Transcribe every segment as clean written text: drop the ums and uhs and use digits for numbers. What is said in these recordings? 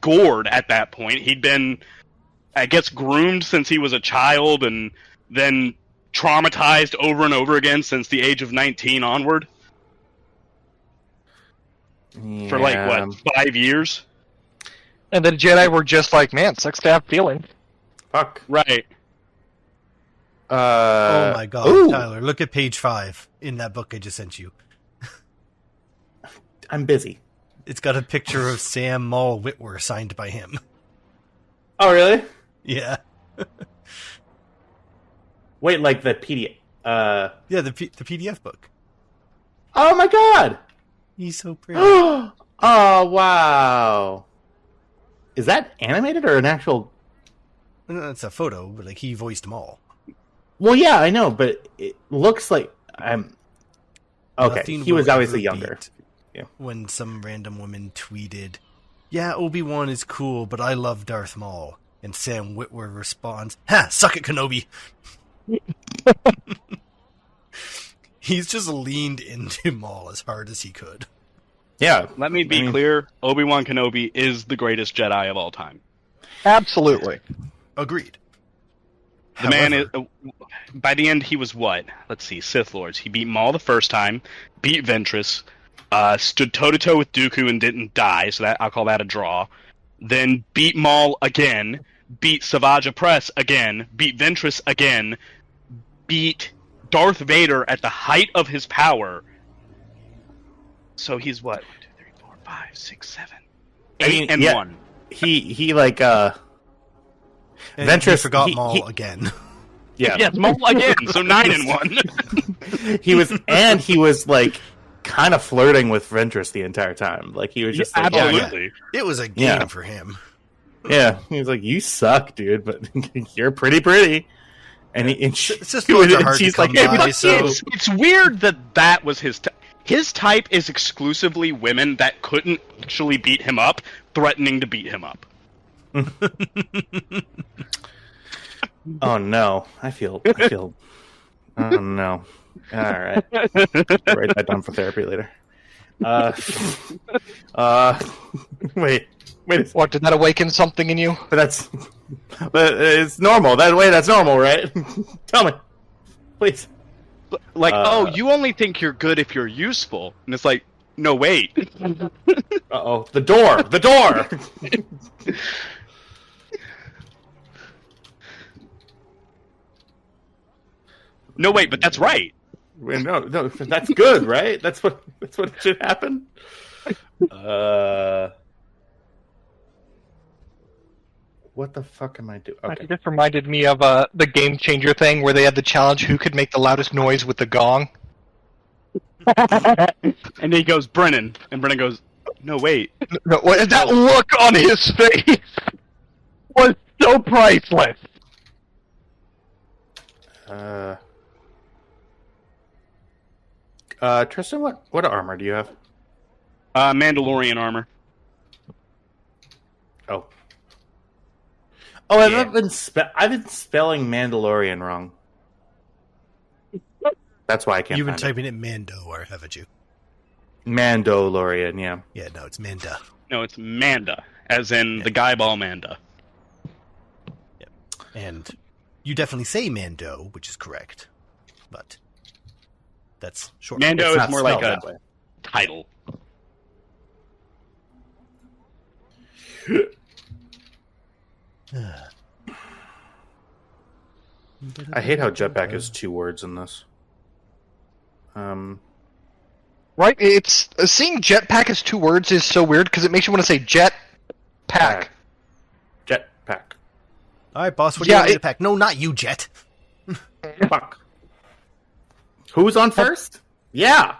gored at that point. He'd been, I guess, groomed since he was a child, and then traumatized over and over again since the age of 19 onward. Yeah. For like, what, 5 years? And the Jedi were just like, man, sucks to have feelings. Fuck. Right. Oh my god, ooh. Tyler, look at page 5 in that book I just sent you. I'm busy. It's got a picture of Sam Maul Witwer signed by him. Oh, really? Yeah. Wait, like the PDF? Yeah, the PDF book. Oh my god! He's so pretty. Oh, wow. Is that animated or an actual... No, it's a photo, but like he voiced Maul. Well, yeah, I know, but it looks like I'm... Okay, Nothing he was will obviously ever younger. beat Yeah. When some random woman tweeted, "Yeah, Obi-Wan is cool, but I love Darth Maul." And Sam Witwer responds, "Ha! Suck it, Kenobi!" He's just leaned into Maul as hard as he could. Yeah. Let me be clear, Obi-Wan Kenobi is the greatest Jedi of all time. Absolutely. Agreed. The man is... by the end, he was what? Let's see, Sith Lords. He beat Maul the first time, beat Ventress, stood toe-to-toe with Dooku and didn't die, so that I'll call that a draw. Then beat Maul again, beat Savage Opress again, beat Ventress again, beat Darth Vader at the height of his power. So he's what? 1, 2, 3, 4, 5, 6, 7, 8 and 1. He like And Ventress he forgot Maul again. Yeah. Yes, Maul again. So 9 and 1. he was like kind of flirting with Ventress the entire time. Like he was just like, absolutely. It was a game for him. Yeah, he was like, "You suck, dude, but you're pretty." And it's just are hard to come by, so... It's weird that was his type. His type is exclusively women that couldn't actually beat him up, threatening to beat him up. Oh no, I feel. Oh no. All right, write that down for therapy later. Wait. What, did that awaken something in you? But it's normal. That's normal, right? Tell me, please. Like, oh, you only think you're good if you're useful, and it's like, no, wait. Uh-oh, the door. No, wait, but that's right. No, that's good, right? That's what should happen. What the fuck am I doing? Okay. This reminded me of the Game Changer thing where they had the challenge who could make the loudest noise with the gong. And he goes, Brennan. And Brennan goes, no, wait. No, that look on his face was so priceless. Tristan, what armor do you have? Mandalorian armor. Oh, I've been spelling Mandalorian wrong. That's why I can't. You've been find typing it Mando, or haven't you? Mandalorian, yeah. Yeah, no, it's Manda. No, it's Manda, as in the guy ball Manda. Yep. And you definitely say Mando, which is correct, but that's short. Mando It's is not more like spelled a that way. title. I hate how jetpack is 2 words in this. Right? It's seeing jetpack as 2 words is so weird because it makes you want to say jet pack. Jetpack. All right, boss, what do you want me to pack? No, not you, Jet. Fuck. Who's on first? Yeah.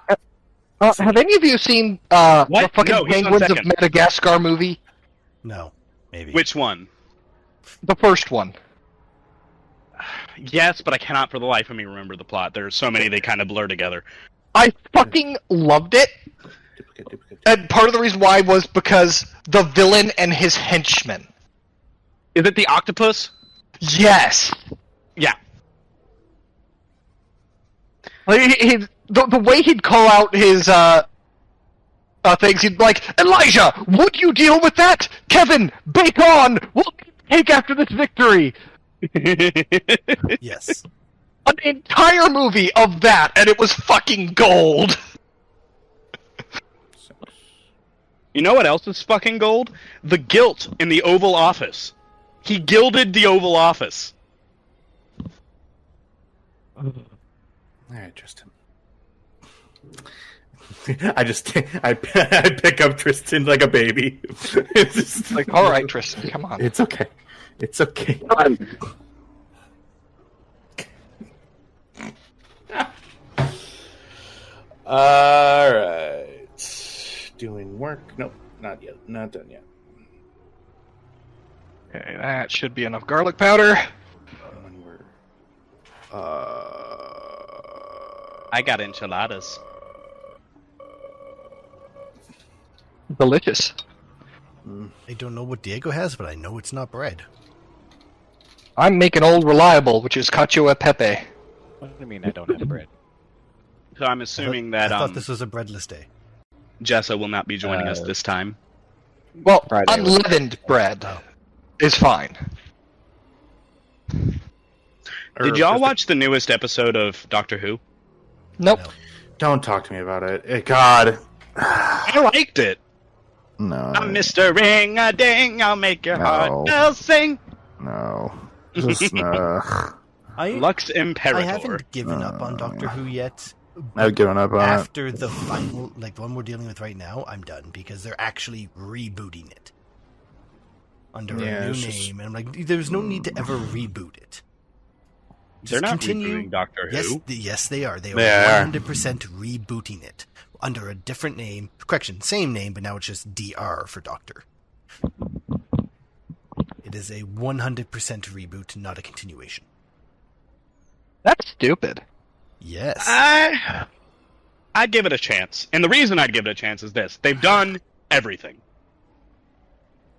Have any of you seen the What? fucking No, he's on Penguins of second. Madagascar movie? No, maybe. Which one? The first one. Yes, but I cannot for the life of me remember the plot. There's so many they kind of blur together. I fucking loved it. Duplicate. And part of the reason why was because the villain and his henchmen. Is it the octopus? Yes. Yeah. Like, the way he'd call out his things, he'd be like, Elijah, would you deal with that? Kevin, bake on! We'll take after this victory! Yes. An entire movie of that, and it was fucking gold! You know what else is fucking gold? The guilt in the Oval Office. He gilded the Oval Office. Alright, Tristan. I pick up Tristan like a baby. It's just Like, alright, Tristan, come on. It's okay. It's okay. Alright. Doing work. Nope, not yet. Not done yet. Okay, that should be enough garlic powder. When we're, I got enchiladas. Delicious. I don't know what Diego has, but I know it's not bread. I'm making old reliable, which is cacio e pepe. What do you mean I don't have bread? So I'm assuming that I thought this was a breadless day. Jessa will not be joining us this time. Well, Friday was- unleavened bread is fine. Did y'all watch the newest episode of Doctor Who? Nope. No. Don't talk to me about it. God. I liked it. No. I'm Mr. Ring-a-Ding, I'll make your heart bells sing. No. Just, Lux I Imperator. haven't given up on Doctor Who yet. I've given up on it. After the final, like the one we're dealing with right now, I'm done because they're actually rebooting it under Yeah, a new it's just- name, and I'm like, there's no need to ever reboot it. They're Just not continue. rebooting Doctor Yes, Who. yes, they are. They They are are. 100% rebooting it under a different name. Correction, same name, but now it's just DR for Doctor. It is a 100% reboot, not a continuation. That's stupid. Yes. I'd give it a chance. And the reason I'd give it a chance is this. They've done everything.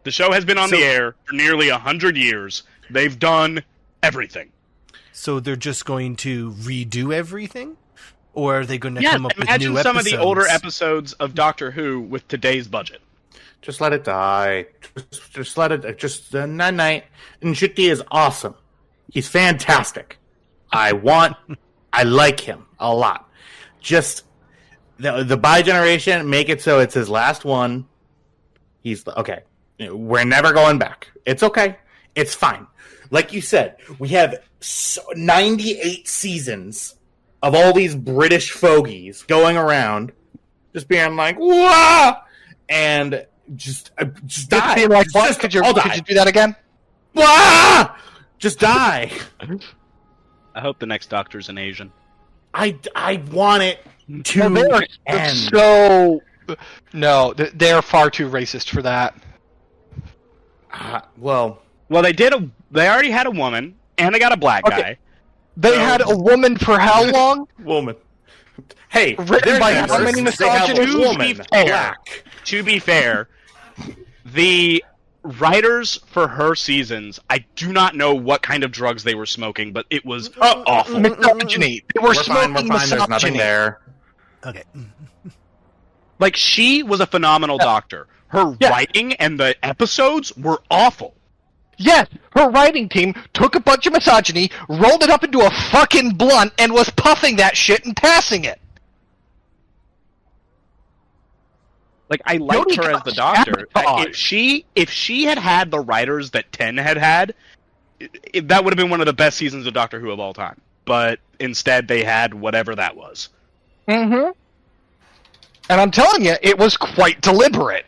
The show has been on the air for nearly 100 years. They've done everything. So they're just going to redo everything? Or are they going to Yeah, come up with imagine new some episodes? of the older episodes of Doctor Who with today's budget. Just let it die. Just let it. Just night. Njuti is awesome. He's fantastic. I like him a lot. Just the bi generation, make it so it's his last one. He's okay. We're never going back. It's okay. It's fine. Like you said, we have 98 seasons of all these British fogies going around, just being like, "Wah!" and just die. Being like, what? Just, Could you I'll die. do that again? Wah! Just die. I hope the next Doctor's an Asian. I want it to Well, end. so no, they're far too racist for that. Well, Well, they already had a woman, and they got a black Okay. guy. They had a woman for how long? woman. Hey, Written they're by diverse. how many They have a misogynists? woman. To be fair. Black. To be fair, the writers for her seasons, I do not know what kind of drugs they were smoking, but it was awful. Misogyny. They were We're fine. smoking We're fine. There's nothing misogyny. there. Okay. Like, she was a phenomenal doctor. Her Yeah. writing and the episodes were awful. Yes, her writing team took a bunch of misogyny, rolled it up into a fucking blunt, and was puffing that shit and passing it. Like, I liked Jodie her as the Cox doctor. sabotage. If she had the writers that Ten had, that would have been one of the best seasons of Doctor Who of all time. But instead, they had whatever that was. Mm-hmm. And I'm telling you, it was quite deliberate.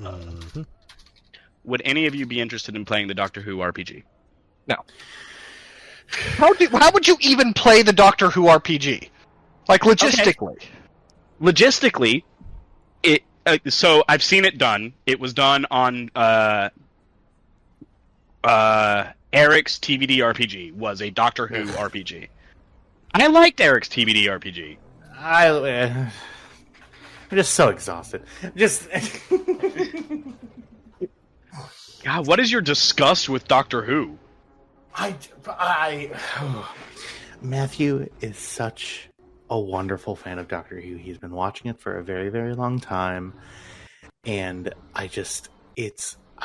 Mhm. Would any of you be interested in playing the Doctor Who RPG? No. How would you even play the Doctor Who RPG? Like, logistically. Logistically, it so I've seen it done. It was done on Eric's TVD RPG was a Doctor Who RPG. I liked Eric's TVD RPG. I'm just so exhausted. Just God, what is your disgust with Doctor Who? Matthew is such a wonderful fan of Doctor Who. He's been watching it for a very, very long time, and I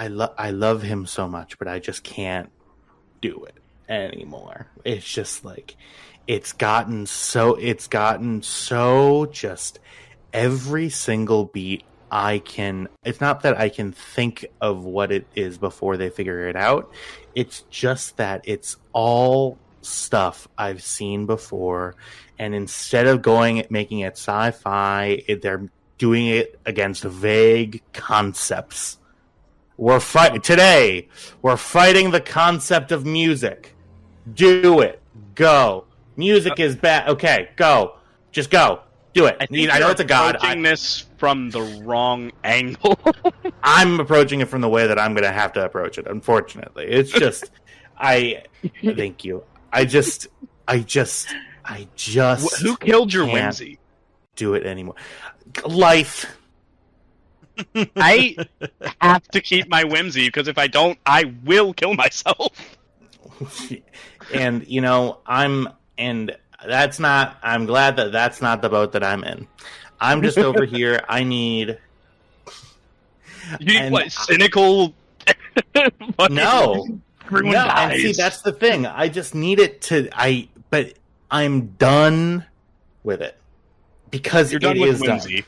love him so much, but I just can't do it anymore. It's just like it's gotten so just every single beat it's not that I can think of what it is before they figure it out. It's just that it's all stuff I've seen before, and instead of making it sci-fi, they're doing it against vague concepts. We're fighting the concept of music. Do it. Go. Music is bad. Okay, go. Just go. Do it. I know it's a god. Approaching this from the wrong angle. I'm approaching it from the way that I'm going to have to approach it. Unfortunately, it's just. Thank you. I just. Who killed your whimsy? Do it anymore. Life. I have to keep my whimsy because if I don't, I will kill myself. And I'm glad that that's not the boat that I'm in. I'm just over here. I need. You need what? Cynical. No. Everyone no. dies. And see, that's the thing. I just need it to. But I'm done with it because You're done it with is whimsy.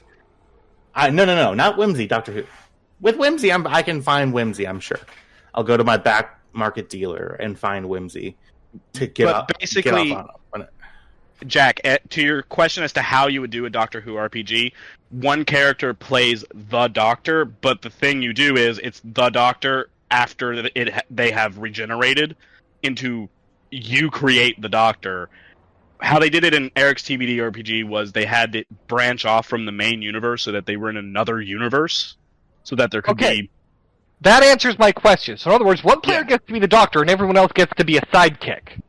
done. No, not whimsy. Doctor Who. With whimsy, I can find whimsy. I'm sure. I'll go to my back market dealer and find whimsy to get off on it. Jack, to your question as to how you would do a Doctor Who RPG, one character plays the Doctor, but the thing you do is it's the Doctor after they have regenerated into you create the Doctor. How they did it in Eric's TBD RPG was they had it branch off from the main universe so that they were in another universe, so that there could be... That answers my question. So in other words, one player gets to be the Doctor and everyone else gets to be a sidekick.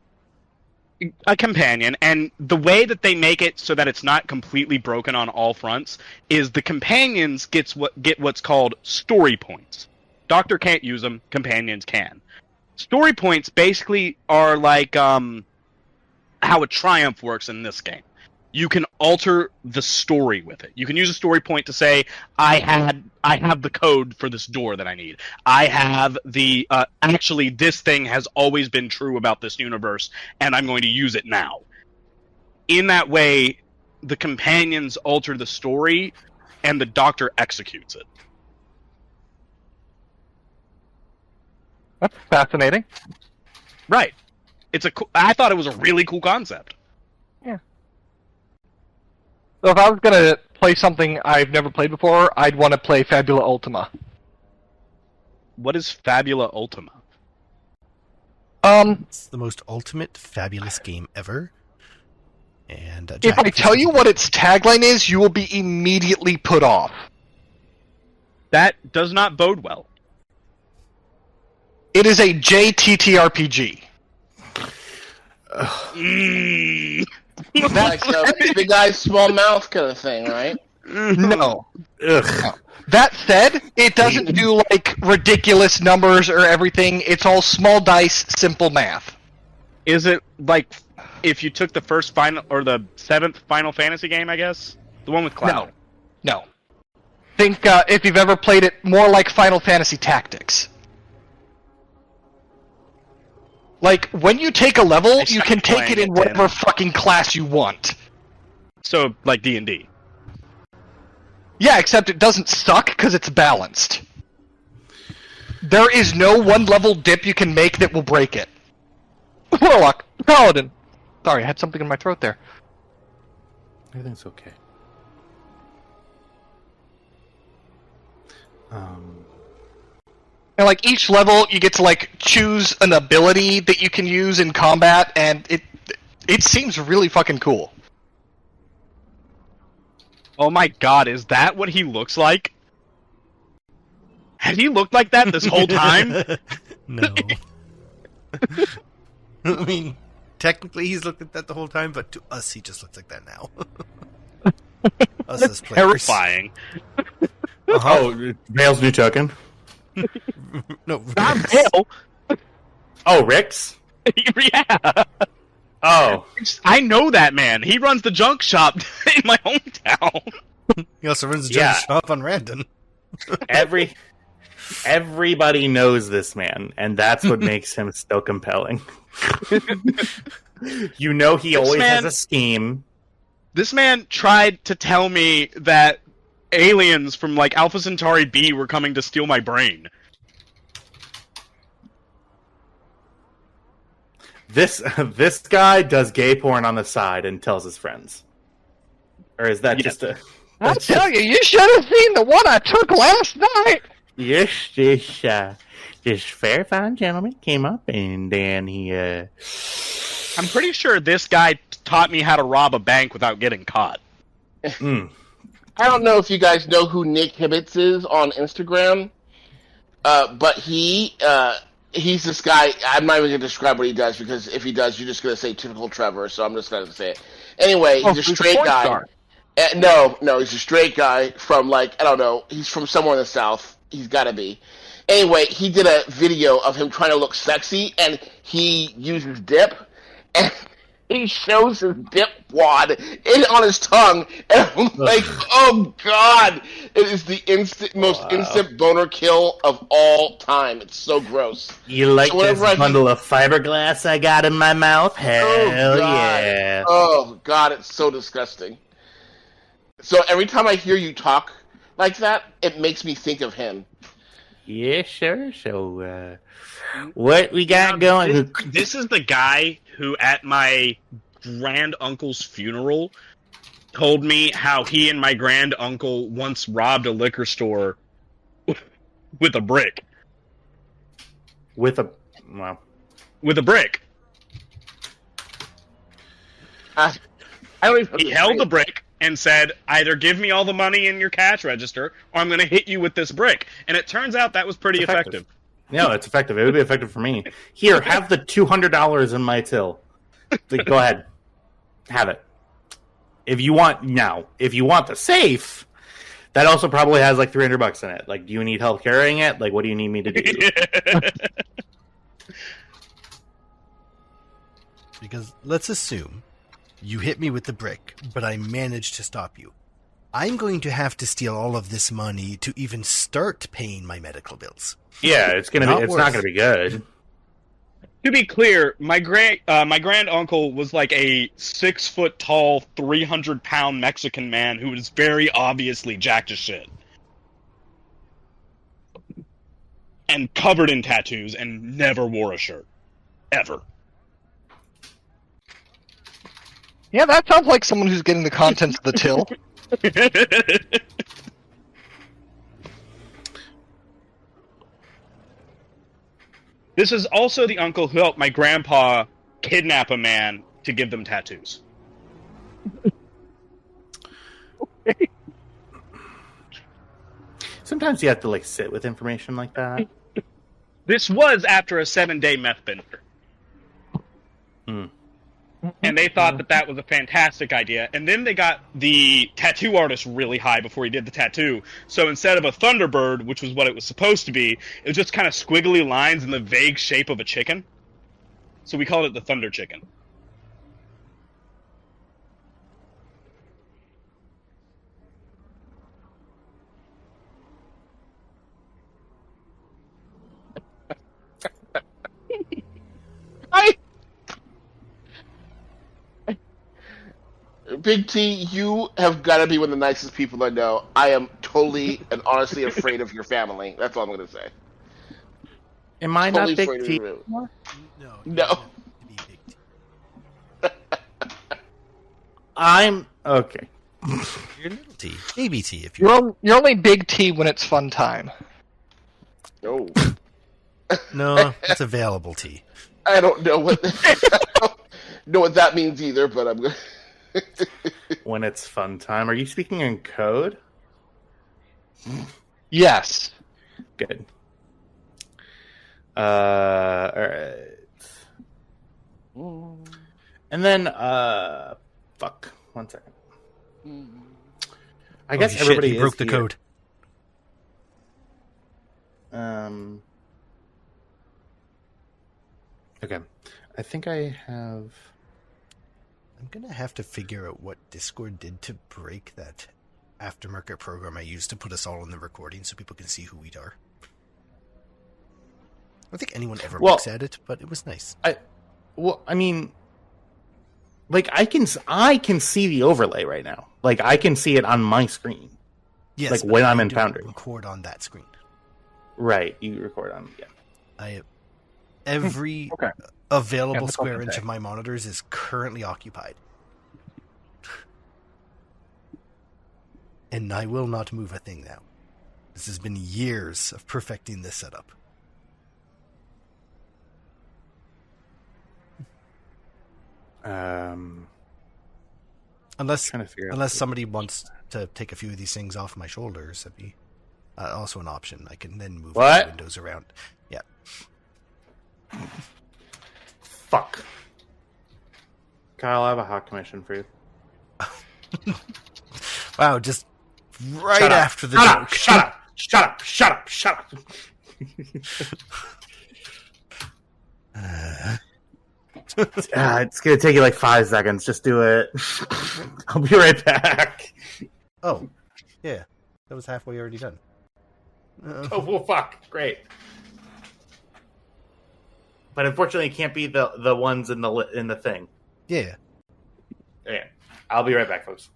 A companion, and the way that they make it so that it's not completely broken on all fronts is the companions get what's called story points. Doctor can't use them, companions can. Story points basically are like how a triumph works in this game. You can alter the story with it. You can use a story point to say, I have the code for this door that I need. I have the, actually, this thing has always been true about this universe, and I'm going to use it now. In that way, the companions alter the story, and the Doctor executes it. That's fascinating. Right. I thought it was a really cool concept. Yeah. So if I was going to play something I've never played before, I'd want to play Fabula Ultima. What is Fabula Ultima? It's the most ultimate, fabulous game ever. And if I tell you what its tagline is, you will be immediately put off. That does not bode well. It is a JTTRPG. Like the big eyes, small mouth kind of thing, right? No. Ugh. That said, it doesn't do like ridiculous numbers or everything. It's all small dice, simple math. Is it like if you took the first final or the 7th Final Fantasy game, I guess? The one with Cloud? No. Think if you've ever played it, more like Final Fantasy Tactics. Like, when you take a level, you can take it in whatever fucking class you want. So, like D&D. Yeah, except it doesn't suck because it's balanced. There is no one-level dip you can make that will break it. Warlock, Paladin. Sorry, I had something in my throat there. Everything's okay. And like each level, you get to like choose an ability that you can use in combat, and it seems really fucking cool. Oh my god, is that what he looks like? Has he looked like that this whole time? No. I mean, technically he's looked at that the whole time, but to us he just looks like that now. Us as players. Terrifying. Oh, Vale's new token? No, Not Vale. Oh, Rick's? Yeah. Oh, I know that man. He runs the junk shop in my hometown. He also runs a Yeah. shop on Randon. everybody knows this man, and that's what makes him so compelling. You know, he always has a scheme. This man tried to tell me that aliens from like Alpha Centauri B were coming to steal my brain. This guy does gay porn on the side and tells his friends. Or is that just a... I tell you, you should have seen the one I took last night. Yes, this fair fine gentleman came up and then he I'm pretty sure this guy taught me how to rob a bank without getting caught. mm. I don't know if you guys know who Nick Hibbets is on Instagram, but he's this guy. I'm not even going to describe what he does, because if he does, you're just going to say typical Trevor, so I'm just going to say it. Anyway, he's a straight guy. Star. No, he's a straight guy from, like, I don't know, he's from somewhere in the South. He's got to be. Anyway, he did a video of him trying to look sexy, and he uses dip, and he shows his dip wad on his tongue, and I'm like, oh god! It is the most instant boner kill of all time. It's so gross. You like So this whenever bundle of fiberglass I got in my mouth? Hell God. yeah. Oh god, it's so disgusting. So every time I hear you talk like that, it makes me think of him. Yeah, sure. So, what we got going? This is the guy who, at my grand uncle's funeral, told me how he and my grand uncle once robbed a liquor store with a brick. With a... Well... With a brick. I don't even. He held the brick and said, either give me all the money in your cash register, or I'm going to hit you with this brick. And it turns out that was pretty effective. No, it's effective. It would be effective for me. Here, have the $200 in my till. Go ahead. Have it. If you want the safe, that also probably has like $300 in it. Like, do you need help carrying it? Like, what do you need me to do? Because let's assume you hit me with the brick, but I managed to stop you. I'm going to have to steal all of this money to even start paying my medical bills. Yeah, it's not gonna be good. To be clear, my grand uncle was like a 6 foot tall, 300-pound Mexican man who was very obviously jacked as shit, and covered in tattoos, and never wore a shirt, ever. Yeah, that sounds like someone who's getting the contents of the till. This is also the uncle who helped my grandpa kidnap a man to give them tattoos. Sometimes you have to like sit with information like that. This was after a 7-day meth bender. Hmm. And they thought that was a fantastic idea. And then they got the tattoo artist really high before he did the tattoo. So instead of a Thunderbird, which was what it was supposed to be, it was just kind of squiggly lines in the vague shape of a chicken. So we called it the Thunder Chicken. Big T, you have got to be one of the nicest people I know. I am totally and honestly afraid of your family. That's all I'm going to say. Am I Totally not Big afraid of T? you. No. No. You have to be Big T. I'm okay. You're little T. Baby T, if you You're only big T when it's fun time. No. No, it's available T. I don't know what know what that means either, but I'm going to... When it's fun time. Are you speaking in code? Yes. Good. Alright. And then, fuck. 1 second. I guess shit, everybody he is broke the here. code. Okay. I think I have... I'm gonna have to figure out what Discord did to break that aftermarket program I used to put us all in the recording so people can see who we are. I don't think anyone ever looks at it, but it was nice. I mean, like I can see the overlay right now. Like I can see it on my screen. Yes, like when I'm in Foundry. Record on that screen. Right, you record on. Yeah. Every Okay. available Yeah, square inch of my monitors is currently occupied. And I will not move a thing now. This has been years of perfecting this setup. Unless somebody wants to take a few of these things off my shoulders, that'd be also an option. I can then move the windows around. Yeah. Fuck. Kyle, I have a hot commission for you. Wow, just right after the joke. Shut up. It's gonna take you like 5 seconds. Just do it. I'll be right back. Oh, yeah. That was halfway already done. Oh, well, fuck. Great. But unfortunately, it can't be the ones in the thing. Yeah. Yeah. I'll be right back, folks.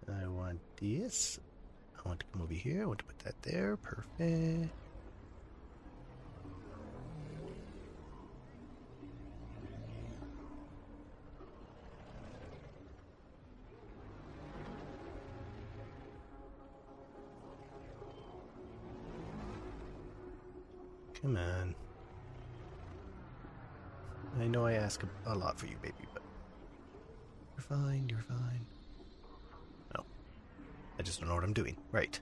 I want this. I want to come over here. I want to put that there. Perfect. Come on. I know I ask a lot for you, baby, but you're fine, you're fine. No. I just don't know what I'm doing. Right.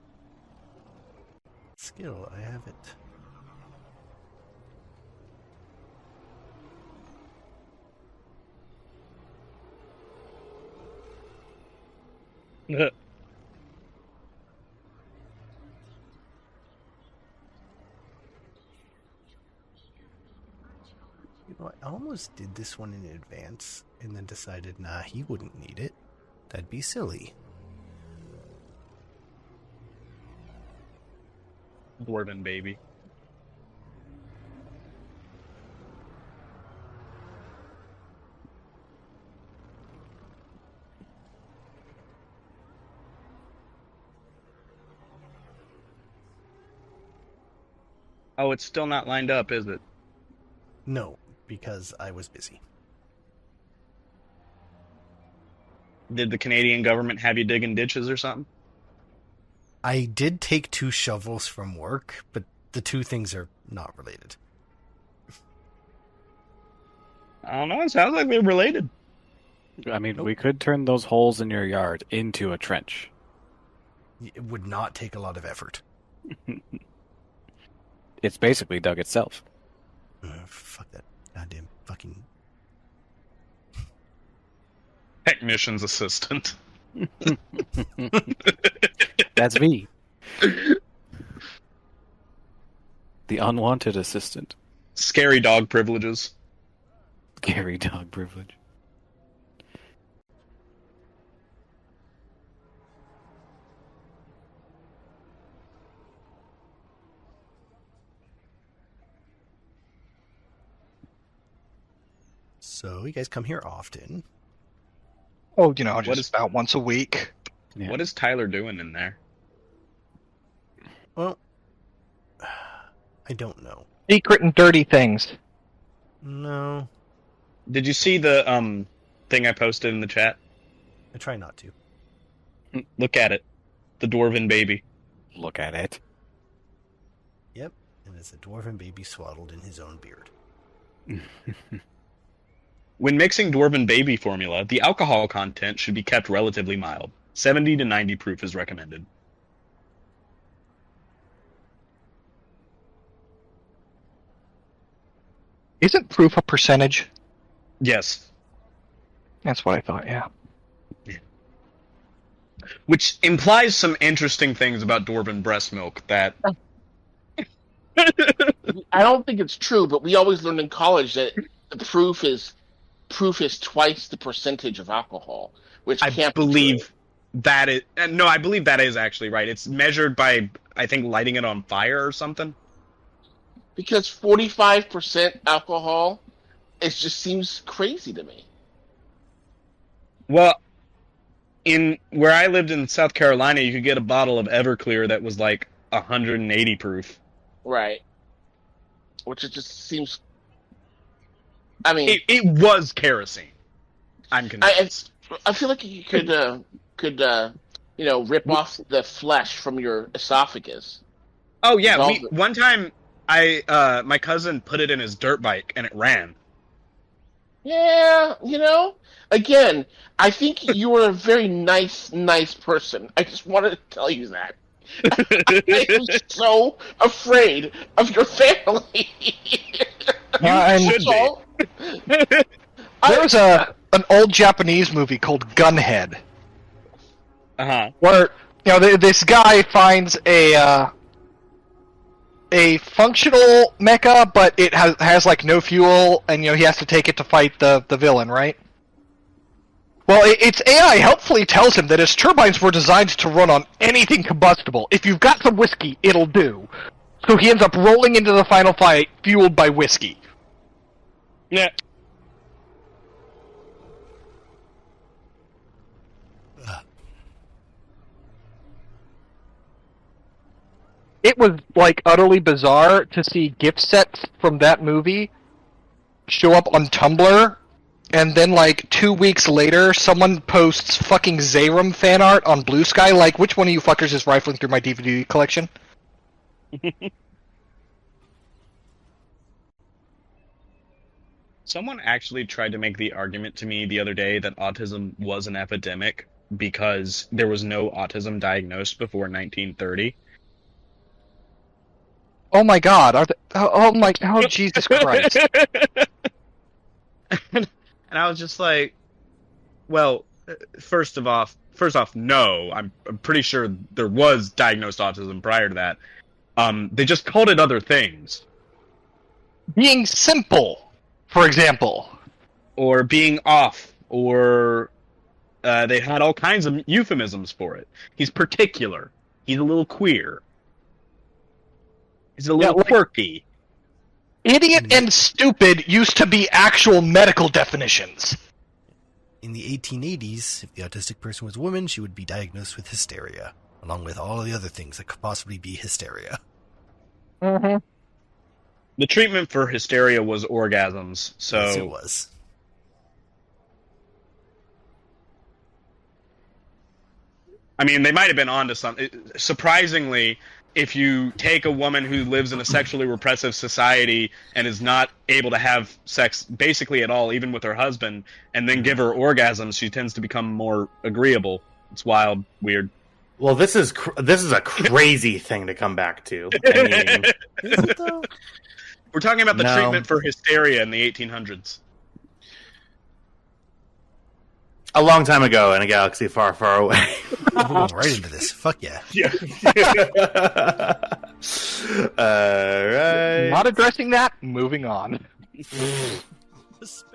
Skill, I have it. You know, I almost did this one in advance and then decided, nah, he wouldn't need it. That'd be silly. Dwarven baby. Oh, it's still not lined up, is it? No, because I was busy. Did the Canadian government have you digging ditches or something? I did take 2 shovels from work, but the 2 things are not related. I don't know. It sounds like they're related. I mean, we could turn those holes in your yard into a trench. It would not take a lot of effort. It's basically dug itself. Fuck that goddamn fucking... Technician's assistant. That's me. The unwanted assistant. Scary dog privileges. Scary dog privilege. So, you guys come here often. Oh, just about once a week. Yeah. What is Tyler doing in there? Well, I don't know. Secret and dirty things. No, Did you see the thing I posted in the chat? I try not to. Look at it. The dwarven baby. Look at it. Yep, and it's a dwarven baby swaddled in his own beard. When mixing dwarven baby formula, the alcohol content should be kept relatively mild. 70 to 90 proof is recommended. Isn't proof a percentage? Yes. That's what I thought, yeah. Which implies some interesting things about Dwarven breast milk that... I don't think it's true, but we always learned in college that the proof is twice the percentage of alcohol, which can't be true. That is... No, I believe that is actually right. It's measured by, I think, lighting it on fire or something. Because 45% alcohol, it just seems crazy to me. Well, in where I lived in South Carolina, you could get a bottle of Everclear that was like 180 proof. Right. Which it just seems... I mean... It was kerosene. I'm convinced. I feel like you could rip off the flesh from your esophagus. Oh, yeah. One time, my cousin put it in his dirt bike, and it ran. Yeah, again, I think you are a very nice person. I just wanted to tell you that. I am so afraid of your family. Should be. There's an old Japanese movie called Gunhead. Uh-huh. Where, this guy finds a functional mecha, but it has like no fuel, and he has to take it to fight the villain, right? Well, its AI helpfully tells him that his turbines were designed to run on anything combustible. If you've got some whiskey, it'll do. So he ends up rolling into the final fight fueled by whiskey. Yeah. It was, like, utterly bizarre to see gift sets from that movie show up on Tumblr, and then, like, 2 weeks later, someone posts fucking Zayram fan art on Blue Sky, like, which one of you fuckers is rifling through my DVD collection? Someone actually tried to make the argument to me the other day that autism was an epidemic because there was no autism diagnosed before 1930. Oh my god, oh Jesus Christ. And I was just like, well, first off, no, I'm pretty sure there was diagnosed autism prior to that. They just called it other things. Being simple, for example. Or being off, or they had all kinds of euphemisms for it. He's particular. He's a little queer. He's a little quirky. Idiot and stupid used to be actual medical definitions. In the 1880s, if the autistic person was a woman, she would be diagnosed with hysteria, along with all the other things that could possibly be hysteria. Mm-hmm. The treatment for hysteria was orgasms, so... Yes, it was. I mean, they might have been onto something. Surprisingly, if you take a woman who lives in a sexually repressive society and is not able to have sex basically at all, even with her husband, and then give her orgasms, she tends to become more agreeable. It's wild, weird. Well, this is a crazy thing to come back to. I mean, we're talking about the treatment for hysteria in the 1800s. A long time ago in a galaxy far, far away. We're going right into this. Fuck yeah. Yeah. All right. Not addressing that, moving on. The space.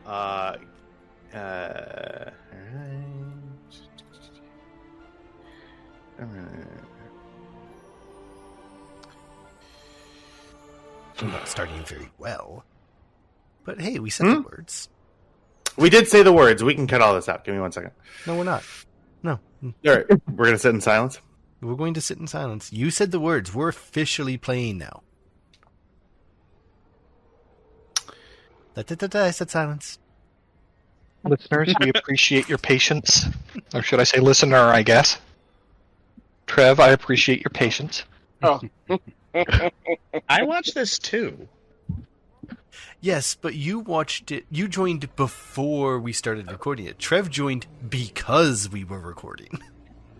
I'm not starting very well. But hey, we said the words. We did say the words. We can cut all this out. Give me 1 second. No, we're not. No. All right. We're going to sit in silence. We're going to sit in silence. You said the words. We're officially playing now. I said silence. Listeners, we appreciate your patience. Or should I say listener, I guess. Trev, I appreciate your patience. Oh, I watched this too. Yes, but you watched it. You joined before we started recording it. Trev joined because we were recording.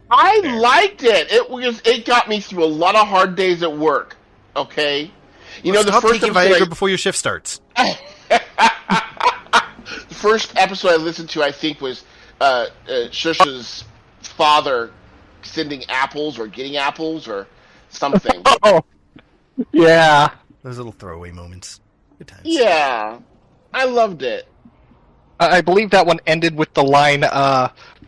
I liked it. It got me through a lot of hard days at work. Okay, Stop taking Viagra before your shift starts. The first episode I listened to, I think, was Shusha's father sending apples or getting apples or something. Oh, yeah. Those little throwaway moments. Good times. Yeah, I loved it. I believe that one ended with the line,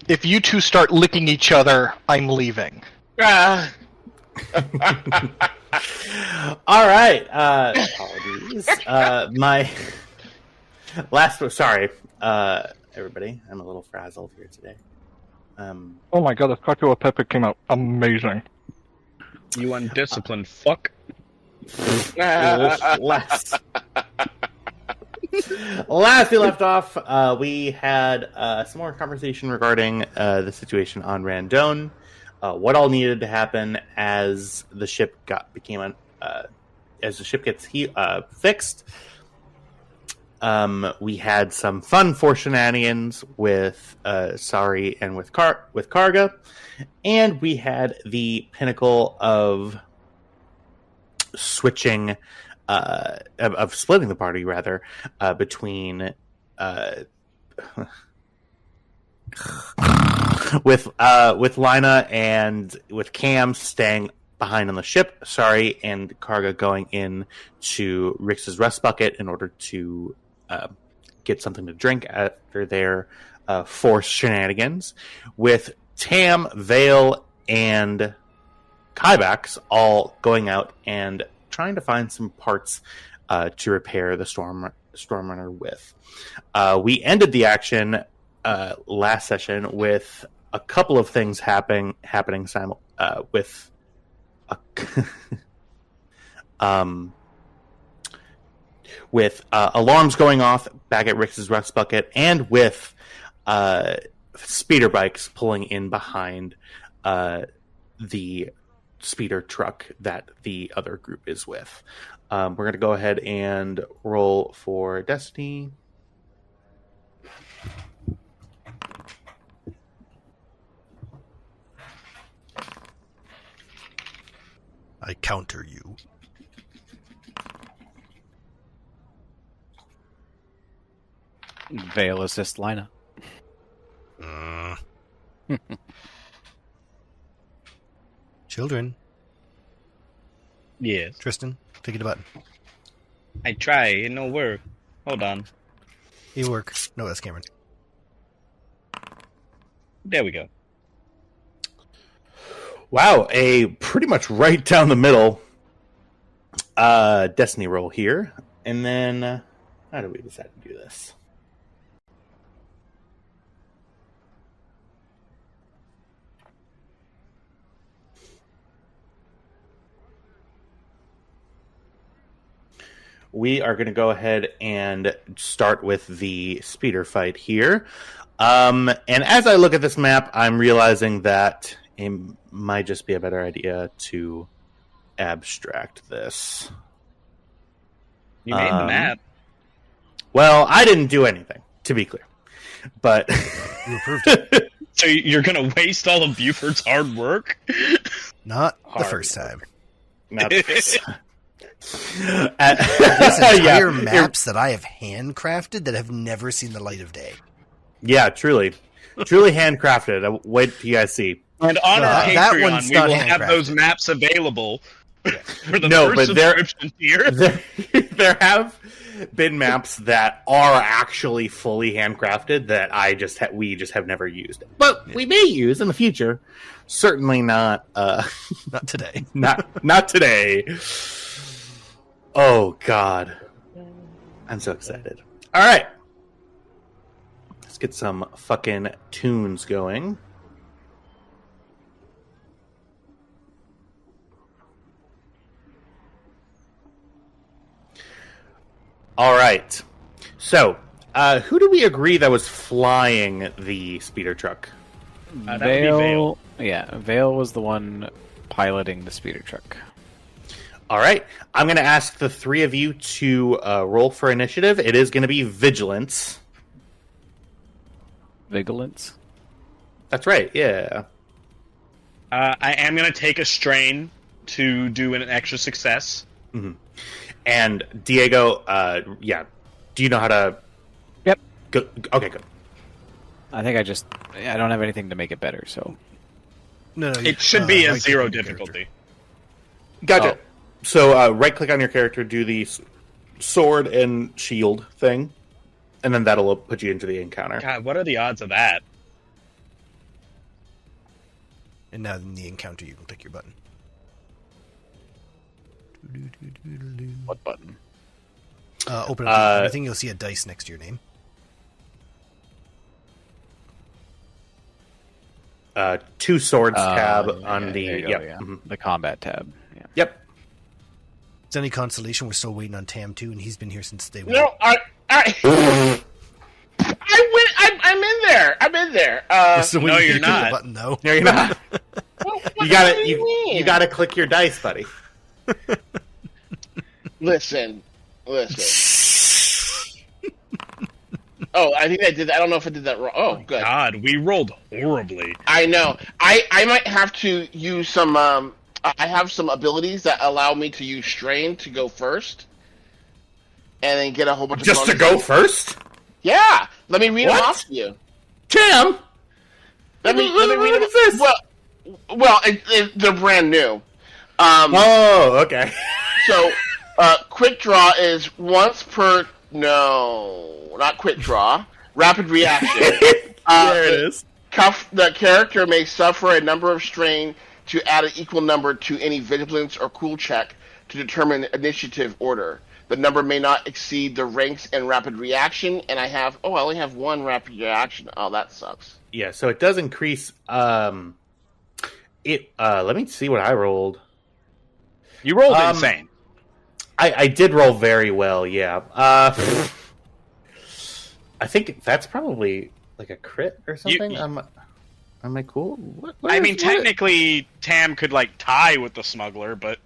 if you two start licking each other, I'm leaving. Ah. All right. Apologies. My last. Sorry, everybody. I'm a little frazzled here today. Oh my god, the Cacio Pepe came out amazing. You undisciplined fuck. Last we left off, we had some more conversation regarding the situation on Randone, what all needed to happen as the ship gets fixed. We had some fun for shenanigans with Sari and with Karga, and we had the pinnacle of switching of splitting the party rather between with Lina and with Cam staying behind on the ship, and Karga going in to Rix's rest bucket in order to get something to drink after their forced shenanigans, with Tam, Vale, and Kybax all going out and trying to find some parts to repair the Stormrunner with. We ended the action last session with a couple of things happening with with alarms going off back at Rix's rest bucket, and with speeder bikes pulling in behind the speeder truck that the other group is with. We're going to go ahead and roll for Destiny. I counter you. Veil assist Lina. Children. Yes. Tristan, click the button. I try, it no work. Hold on. It work. No, that's Cameron. There we go. Wow, a pretty much right down the middle Destiny roll here. And then, how do we decide to do this? We are going to go ahead and start with the speeder fight here. And as I look at this map, I'm realizing that it might just be a better idea to abstract this. You made the map. Well, I didn't do anything, to be clear. But You approved it. So you're going to waste all of Buford's hard work? Not the first time. not the first time. There's entire maps that I have handcrafted that have never seen the light of day. Yeah, truly handcrafted. Wait till you guys see. And on our that Patreon, one's we not will have handcrafted. those maps available for the No, first but subscription tier. bin maps that are actually fully handcrafted that we just have never used, but we may use in the future. Certainly not. Not today. Not today. Oh God, I'm so excited. All right, let's get some fucking tunes going. All right. So, who do we agree that was flying the speeder truck? That would be Vale. Yeah, Vale was the one piloting the speeder truck. All right. I'm going to ask the three of you to roll for initiative. It is going to be vigilance. Vigilance? That's right. Yeah. I am going to take a strain to do an extra success. Mm-hmm. And Diego, yeah. Do you know how to? Yep. Go. Okay, good. I think I don't have anything to make it better, so. No, It should be a right-click 0 on your difficulty. Gotcha. Oh. So right-click on your character, do the sword and shield thing, and then that'll put you into the encounter. God, what are the odds of that? And now in the encounter, you can click your button. What button? Open up everything. You'll see a dice next to your name. Two swords tab on yeah, the there you go, yep. yeah. Mhm. The combat tab. Yeah. Yep. It's any consolation, we're still waiting on Tam too, and he's been here since day one. No, I'm in there. I'm in there. So no, you're click the not. Button though. No, you're not. What You got do to mean? you got to click your dice, buddy. Listen. Oh, I think I did. I don't know if I did that wrong. Oh, good. God, we rolled horribly. I know. I might have to use some. I have some abilities that allow me to use strain to go first, and then get a whole bunch of Just to bonuses. go first? Yeah. Let me read them What? off to you. Tim? Let me What read them. is this? Well, they're brand new. Oh, okay. So, quick draw is once per. No, not quick draw. Rapid reaction. There it is. The character may suffer a number of strain to add an equal number to any vigilance or cool check to determine initiative order. The number may not exceed the ranks and rapid reaction, and I only have one rapid reaction. Oh, that sucks. Yeah, so it does increase. Let me see what I rolled. You rolled insane. I did roll very well. Yeah. I think that's probably like a crit or something. Am I cool? Technically, Tam could tie with the smuggler, but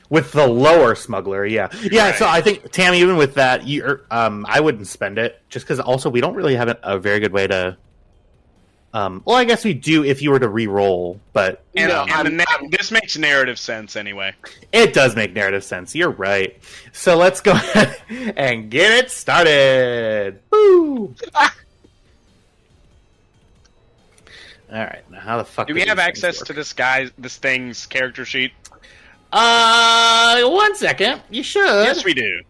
with the lower smuggler, yeah. Right. So I think Tam, even with that, I wouldn't spend it just because. Also, we don't really have a very good way to. Well, I guess we do if you were to re-roll, but this makes narrative sense anyway. It does make narrative sense. You're right. So let's go ahead and get it started. Woo! All right. Now, how the fuck Do we have access to this thing's character sheet? 1 second. You should. Yes, we do.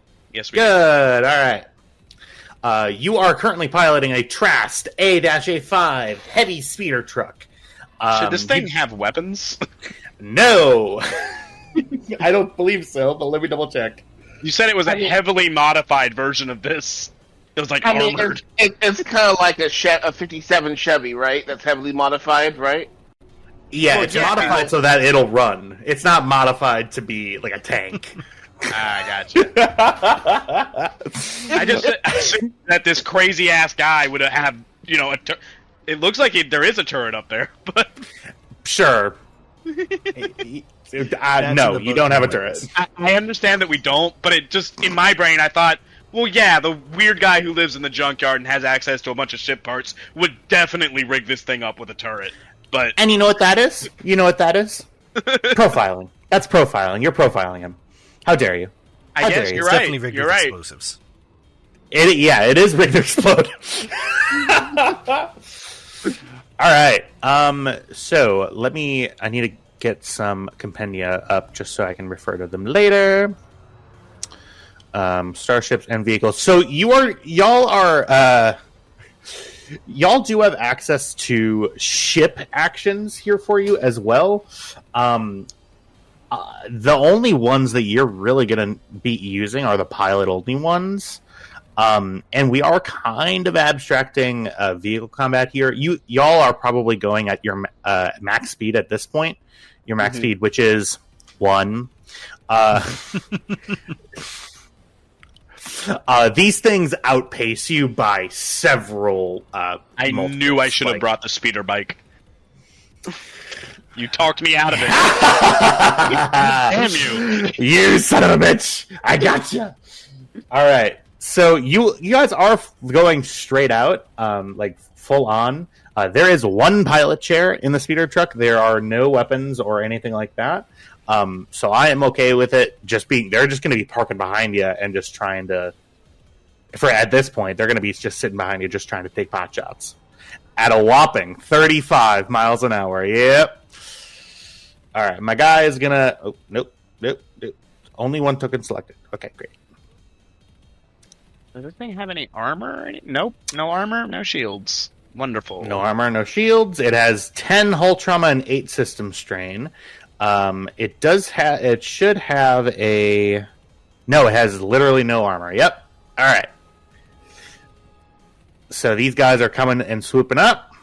Good. All right. You are currently piloting a Trast A-A5 heavy speeder truck. Should this thing have weapons? No. I don't believe so, but let me double check. You said it was a heavily modified version of this. It was armored. It's kind of like a 57 Chevy, right? That's heavily modified, right? Yeah, it's modified so that it'll run. It's not modified to be like a tank. I gotcha. I just assumed that this crazy ass guy would have, it looks like there is a turret up there, but sure. No, you don't have a turret. I understand that we don't, but it just in my brain I thought, well, yeah, the weird guy who lives in the junkyard and has access to a bunch of ship parts would definitely rig this thing up with a turret. And you know what that is? Profiling. That's profiling. You're profiling him. How dare you? I guess you're right. Definitely rigged You're with right. explosives. It is rigged to explode. All right. So I need to get some compendia up just so I can refer to them later. starships and vehicles. So y'all do have access to ship actions here for you as well. The only ones that you're really going to be using are the pilot-only ones. And we are kind of abstracting vehicle combat here. Y'all are probably going at your max speed at this point. Your max speed, which is 1. These things outpace you by several. I knew I should have brought the speeder bike. You talked me out of it. Damn you! You son of a bitch! I gotcha. All right, so you guys are going straight out, like full on. There is one pilot chair in the speeder truck. There are no weapons or anything like that. So I am okay with it just being. They're just going to be parking behind you and just trying to. At this point, they're going to be just sitting behind you, just trying to take pot shots at a whopping 35 miles an hour. Yep. All right, my guy is gonna. Oh, nope. Only one token selected. Okay, great. Does this thing have any armor? Nope. No armor, no shields. Wonderful. No armor, no shields. It has 10 hull trauma and 8 system strain. It does have. It should have a. No, it has literally no armor. Yep. All right. So these guys are coming and swooping up.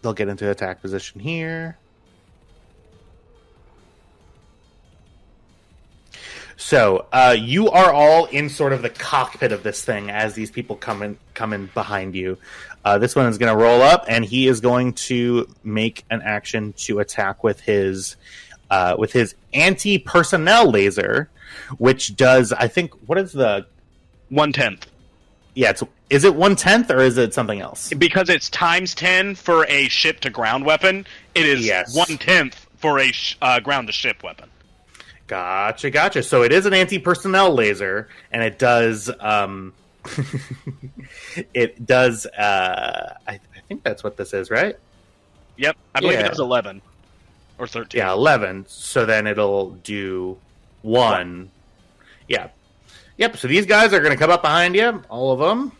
They'll get into attack position here. So you are all in sort of the cockpit of this thing as these people come in behind you. This one is going to roll up, and he is going to make an action to attack with his anti-personnel laser, which does, I think, what is the 1/10? Yeah, is it 1/10 or is it something else? Because it's times 10 for a ship to ground weapon. It is 1/10 for a ground to ship weapon. Gotcha. So it is an anti-personnel laser, and it does. It does. I think that's what this is, right? Yep, I believe it does 11 or 13. Yeah, 11. So then it'll do 1. Yeah. Yep. So these guys are going to come up behind you, all of them,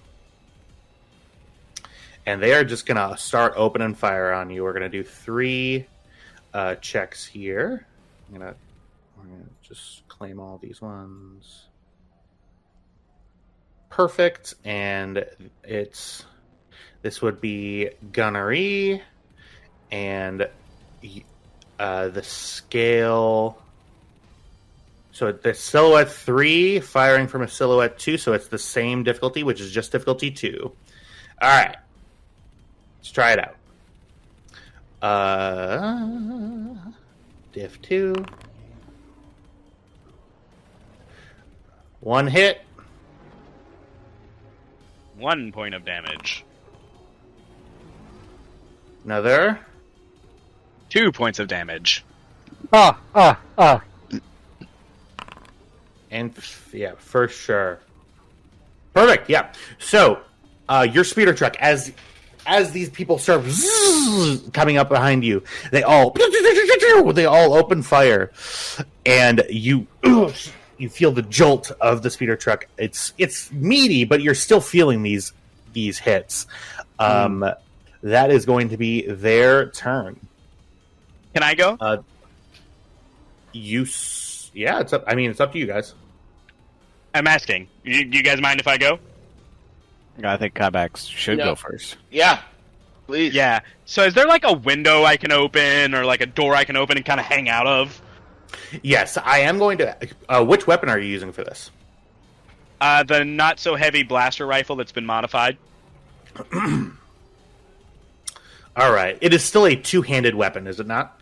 and they are just going to start opening fire on you. We're going to do 3 checks here. We're going to just claim all these ones. Perfect. And this would be gunnery, and the scale. So the silhouette 3 firing from a silhouette 2, so it's the same difficulty, which is just difficulty 2. All right, let's try it out. Diff 2. 1 hit. 1 point of damage. Another. 2 points of damage. And yeah, for sure. Perfect. Yeah. So, your speeder truck, as these people start coming up behind you, they all open fire, and you feel the jolt of the speeder truck. It's meaty, but you're still feeling these hits. That is going to be their turn. Can I go? Yeah, it's up. I mean, it's up to you guys. I'm asking. You guys mind if I go? I think Kabax should go first. Yeah, please. Yeah. So is there like a window I can open or like a door I can open and kind of hang out of? Yes, I am going to. Which weapon are you using for this? The not so heavy blaster rifle that's been modified. All right. It is still a 2-handed weapon, is it not?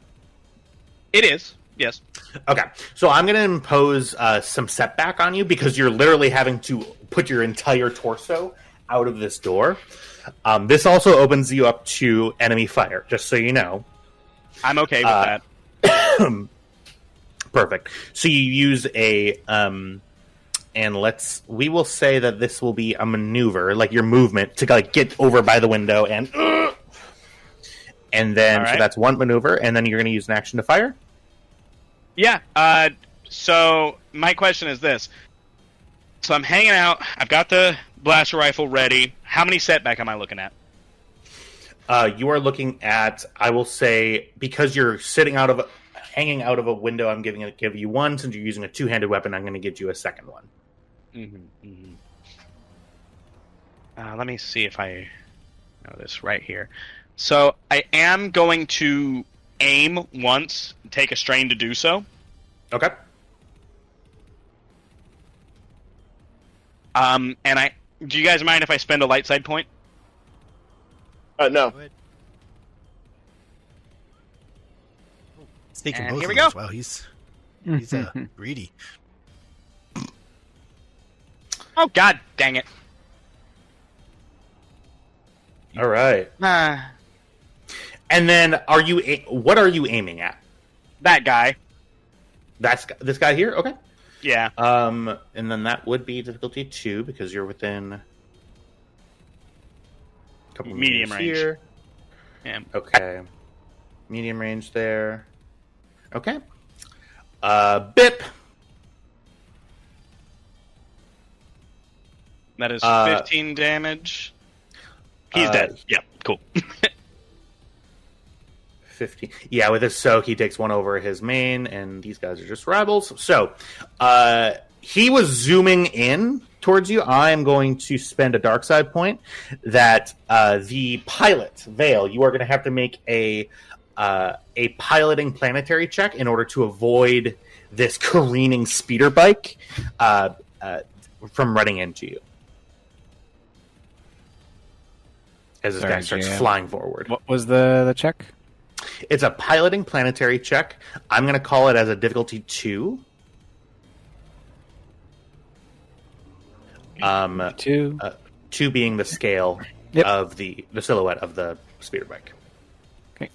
It is. Yes. Okay. So I'm going to impose some setback on you because you're literally having to put your entire torso out of this door. This also opens you up to enemy fire, just so you know. I'm okay with that. Perfect. So you use a and we will say that this will be a maneuver, like your movement to like get over by the window and then so that's one maneuver, and then you're going to use an action to fire. Yeah. So my question is this: so I'm hanging out. I've got the blaster rifle ready. How many setback am I looking at? You are looking at, I will say, because you're hanging out of a window, I'm give you one. Since you're using a two-handed weapon, I'm going to give you a second one. Let me see if I know this right here. So I am going to aim once, take a strain to do so. Okay. And do you guys mind if I spend a light side point? No. He's taking And both here of we go. those. Wow, he's greedy. Oh God, dang it! All right. And then, what are you aiming at? That guy. That's this guy here. Okay. Yeah. And then that would be difficulty 2 because you're within a couple Medium meters range. here. Yeah. Okay. Medium range there. Okay. Bip. That is 15 damage. He's dead. Yeah, cool. 15. Yeah, with his soak, he takes one over his main, and these guys are just rebels. So, he was zooming in towards you. I am going to spend a dark side point that the pilot, Vale, you are going to have to make a piloting planetary check in order to avoid this careening speeder bike from running into you. As this guy starts flying forward. What was the check? It's a piloting planetary check. I'm going to call it as a difficulty 2. 2. 2 being the scale of the silhouette of the speeder bike. Okay.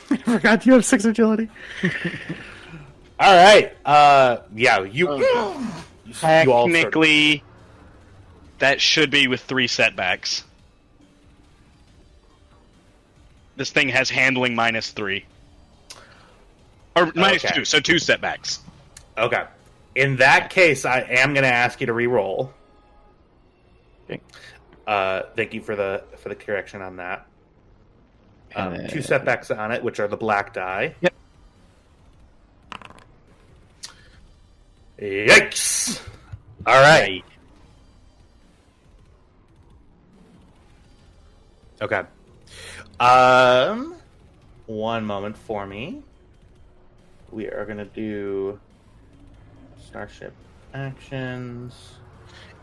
I forgot you have 6 agility. All right. Yeah, you all Technically, that should be with 3 setbacks. This thing has handling -3. Or -2, so 2 setbacks. Okay. In that case, I am going to ask you to re-roll. Okay. Thank you for the correction on that. 2 setbacks on it, which are the black die. Yep. Yikes! All right. Okay. One moment for me. We are going to do Starship actions.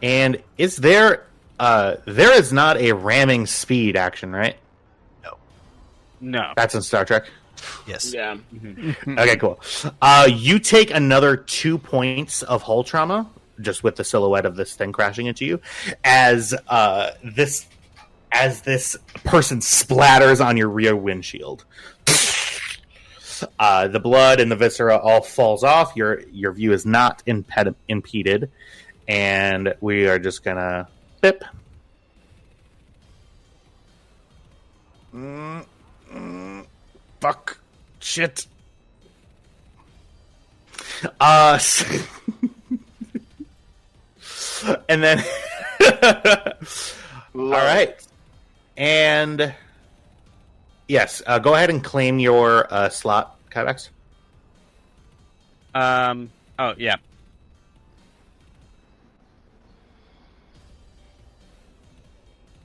And is there is not a ramming speed action, right? No. That's in Star Trek. Yes. Yeah. Okay, cool. You take another 2 points of hull trauma just with the silhouette of this thing crashing into you as this person splatters on your rear windshield. The blood and the viscera all falls off. Your view is not impeded, and we are just gonna bip. Fuck. Shit. And then all right. And yes, go ahead and claim your slot, Kyvax. Oh, yeah.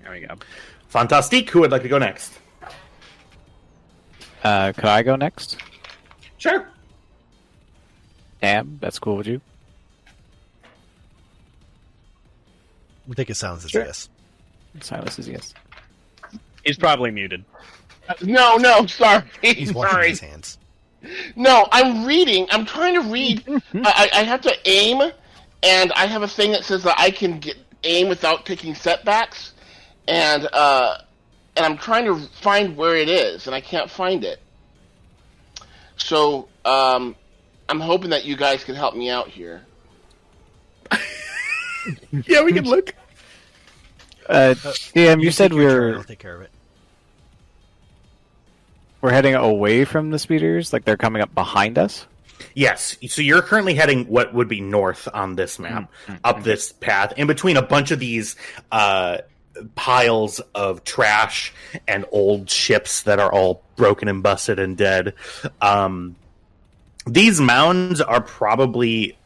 There we go. Fantastique. Who would like to go next? Could I go next? Sure. Damn, that's cool with you. I think it sounds as Sure. yes. Silas is yes. He's probably muted. No, sorry. He's washing Sorry. his hands. No, I'm reading. I'm trying to read. I have to aim, and I have a thing that says that I can aim without taking setbacks, and I'm trying to find where it is, and I can't find it. So I'm hoping that you guys can help me out here. Yeah, we can look. DM, you said we I'll were. take care of it. We're heading away from the speeders, like they're coming up behind us. Yes. So you're currently heading what would be north on this map, up this path, in between a bunch of these piles of trash and old ships that are all broken and busted and dead. These mounds are probably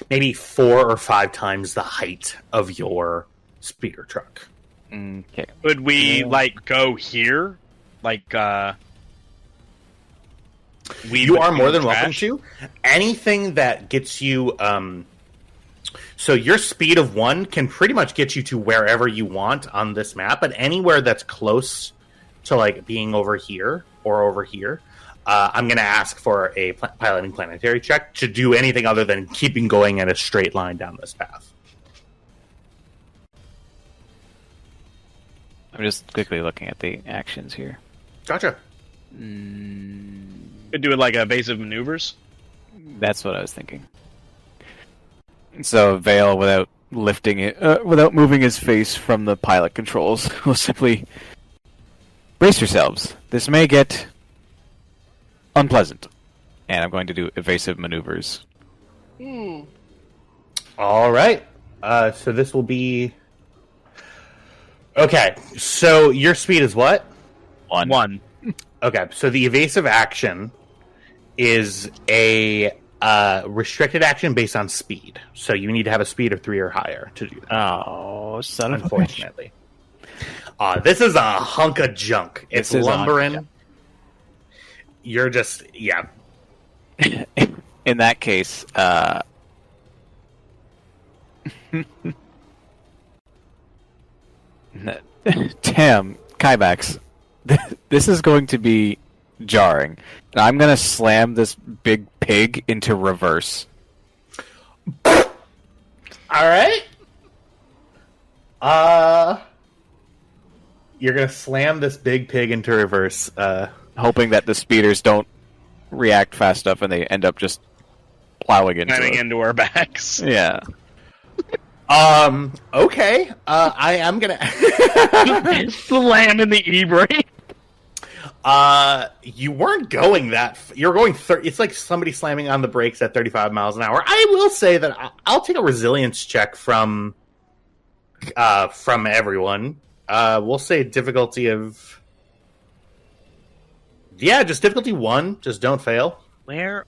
maybe 4 or 5 times the height of your speeder truck. Okay. Could we go here? You are more than welcome to. Anything that gets you so your speed of 1 can pretty much get you to wherever you want on this map, but anywhere that's close to being over here or over here, I'm going to ask for a piloting planetary check to do anything other than keeping going in a straight line down this path. I'm just quickly looking at the actions here. Gotcha. Could do it like evasive maneuvers. That's what I was thinking. So Vale, without lifting it, without moving his face from the pilot controls, will simply brace yourselves. This may get unpleasant, and I'm going to do evasive maneuvers. All right. So this will be okay. So your speed is what? 1. Okay. So the evasive action is a restricted action based on speed. So you need to have a speed of 3 or higher to do that. Oh, son of a bitch. Unfortunately. This is a hunk of junk. It's lumbering. You're just, yeah. In that case, Tam, Kymax, this is going to be jarring. I'm going to slam this big pig into reverse. All right. You're going to slam this big pig into reverse. Hoping that the speeders don't react fast enough and they end up just plowing into our backs. Yeah. Okay. I am gonna slam in the e-brake. You weren't going that. You're going 30. It's like somebody slamming on the brakes at 35 miles an hour. I will say that I'll take a resilience check from everyone. We'll say difficulty of. Yeah, just difficulty 1. Just don't fail. Where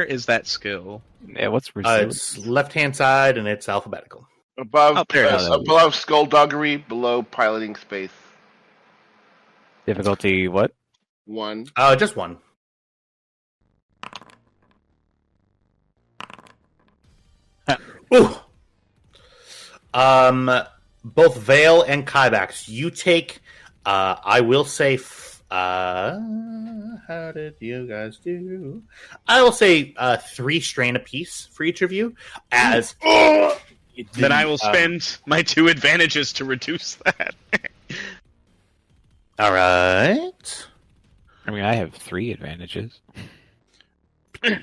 is that skill? Yeah, what's resilience? It's left-hand side, and it's alphabetical. Above skullduggery, below piloting space. Difficulty what? 1. Just 1. Ooh. Both Vale and Kybax, you take. I will say. How did you guys do? I will say 3 strain apiece for each of you. As then I will spend my 2 advantages to reduce that. All right. I mean, I have 3 advantages. Is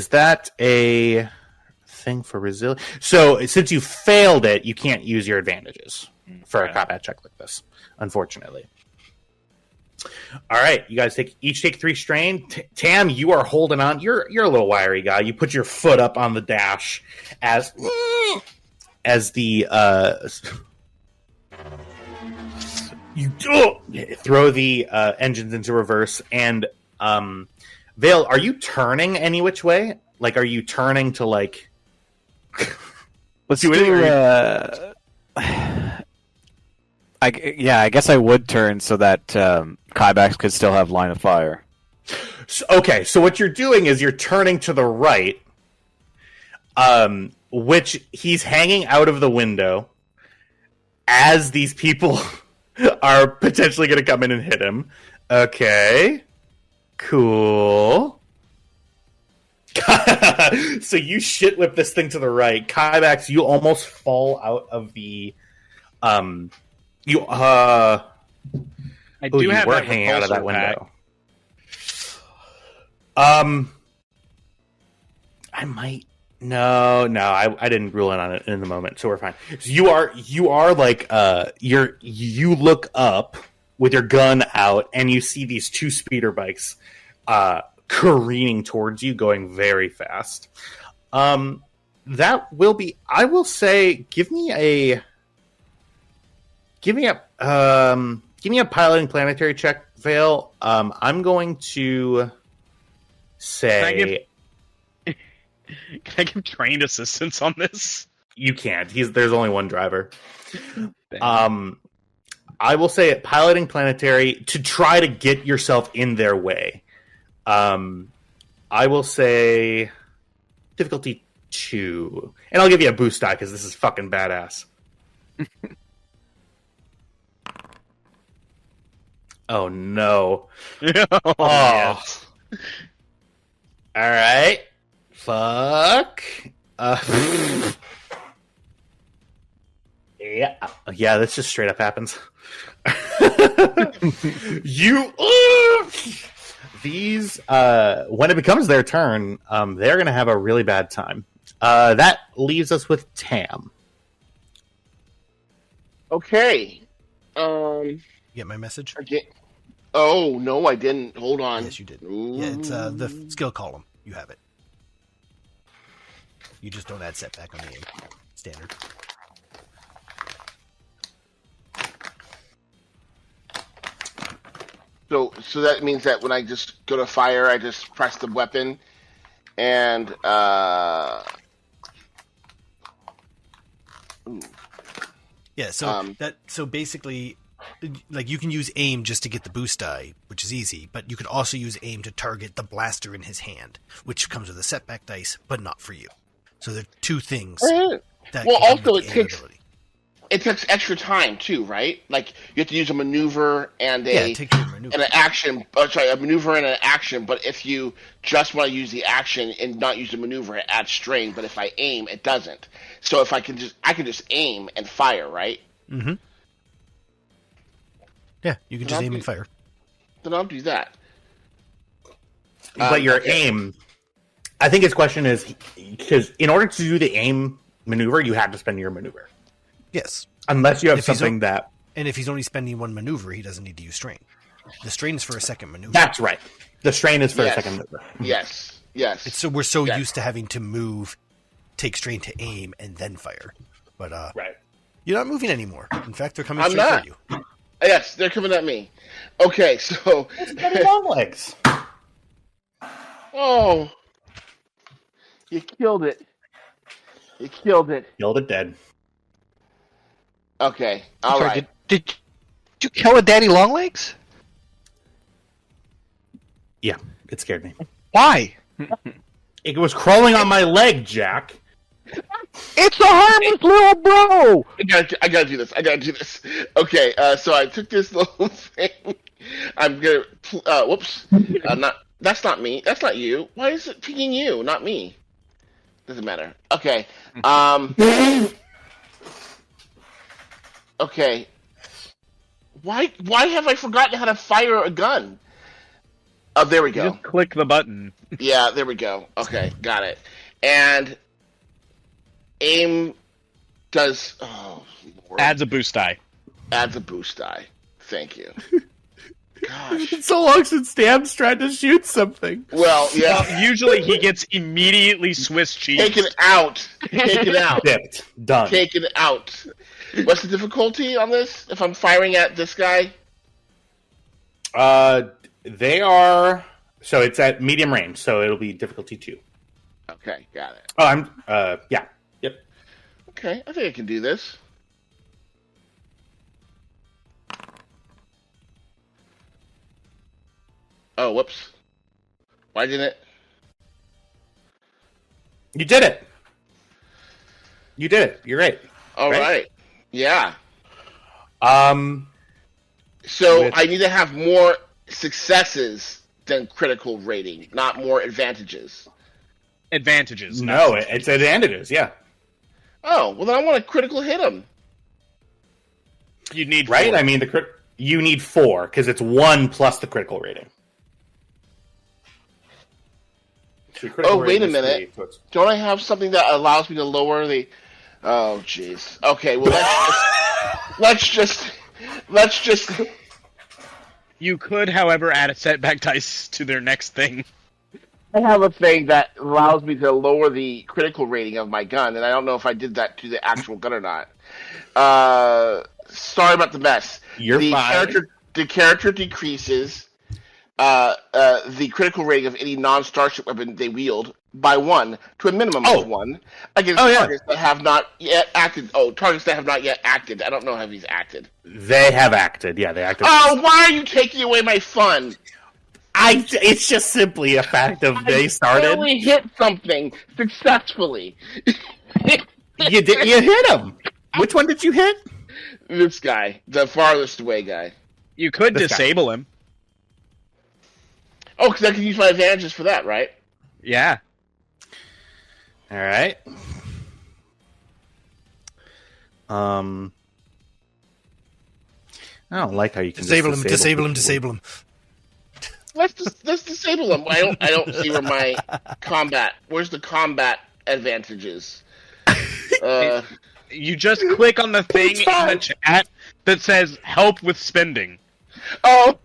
that a thing for resilience? So, since you failed it, you can't use your advantages for a combat check like this, unfortunately. All right, you guys each take 3 strain. Tam, you are holding on. You're a little wiry guy. You put your foot up on the dash as the you throw the engines into reverse. And Vale, are you turning any which way? Like, are you turning to like? Let's do. I guess I would turn so that Kybax could still have line of fire. Okay, so what you're doing is you're turning to the right, which he's hanging out of the window as these people are potentially going to come in and hit him. Okay, cool. So you shit whip this thing to the right. Kybax, you almost fall out of the... You I do have were that hanging out of that window. I might No, I didn't rule in on it in the moment, so we're fine. So you are like you look up with your gun out, and you see these two speeder bikes careening towards you, going very fast. That will be. I will say, give me a piloting planetary check, Vale. I'm going to say. Can I give trained assistance on this? You can't. There's only one driver. I will say it piloting planetary to try to get yourself in their way. I will say difficulty 2, and I'll give you a boost die because this is fucking badass. Oh no! Oh, yes. All right. Fuck. Yeah, this just straight up happens. These when it becomes their turn, they're gonna have a really bad time. That leaves us with Tam. Okay. You get my message? Oh no, I didn't. Hold on. Yes, you did. Ooh. Yeah, it's the skill column. You have it. You just don't add setback on the aim. Standard. So that means that when I just go to fire, I just press the weapon, and Yeah. So basically, like, you can use aim just to get the boost die, which is easy, but you could also use aim to target the blaster in his hand, which comes with a setback dice, but not for you. So there are two things. That well, can also with it the aim takes ability. it takes extra time too, right? Like you have to use a maneuver and it takes your maneuver. and an action. A maneuver and an action. But if you just want to use the action and not use the maneuver, it adds strain. But if I aim, it doesn't. So if I can just aim and fire, right? Mm-hmm. Yeah, you can just aim and fire. Then I'll do that. But your aim, I think his question is because in order to do the aim maneuver, you have to spend your maneuver. Yes. Unless you have something that... And if he's only spending one maneuver, he doesn't need to use strain. The strain is for a second maneuver. That's right. The strain is for a second maneuver. Yes. We're so used to having to move, take strain to aim, and then fire. But right. You're not moving anymore. In fact, they're coming I'm straight not. for you. Yes, they're coming at me. Okay, so... It's long legs. Oh. You killed it. Killed it dead. Okay, all right. Did you kill a daddy longlegs? Yeah, it scared me. Why? It was crawling on my leg, Jack. It's a harmless little bro! I gotta do this. Okay, so I took this little thing. I'm gonna... whoops. That's not me. That's not you. Why is it picking you, not me? Doesn't matter. Okay. Okay. Why have I forgotten how to fire a gun? Oh, there we go. Just click the button. Yeah, there we go. Okay, got it. And aim does... Oh, Lord. Adds a boost die. Adds a boost die. Thank you. Gosh. It's so long since Stam's tried to shoot something. Well, yeah. Usually he gets immediately Swiss cheese. Taken out. Dipped. Done. Taken out. What's the difficulty on this? If I'm firing at this guy? They are... So it's at medium range, so it'll be difficulty 2. Okay, got it. Oh, yeah. Yep. Okay, I think I can do this. Oh, whoops. Why didn't it? You did it. You're right. All right. Yeah. So I need to have more successes than critical rating, not more advantages. Advantages. No, it's advantages, yeah. Oh, well then I want to critical hit him. You need right? 4. I mean, you need 4 because it's 1 plus the critical rating. Oh, wait a minute. Don't I have something that allows me to lower the... Oh, jeez. Okay, well, let's just... You could, however, add a setback dice to their next thing. I have a thing that allows me to lower the critical rating of my gun, and I don't know if I did that to the actual gun or not. Sorry about the mess. You're fine. The character decreases the critical rating of any non-starship weapon they wield by 1 to a minimum of 1 against targets that have not yet acted. Oh, targets that have not yet acted. I don't know if he's acted. They have acted. Yeah, they acted. Oh, why are you taking away my fun? It's just simply a fact of they started. I only hit something successfully. You hit him. Which one did you hit? This guy, the farthest away guy. You could disable him. Oh, because I can use my advantages for that, right? Yeah. All right. I don't like how you can disable him. Let's disable him. I don't see where my combat. Where's the combat advantages? You just click on the thing in the chat that says "Help with spending." Oh.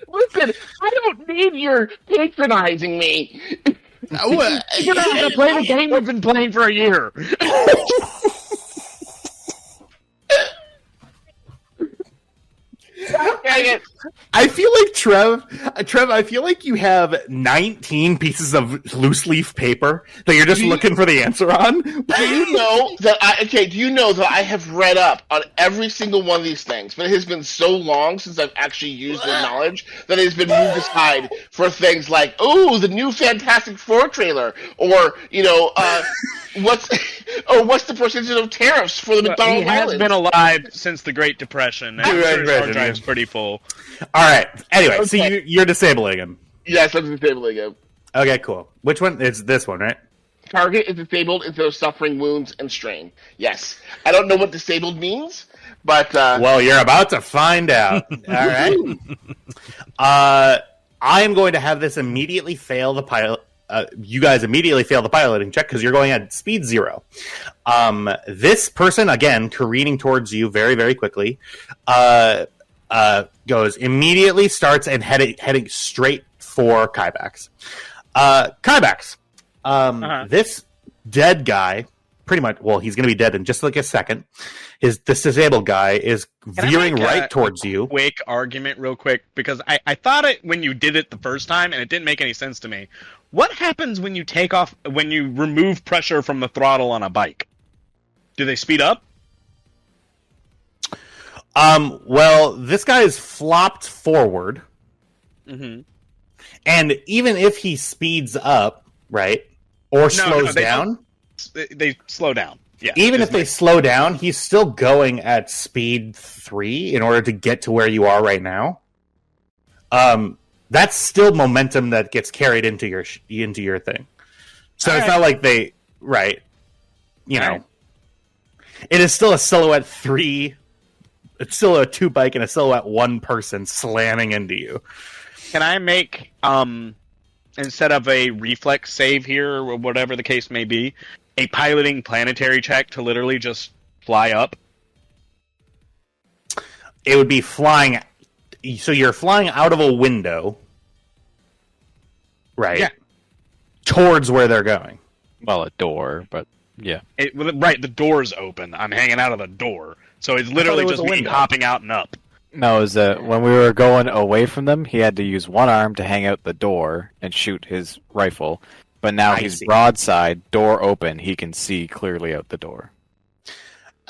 Listen, I don't need your patronizing me. You're not going to play the game we've been playing for a year. I feel like Trev, I feel like you have 19 pieces of loose leaf paper that you're just looking for the answer on. Do you know that I have read up on every single one of these things, but it has been so long since I've actually used the knowledge that it has been moved aside for things like, oh, the new Fantastic Four trailer, or, what's the percentage of tariffs for the McDonald's He has Islands? been alive since the Great Depression. And his hard drive's pretty full. All right. Anyway, so you're disabling him. Yes, I'm disabling him. Okay, cool. Which one? It's this one, right? Target is disabled instead of suffering wounds and strain. Yes. I don't know what disabled means, but... Well, you're about to find out. All right. I am going to have this immediately fail the pilot. You guys immediately fail the piloting check because you're going at speed 0. This person, again, careening towards you very, very quickly, goes immediately, starts and heading straight for Kybax. This dead guy, pretty much, well, he's going to be dead in just like a second. This disabled guy is veering right towards you. Quick argument, real quick, because I thought it when you did it the first time, and it didn't make any sense to me. What happens when you remove pressure from the throttle on a bike? Do they speed up? Well, this guy is flopped forward. Mm-hmm. And even if he speeds up, right, or slows down... They slow down. Yeah. Even if they slow down, he's still going at speed 3 in order to get to where you are right now. That's still momentum that gets carried into your thing. So it's not like they... Right. It is still a silhouette 3... It's still a 2 bike and a silhouette 1 person slamming into you. Can I make, instead of a reflex save here, or whatever the case may be, a piloting planetary check to literally just fly up? It would be flying... So you're flying out of a window, right? Yeah. Towards where they're going. Well, a door, but yeah. Right, the door's open. I'm hanging out of the door. So it's literally just me hopping out and up. No, it was when we were going away from them, he had to use one arm to hang out the door and shoot his rifle. But now he's broadside, door open. He can see clearly out the door.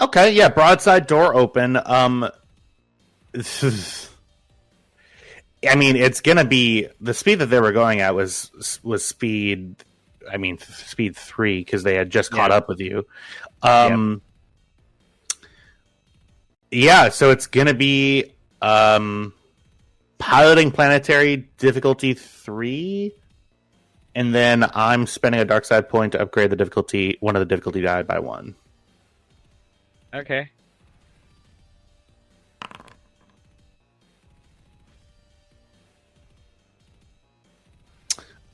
Okay, yeah, broadside, door open. I mean, it's gonna be the speed that they were going at was speed. I mean, speed 3 because they had just caught up with you. Yeah, so it's gonna be piloting planetary difficulty 3. And then I'm spending a dark side point to upgrade one of the difficulty die by 1. Okay.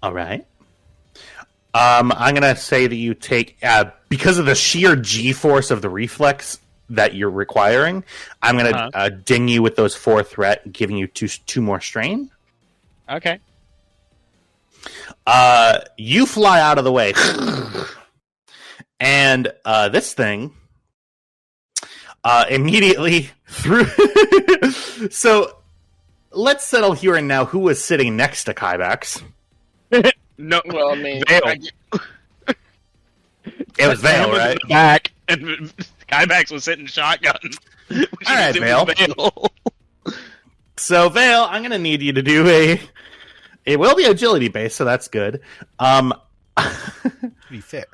All right. I'm going to say that you take, because of the sheer G-force of the reflex that you're requiring, I'm going to ding you with those 4 threat, giving you two more strain. Okay. You fly out of the way. And this thing immediately through... So, let's settle here and now who was sitting next to Kybax. No, Well, I mean, Vale. It was Vale, was right? in the back, and Kybax was sitting shotgun. All right, Vale. So, Vale, I'm going to need you to do it will be agility based, so that's good. To be fair,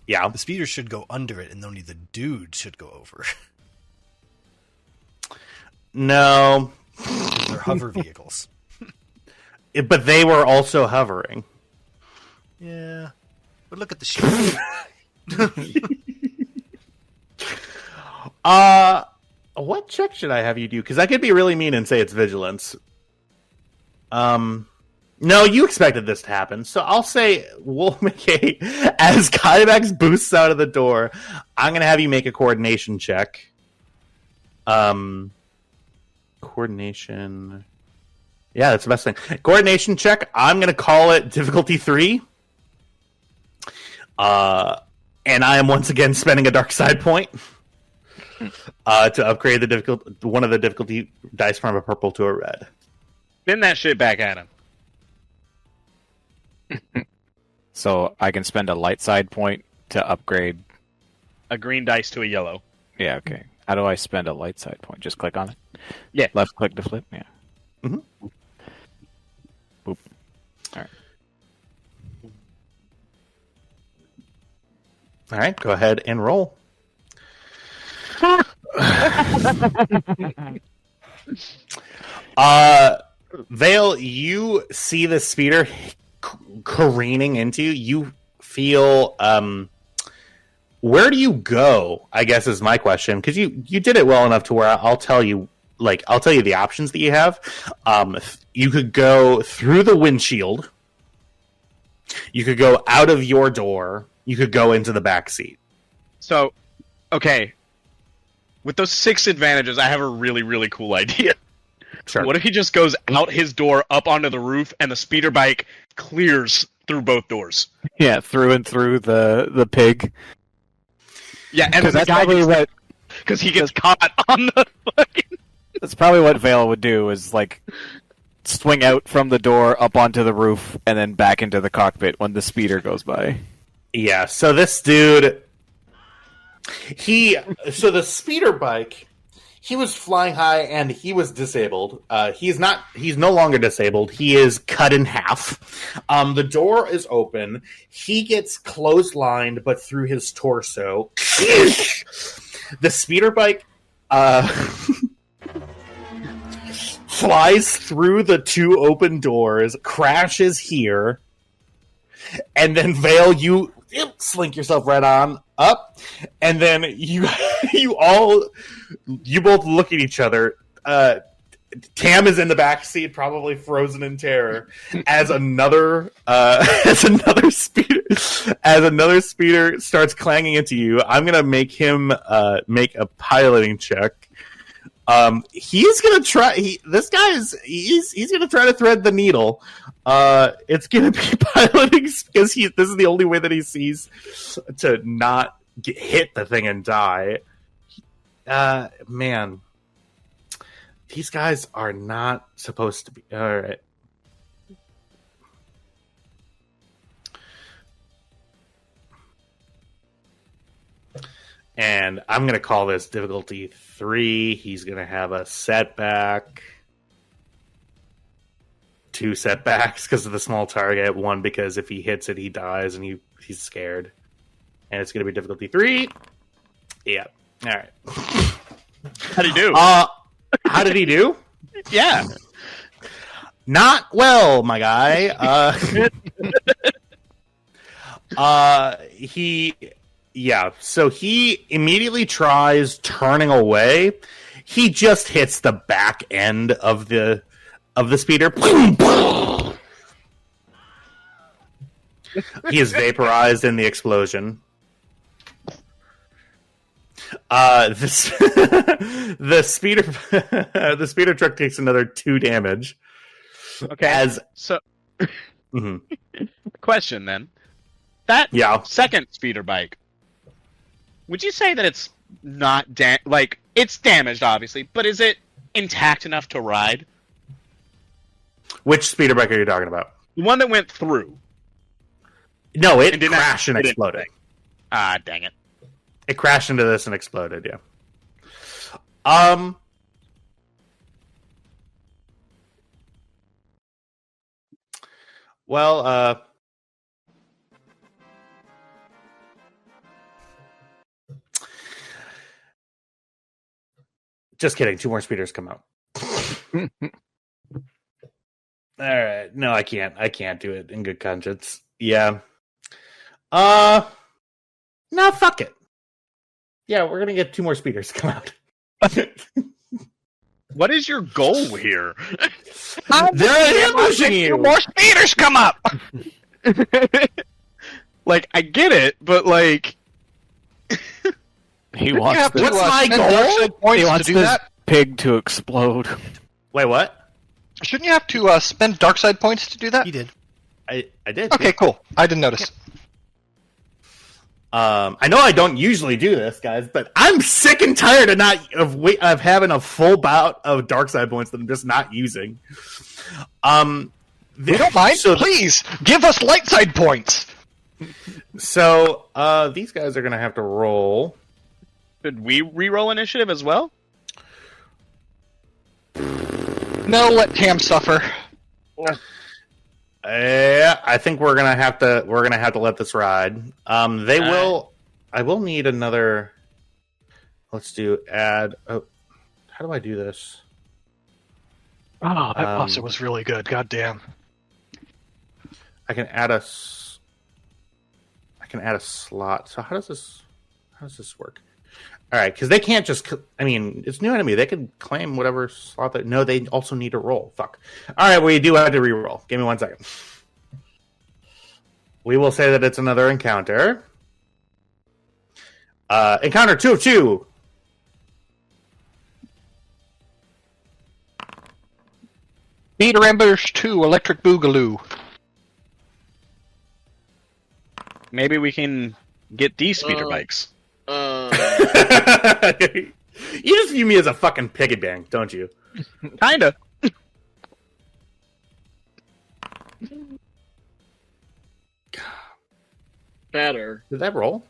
yeah. the speeder should go under it, and only the dude should go over. No. They're hover vehicles. But they were also hovering. Yeah. But look at the shield. What check should I have you do? Because I could be really mean and say it's vigilance. No, you expected this to happen, so I'll say we'll make as Kybax boosts out of the door, I'm gonna have you make a coordination check. Coordination. Yeah, that's the best thing. Coordination check. I'm gonna call it difficulty 3. And I am once again spending a dark side point to upgrade one of the difficulty dice from a purple to a red. Spin that shit back at him. So I can spend a light side point to upgrade. A green dice to a yellow. Yeah, okay. How do I spend a light side point? Just click on it? Yeah. Left click to flip? Yeah. Mm-hmm. Boop. Alright. Alright, go ahead and roll. Vale, you see the speeder careening into you. You feel, where do you go, I guess is my question. Because you did it well enough to where I'll tell you the options that you have. You could go through the windshield. You could go out of your door. You could go into the back seat. So, okay. With those 6 advantages, I have a really, really cool idea. Sure. What if he just goes out his door, up onto the roof, and the speeder bike clears through both doors? Yeah, through and through the pig. Yeah, and that's probably what... Because he gets caught on the fucking... That's probably what Vale would do, is, like, swing out from the door, up onto the roof, and then back into the cockpit when the speeder goes by. Yeah, so this dude... So the speeder bike... He was flying high and he was disabled. He's no longer disabled. He is cut in half. The door is open. He gets clotheslined, but through his torso. The speeder bike flies through the 2 open doors, crashes here, and then Vale, you slink yourself right on up, and then you both look at each other. Tam is in the back seat, probably frozen in terror, as another speeder starts clanging into you. I'm gonna make him make a piloting check. He's gonna try. He's gonna try to thread the needle. It's gonna be piloting because this is the only way that he sees to not hit the thing and die. Man, these guys are not supposed to be. All right. And I'm going to call this difficulty 3. He's going to have a setback. 2 setbacks because of the small target. 1 because if he hits it, he dies and he's scared. And it's going to be difficulty 3. Yeah. All right. How'd he do? How did he do? Yeah. Not well, my guy. So he immediately tries turning away. He just hits the back end of the speeder. He is vaporized in the explosion. The speeder truck takes another 2 damage. Okay. Mhm. Question then. That second speeder bike, would you say that it's not it's damaged obviously, but is it intact enough to ride? Which speeder bike are you talking about? The one that went through. No, it crashed and exploded. Ah, dang it. It crashed into this and exploded, yeah. Well, just kidding. 2 more speeders come out. All right. No, I can't. I can't do it in good conscience. Yeah. No, fuck it. Yeah, we're gonna get 2 more speeders to come out. What is your goal here? They're ambushing you. More speeders come up. Like, I get it, but like, he wants What's my goal? He wants this pig to explode. Wait, what? Shouldn't you have to spend dark side points to do that? He did. I did. Okay, cool. I didn't notice. I know I don't usually do this, guys, but I'm sick and tired of having a full bout of dark side points that I'm just not using. We don't mind. So please give us light side points. So these guys are gonna have to roll. Should we re-roll initiative as well? No, let Cam suffer. I think we're gonna have to let this ride. I will need another. Let's do add. Oh, how do I do this? Oh, that pasta was really good. God damn. I can add a slot. So how does this work? All right, because they can't just. I mean, it's new enemy. They can claim whatever slot that. No, they also need to roll. Fuck. All right, we do have to re-roll. Give me 1 second. We will say that it's another encounter. Encounter 2 of 2. Speeder Ambush 2, Electric Boogaloo. Maybe we can get these speeder bikes. You just view me as a fucking piggy bank, don't you? Kinda. Better. Did that roll?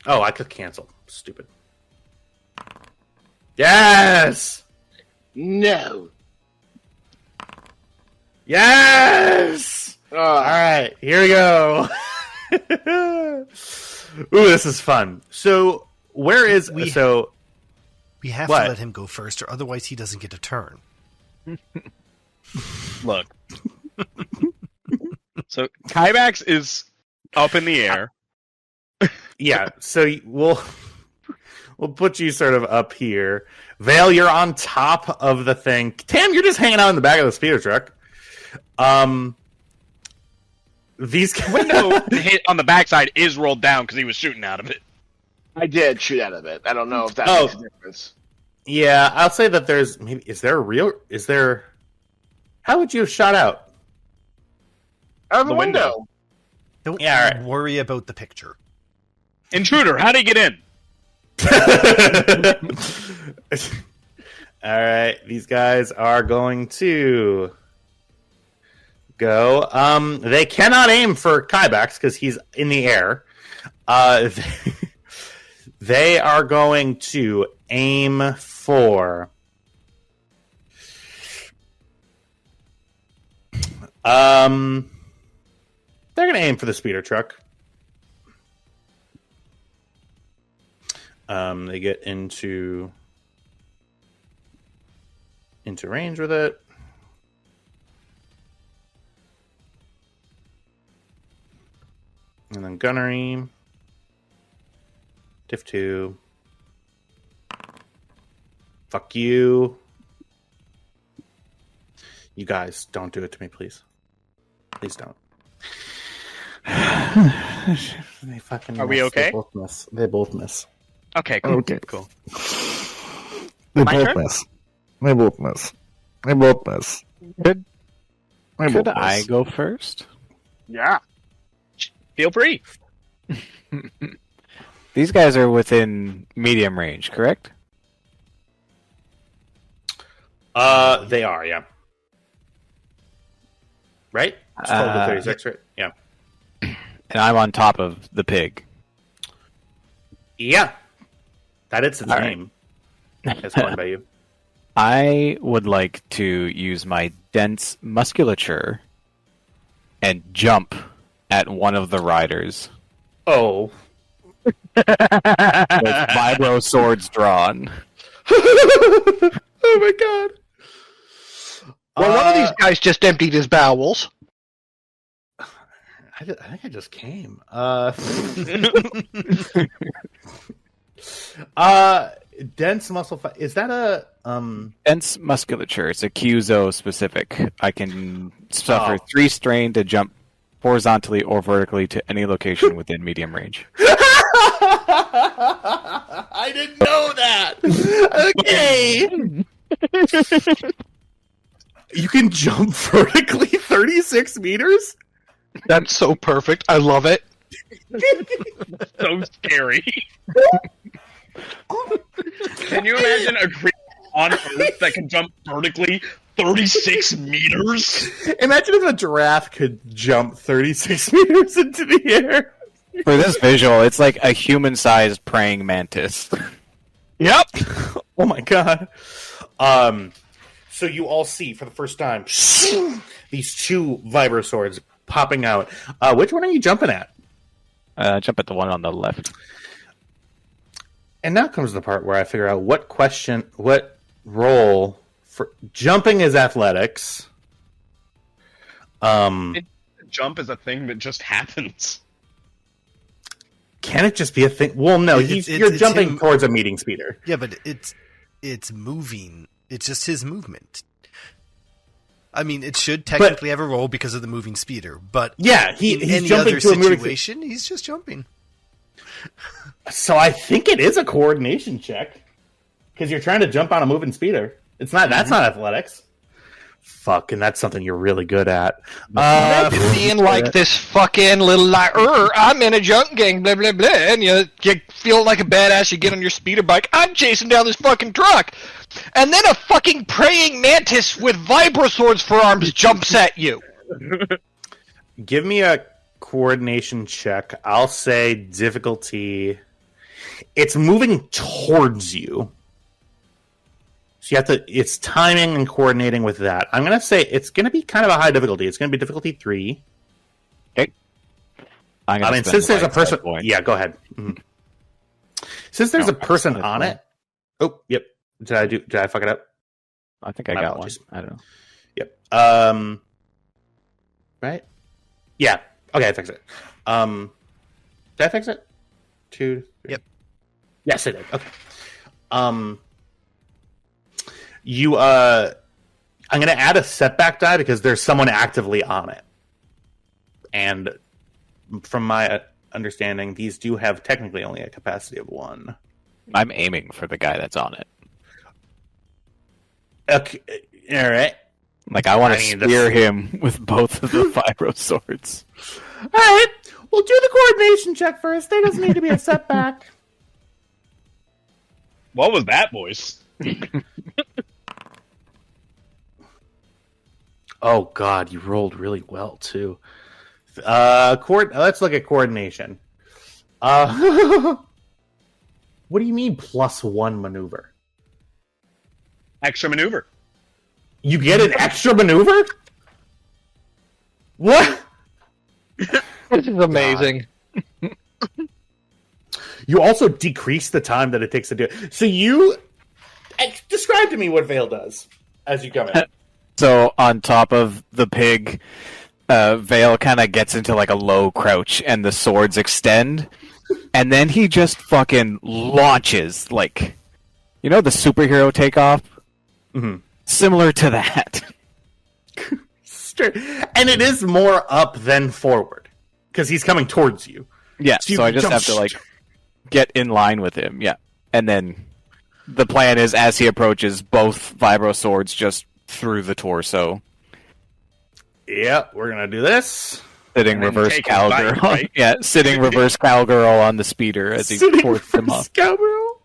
Oh, I could cancel. Stupid. Yes! No. Yes! Alright, here we go. Ooh, this is fun. So, where is... We have to let him go first, or otherwise he doesn't get a turn. Look. So, Kybax is up in the air. Yeah, so we'll put you sort of up here. Vale, you're on top of the thing. Tam, you're just hanging out in the back of the speeder truck. These window hit on the backside is rolled down because he was shooting out of it. I did shoot out of it. I don't know if that makes a difference. Yeah, I'll say that there's maybe how would you have shot out? Out of the window. Don't right. worry about the picture. Intruder, how'd he get in? Alright, these guys are going to go. They cannot aim for Kybax because he's in the air. They are going to aim for they're going to aim for the speeder truck. They get into range with it. And then gunnery. Diff 2. Fuck you. You guys, don't do it to me, please. Please don't. They fucking Are we miss. okay? They both miss. They both miss. Okay, cool. Okay. Cool. They My both turn? miss. They both miss. They both miss. Could, They both could miss. I go first? Yeah. Feel free. These guys are within medium range, correct? They are, yeah. Right? It's 12 to 36, right? Yeah. And I'm on top of the pig. Yeah. That is its All right. name. It's going by you. I would like to use my dense musculature and jump at one of the riders Oh. with vibro swords drawn. Oh my god. Well, one of these guys just emptied his bowels. I think I just came. Dense muscle. Is that a Dense musculature. It's a QZO specific. I can suffer Oh. 3 strain to jump horizontally or vertically to any location within medium range. I didn't know that. Okay. You can jump vertically 36 meters? That's so perfect. I love it. So scary. Can you imagine a creature on Earth that can jump vertically 36 meters? Imagine if a giraffe could jump 36 meters into the air. For this visual, it's like a human-sized praying mantis. Yep. Oh my god. So you all see for the first time these 2 vibro swords popping out. Which one are you jumping at? Jump at the one on the left. And now comes the part where I figure out what role for jumping is athletics. Jump is a thing that just happens. Can it just be a thing? Well, no, you're it's jumping him- towards a meeting speeder. Yeah, but it's moving. It's just his movement. I mean, it should technically have a role because of the moving speeder, but Yeah, in he's any jumping other to a moving speeder. situation, he's just jumping. So I think it is a coordination check because you're trying to jump on a moving speeder. It's not. That's not athletics. Fuck, and that's something you're really good at. Being like this fucking little like, I'm in a junk gang, blah blah blah, and you feel like a badass. You get on your speeder bike. I'm chasing down this fucking truck, and then a fucking praying mantis with vibro swords for arms jumps at you. Give me a coordination check. I'll say difficulty. It's moving towards you. So you have to. It's timing and coordinating with that. I'm gonna say it's gonna be kind of a high difficulty. It's gonna be difficulty 3. I mean, since there's a person. Yeah, go ahead. Mhm. Since there's a person on it. Oh, yep. Did I fuck it up? I think I My got apologies. one. I don't know. Yep. Right? Yeah. Okay, I fixed it. Did I fix it? 2, 3. Yep. Yes, I did. Okay. I'm gonna add a setback die because there's someone actively on it. And from my understanding, these do have technically only a capacity of 1. I'm aiming for the guy that's on it. Okay. All right. Like, I want to I mean, spear him with both of the vibro swords. All right. We'll do the coordination check first. There doesn't need to be a setback. What was that voice? Oh God, you rolled really well too. Let's look at coordination. What do you mean +1 maneuver? Extra maneuver. You get an extra maneuver? What? This is amazing. You also decrease the time that it takes to do it. So you describe to me what Vale does as you come in. So, on top of the pig, Vale kind of gets into like a low crouch and the swords extend. And then he just fucking launches, like, you know, the superhero takeoff? Mm-hmm. Similar to that. And it is more up than forward because he's coming towards you. Yeah, so I just have to like get in line with him. Yeah, and then the plan is as he approaches, both vibro swords just through the torso. Yep, we're gonna do this. Sitting reverse take a cowgirl. bite, right? Yeah, sitting reverse cowgirl on the speeder as he ports him off. Cowgirl.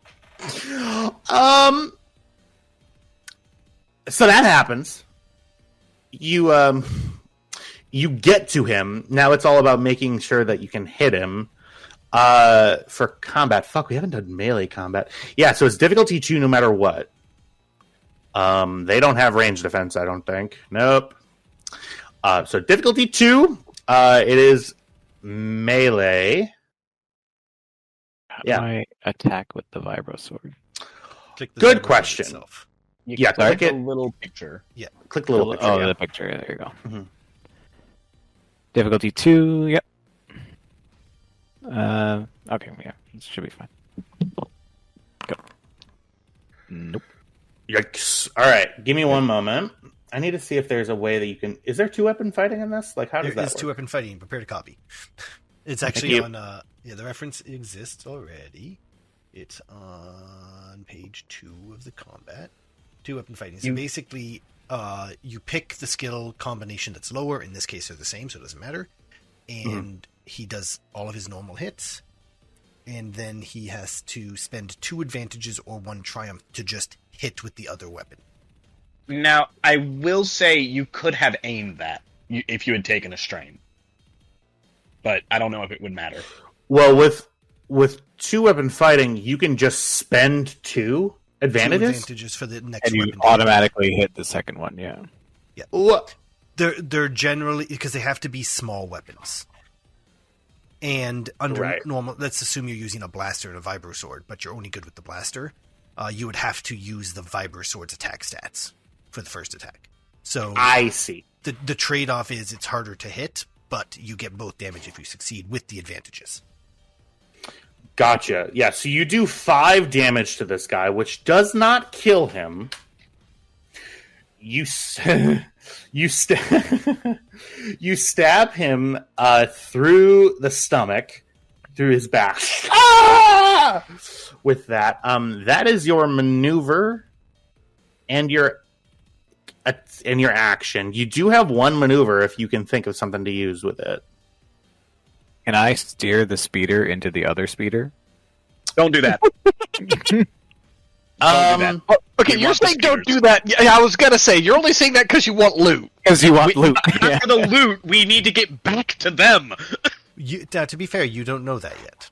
So that happens. You get to him. Now it's all about making sure that you can hit him. For combat, fuck, we haven't done melee combat. Yeah, so it's difficulty 2 no matter what. They don't have range defense, I don't think. Nope. So difficulty 2, it is melee. Yeah, I attack with the vibro sword. Click the Good vibro question. itself. Yeah, Click click the it. little picture. Yeah. Click the little picture. Oh, yeah. the picture. There you go. Mhm. Difficulty 2. Yep. Okay. Yeah, this should be fine. Go. Nope. Yikes. All right, give me one moment. I need to see if there's a way that you can. Is there 2-weapon fighting in this? Like, how does There that is work? 2-weapon fighting. Prepare to copy. It's Thank actually you. on. The reference exists already. It's on page 2 of the combat. 2-weapon fighting. So basically, you pick the skill combination that's lower. In this case, they're the same, so it doesn't matter. And he does all of his normal hits, and then he has to spend 2 advantages or 1 triumph to just hit with the other weapon. Now, I will say you could have aimed that if you had taken a strain. But I don't know if it would matter. Well, with 2-weapon fighting, you can just spend 2 advantages. 2 advantages for the next And you weapon. automatically hit the second one. Yeah. What? They're generally, because they have to be small weapons. And under normal, let's assume you're using a blaster and a vibro sword, but you're only good with the blaster. You would have to use the vibro sword's attack stats for the first attack. So I see. The trade-off is it's harder to hit, but you get both damage if you succeed with the advantages. Gotcha. Yeah, so you do 5 damage to this guy, which does not kill him. You you stab him through the stomach, through his back. Ah! With that, that is your maneuver and your action. You do have 1 maneuver if you can think of something to use with it. Can I steer the speeder into the other speeder? Don't do that. Don't do that. Okay, you're saying don't do that. Yeah, I was gonna say you're only saying that because you want loot. Because you want loot. Not for the loot. We need to get back to them. To be fair, you don't know that yet.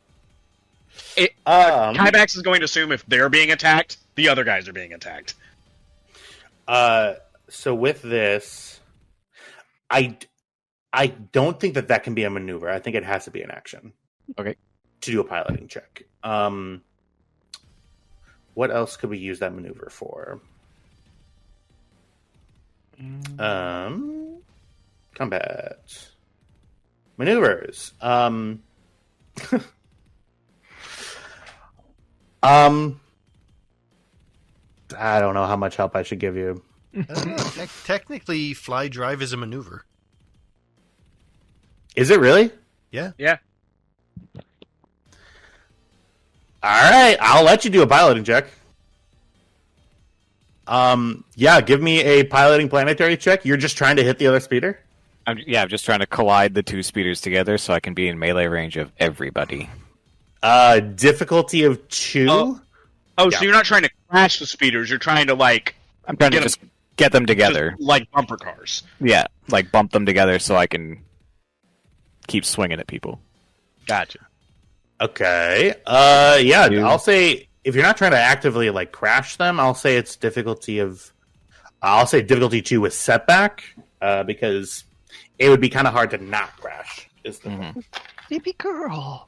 Kybax is going to assume if they're being attacked, the other guys are being attacked. So with this, I don't think that can be a maneuver. I think it has to be an action. Okay. To do a piloting check. What else could we use that maneuver for? Combat. Maneuvers. I don't know how much help I should give you. I don't know. Technically, fly drive is a maneuver. Is it really? Yeah. Yeah. All right, I'll let you do a piloting check. Yeah, give me a piloting planetary check. You're just trying to hit the other speeder? I'm just trying to collide the 2 speeders together so I can be in melee range of everybody. Difficulty of 2? Oh, so you're not trying to crash the speeders. You're trying to, I'm trying to just get them together. just like bumper cars. Yeah, bump them together so I can keep swinging at people. Gotcha. Okay. Yeah, Dude. I'll say if you're not trying to actively crash them, I'll say it's difficulty 2 with setback, because it would be kind of hard to not crash. Is the Baby girl.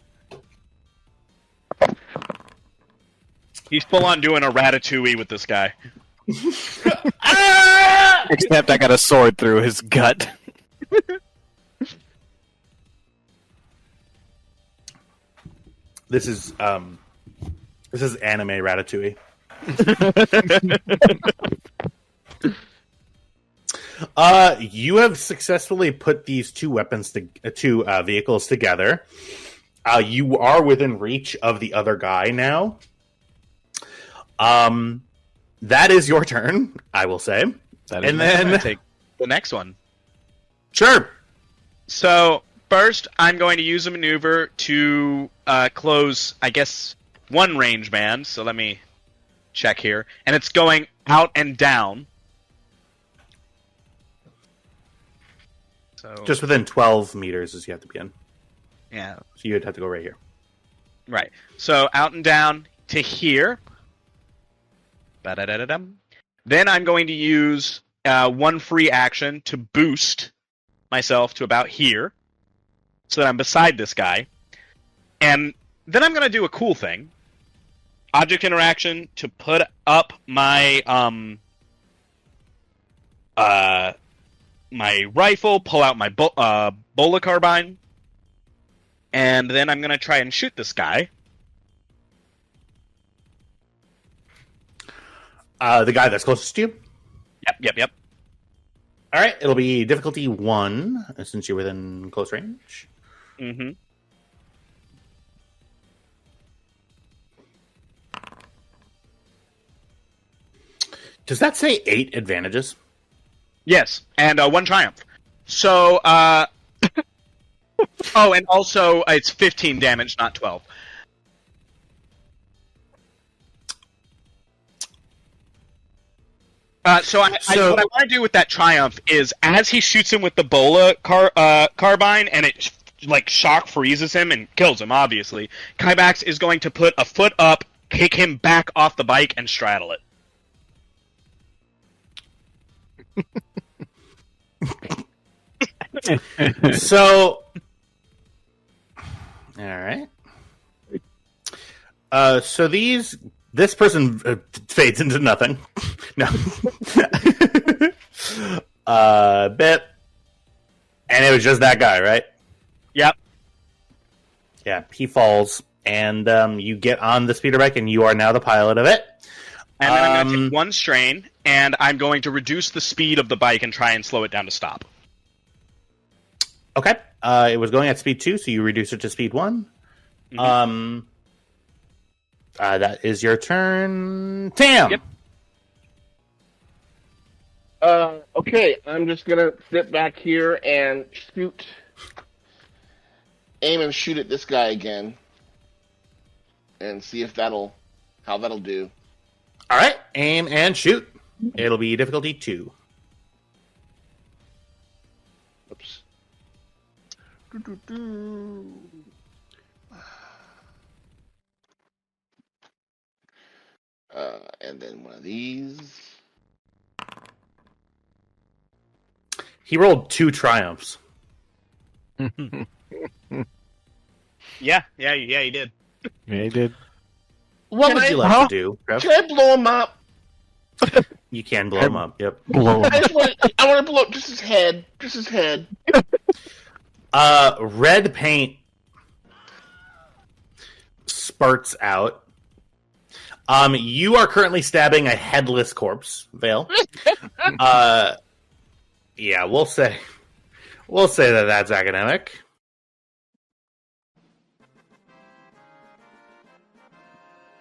He's full on doing a ratatouille with this guy. Except I got a sword through his gut. This is anime Ratatouille. You have successfully put these two vehicles together. You are within reach of the other guy now. That is your turn, I will say. And then take the next one. Sure. So first, I'm going to use a maneuver to close, I guess, one range band. So let me check here, and it's going out and down. So just within 12 meters is you have to be in. Yeah. So you'd have to go right here. Right. So out and down to here. Ba-da-da-da-dum. Then I'm going to use one free action to boost myself to about here, so that I'm beside this guy. And then I'm going to do a cool thing. Object interaction to put up my my rifle, pull out my bola carbine, and then I'm going to try and shoot this guy. The guy that's closest to you? Yep. All right, it'll be difficulty 1, since you're within close range. Mm-hmm. Does that say 8 advantages? Yes, and 1 triumph. So, oh, and also it's 15 damage, not 12. So what I want to do with that triumph is, as he shoots him with the bola carbine, and it like shock freezes him and kills him, obviously, Kybax is going to put a foot up, kick him back off the bike, and straddle it. So, all right. So this person fades into nothing. No. Bit. And it was just that guy, right? Yep. Yeah, he falls, and you get on the speeder bike, and you are now the pilot of it. And then I'm going to take 1 strain, and I'm going to reduce the speed of the bike and try and slow it down to stop. Okay. It was going at speed 2, so you reduce it to speed 1. Mm-hmm. That is your turn. Tam! Yep. Okay, I'm just gonna sit back here and aim and shoot at this guy again, and see if how that'll do. All right, aim and shoot. It'll be difficulty 2. Oops. And then one of these. He rolled 2 triumphs. Yeah, he did. Yeah, he did. What would you like to do, Trev? Can I blow him up? You can blow him up, yep. Blow him. I want to blow up just his head. Just his head. Red paint spurts out. You are currently stabbing a headless corpse, Vale. Yeah, we'll say that that's academic.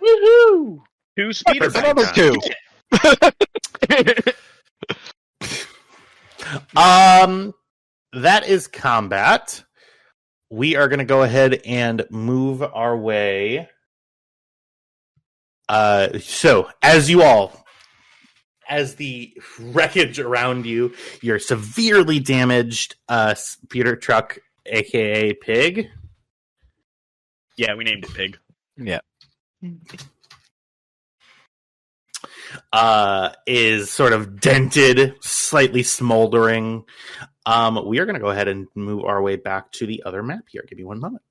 Woohoo! 2 speeder bikes. Another 2. That is combat. We are going to go ahead and move our way. So, as the wreckage around you, you're severely damaged, speeder truck, aka Pig. Yeah, we named it Pig. Yeah. Is sort of dented, slightly smoldering. We are going to go ahead and move our way back to the other map here. Give me 1 moment.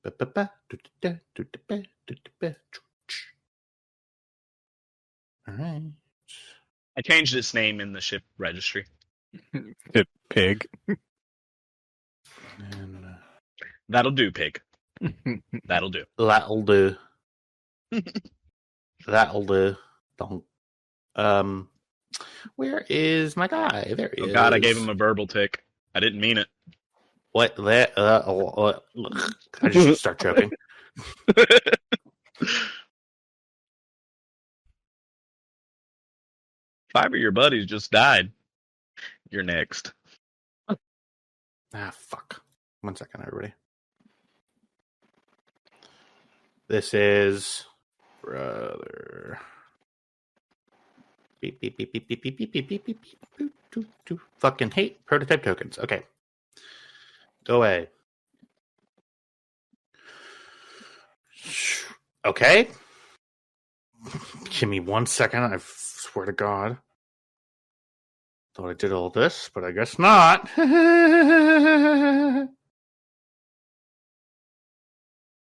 All right. I changed its name in the ship registry. Pig. And, That'll do, Pig. That'll do. that'll do. That'll do. Where is my guy? There he is. Oh God, I gave him a verbal tick. I didn't mean it. What? I just start choking. Five of your buddies just died. You're next. Ah, fuck. 1 second, everybody. This is brother. Beep beep beep beep beep beep beep beep beep beep beep beep. Fucking hate prototype tokens. Okay. Go away. Okay. Give me 1 second. I swear to God. Thought I did all this, but I guess not.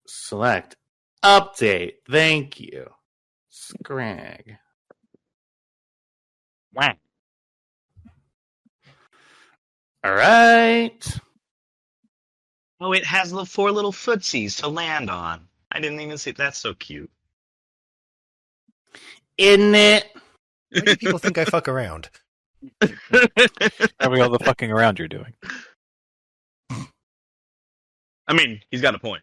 Select. Update. Thank you. Scrag. Wow. All right. Oh, it has the 4 little footsies to land on. I didn't even see. That's so cute. Isn't it? Why do people think I fuck around? Probably all the fucking around you're doing. I mean, he's got a point.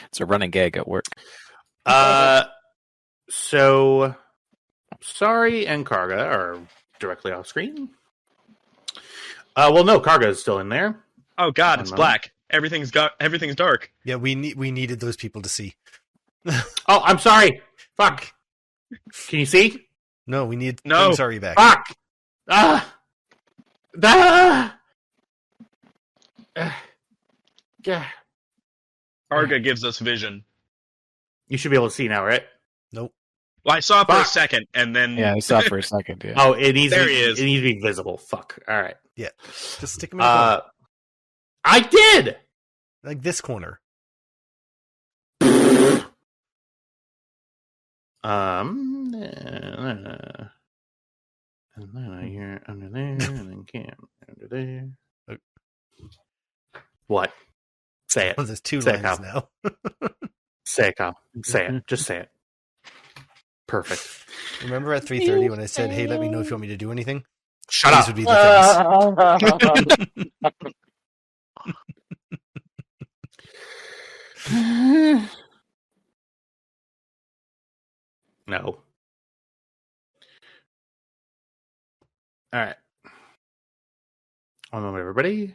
It's a running gag at work. So Sorry and Karga are directly off screen. Well, no, Karga is still in there. Oh God, it's black. Everything's dark. Yeah, we needed those people to see. Oh, I'm sorry. Fuck. Can you see? No, we need. No. I'm sorry, back. Fuck. Yeah. Karga gives us vision. You should be able to see now, right? Nope. Well, I saw it for a Fuck. second, and then Yeah, I saw it for a second. Yeah. Oh, it needs There to be, he is. It needs to be visible. Fuck. All right. Yeah, just stick them in the corner. I did. Like this corner. And then here under there, and then Cam under there. What? Say it. Oh, there's two Say it, lines Kyle. now. Say it, Kyle. Say it. Just say it. Perfect. Remember at 3:30 when I said, "Hey, let me know if you want me to do anything." Shut These up. would be the things. No. All right. One moment, everybody.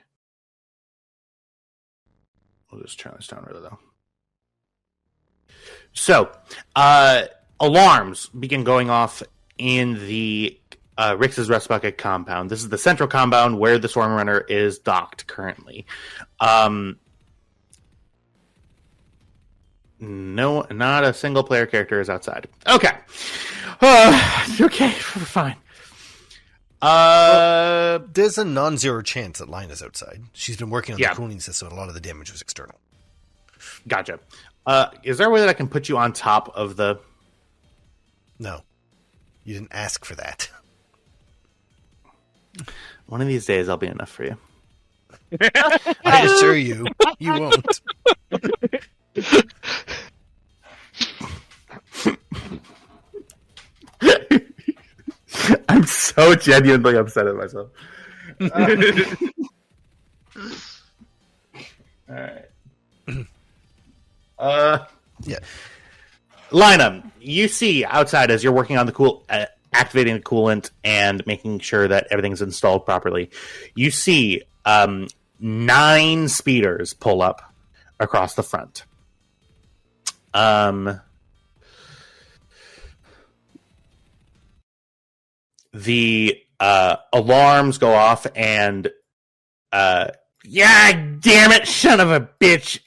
We'll just turn this down really low. So, alarms begin going off in the Rix's Rest Bucket compound. This is the central compound where the Stormrunner is docked currently. No, not a single player character is outside. Okay. Okay, we're fine. There's a non-zero chance that Lina's outside. She's been working on Yeah. the cooling system, and a lot of the damage was external. Gotcha. Is there a way that I can put you on top of the... No, you didn't ask for that. One of these days, I'll be enough for you. I assure you, you won't. I'm so genuinely upset at myself. All right. Yeah. Lina, you see outside as you're working on the activating the coolant and making sure that everything's installed properly. You see 9 speeders pull up across the front. The alarms go off, and yeah, damn it, son of a bitch!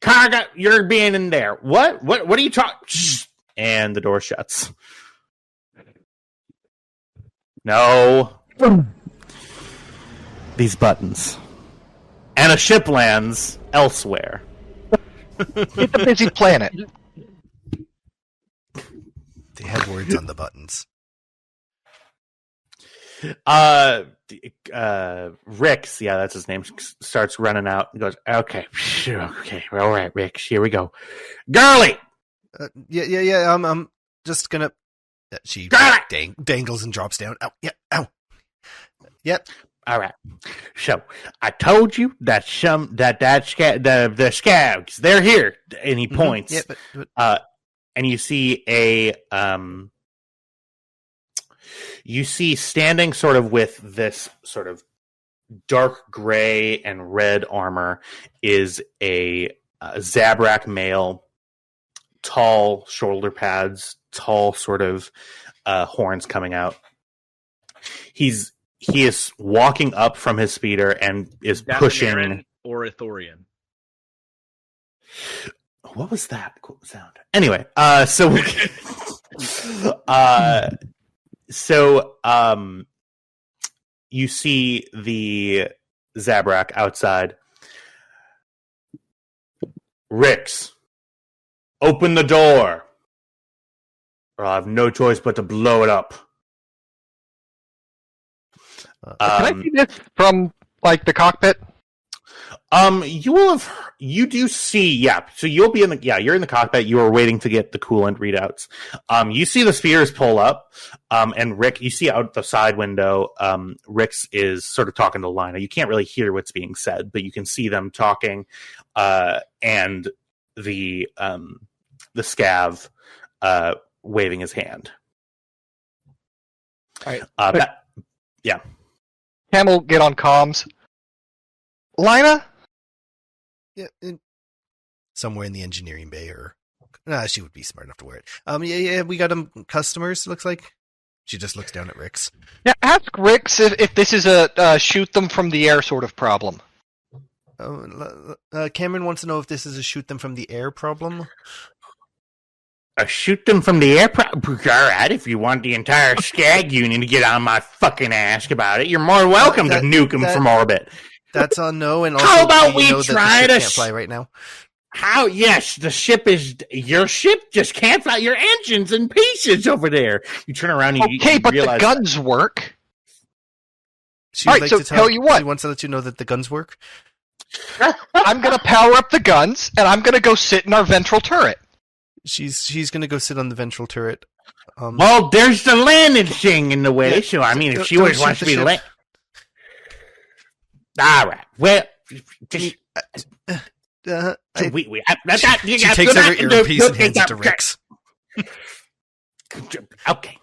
Karga, you're being in there. What are you talking? And the door shuts. No, these buttons, and a ship lands elsewhere. It's a busy planet. They have words on the buttons. Rix, yeah, that's his name, starts running out and goes, okay, all right, Rix, here we go. Girly! Yeah, I'm just gonna... She dangles and drops down. Ow, yeah, ow. Yep. All right. So I told you that the scabs, they're here, and he points. Yeah, but and you see you see standing sort of with this sort of dark gray and red armor is a Zabrak male, tall shoulder pads, tall sort of horns coming out. He is walking up from his speeder and is pushing. Aaron or Ithorian. What was that cool sound? Anyway, so you see the Zabrak outside. Rix, open the door, or I'll have no choice but to blow it up. Can I see this from like the cockpit? You do see, yeah. So you'll be you're in the cockpit. You are waiting to get the coolant readouts. You see the spears pull up, and Rick, you see out the side window, Rix is sort of talking to Lina. You can't really hear what's being said, but you can see them talking, and the scav, waving his hand. All right. Yeah. Camel, get on comms. Lina? yeah, somewhere in the engineering bay, or she would be smart enough to wear it. Yeah, we got customers. It looks like she just looks down at Rix. Yeah, ask Rix if this is a shoot them from the air sort of problem. Cameron wants to know if this is a shoot them from the air problem. Shoot them from the air. All right, if you want the entire Skag Union to get on my fucking ass about it, you're more welcome to nuke them from orbit. That's on no. And also, how about we try to can't fly right now? How? Yes, the ship is your ship. Just can't fly. Your engine's in pieces over there. You turn around and you but realize the guns work. She All right, so tell you what. She wants to let you know that the guns work. I'm going to power up the guns, and I'm going to go sit in our ventral turret. She's going to go sit on the ventral turret. Well, there's the landing thing in the way. Yeah, so I mean, if she always wants to be late. All right. Well, just, she she takes out her earpiece and hands it to Rix. Okay.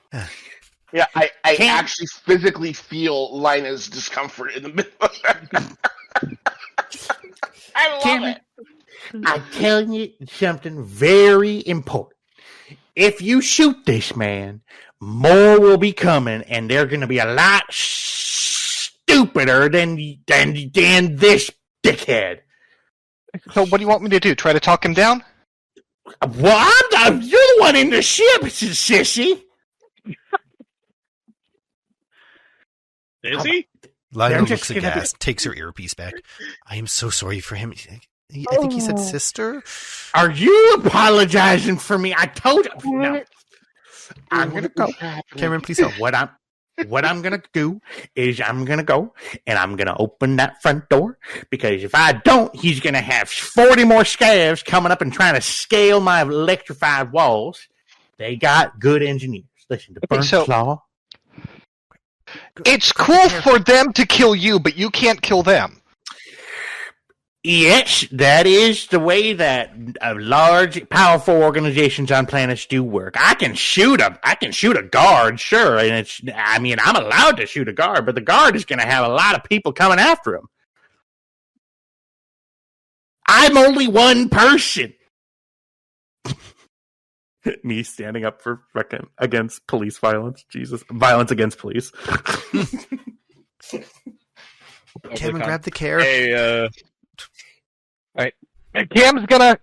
Yeah, I actually physically feel Lina's discomfort in the middle of that. I love it. I'm telling you something very important. If you shoot this man, more will be coming, and they're going to be a lot stupider than this dickhead. So what do you want me to do? Try to talk him down? Well, you're the one in the ship, sissy. Is he? Lina looks aghast, takes her earpiece back. I am so sorry for him. I think he said sister. Are you apologizing for me? I told you. No. I'm going to go. Cameron, please help. What I'm going to do is I'm going to go and I'm going to open that front door, because if I don't, he's going to have 40 more scavs coming up and trying to scale my electrified walls. They got good engineers. Listen to Burnt Claw. It's cool for them to kill you, but you can't kill them. Yes, that is the way that large, powerful organizations on planets do work. I can shoot a guard, sure, and I'm allowed to shoot a guard, but the guard is going to have a lot of people coming after him. I'm only one person. Me standing up for against police violence. Jesus, violence against police. Cameron, grab the care. Hey, all right. Cam's gonna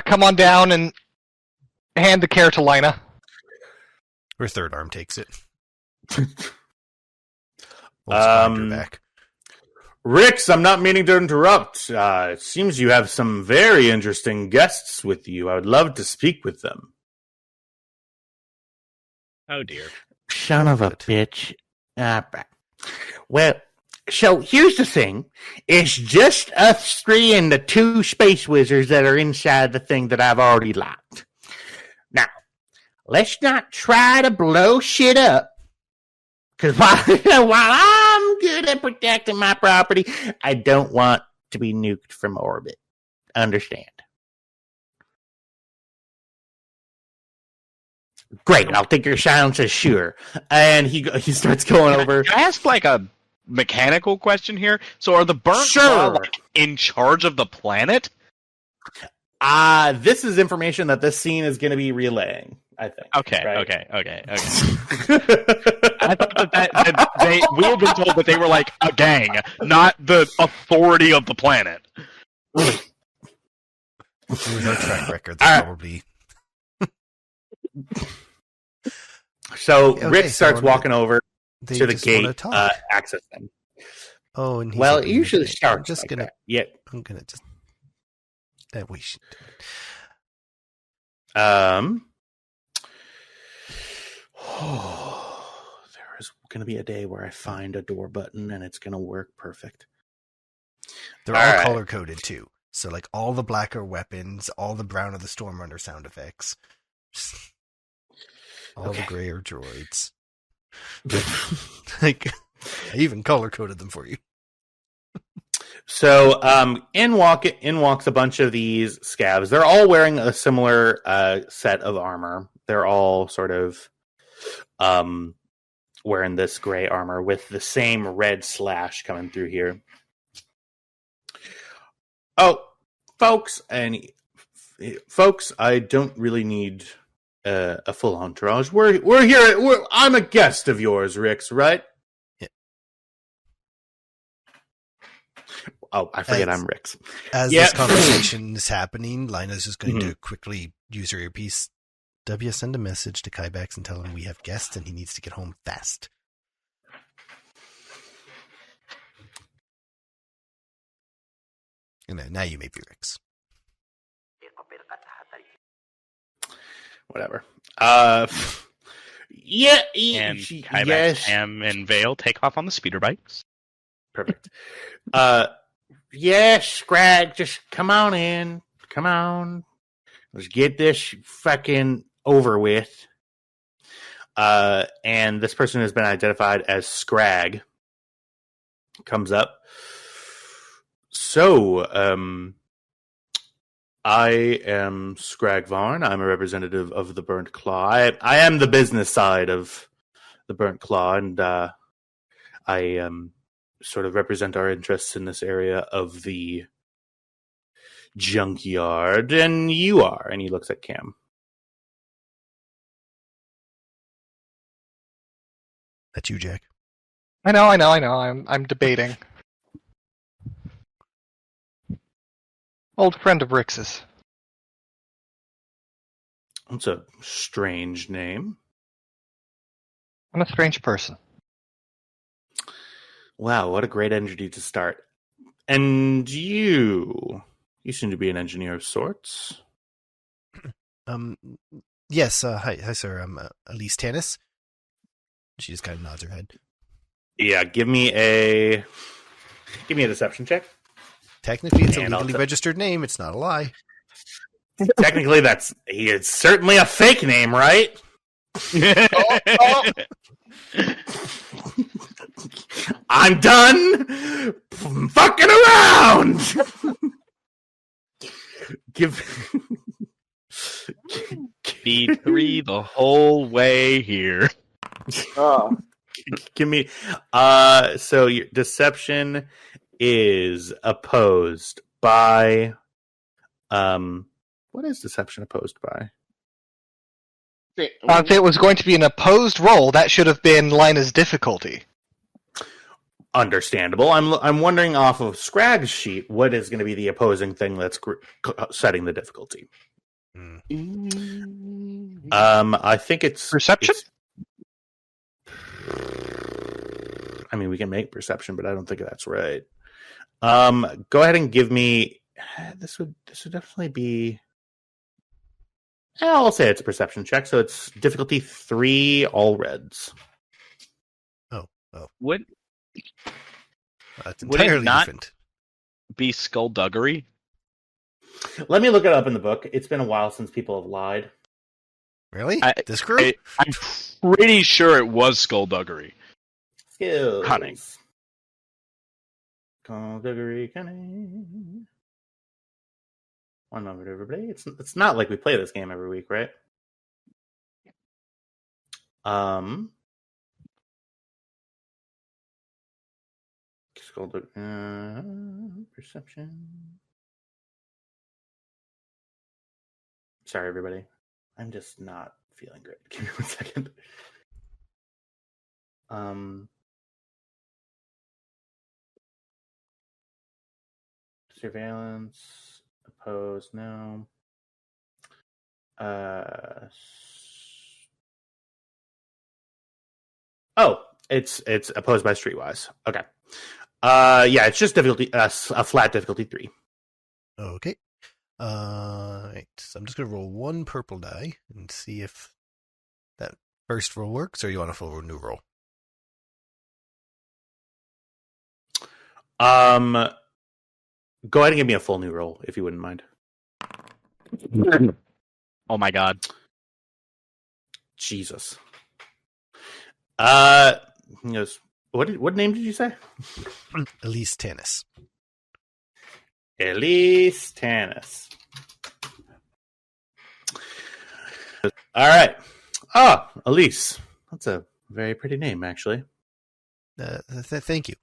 come on down and hand the care to Lina. Her third arm takes it. Back. Rix, I'm not meaning to interrupt. It seems you have some very interesting guests with you. I would love to speak with them. Oh dear. Son of a bitch. Well, so here's the thing. It's just us three and the two space wizards that are inside the thing that I've already locked. Now, let's not try to blow shit up. Because while I'm good at protecting my property, I don't want to be nuked from orbit. Understand? Great, I'll take your silence as sure. And he starts going over. Can I ask like a mechanical question here? So are the burnt claw, like, in charge of the planet? This is information that this scene is going to be relaying, I think. Okay, right? okay. I thought that we had been told that they were like a gang, not the authority of the planet. With our track record, that's probably... So Rick starts walking over to the gate access thing. Oh, and well, it usually starts. I'm just gonna. Yeah, I'm gonna just. We should do it. There is gonna be a day where I find a door button and it's gonna work perfect. They're all color coded too. So like all the black are weapons, all the brown are the Stormrunner sound effects. All the gray are droids. Like, I even color coded them for you. So, in walks a bunch of these scavs. They're all wearing a similar set of armor. They're all sort of wearing this gray armor with the same red slash coming through here. Oh, folks, I don't really need a full entourage. We're here. I'm a guest of yours, Rix, right? Yeah. Oh, I forget I'm Rix. As this conversation is happening, Lina's just going to quickly use her earpiece. W, send a message to Kybax and tell him we have guests and he needs to get home fast. And now you may be Rix. Whatever. Yeah. And Kybax, Sam, and Vale take off on the speeder bikes. Perfect. Yes, Scrag, just come on in. Come on. Let's get this fucking over with. And this person has been identified as Scrag comes up. So, I am Scrag Varn. I'm a representative of the Burnt Claw. I am the business side of the Burnt Claw, and I sort of represent our interests in this area of the junkyard. And you are. And he looks at Cam. That's you, Jack. I know. I'm debating. Old friend of Rix's. That's a strange name. I'm a strange person. Wow, what a great entity to start. And you seem to be an engineer of sorts. Yes, hi sir, I'm Elise Tanis. She just kind of nods her head. Yeah, give me a deception check. Technically, it's a legally registered name. It's not a lie. Technically, it's certainly a fake name, right? I'm done fucking around. B3 the whole way here. Oh. Give me. So your deception is opposed by. What is deception opposed by? If it was going to be an opposed roll, that should have been Lina's difficulty. Understandable. I'm wondering off of Scrag's sheet what is going to be the opposing thing that's setting the difficulty. I think it's perception. I mean, we can make perception, but I don't think that's right. Go ahead and give me. This would definitely be. I'll say it's a perception check, so it's difficulty 3, all reds. Oh. Would That's entirely it not different. Be skullduggery? Let me look it up in the book. It's been a while since people have lied. Really? This crew? I'm pretty sure it was skullduggery. Skills. Cunning. Skullduggery cunning. One moment, everybody. It's not like we play this game every week, right? Perception. Sorry, everybody. I'm just not feeling great. Give me 1 second. Surveillance. Opposed. No. Oh, it's opposed by Streetwise. Okay. Yeah, it's just difficulty a flat difficulty 3. Okay. Right. So I'm just gonna roll 1 purple die and see if that first roll works, or you want a full new roll. Go ahead and give me a full new roll if you wouldn't mind. Oh my god. Jesus. Yes. What name did you say? Elise Tanis. Elise Tanis. All right. Oh, Elise. That's a very pretty name, actually. Thank you.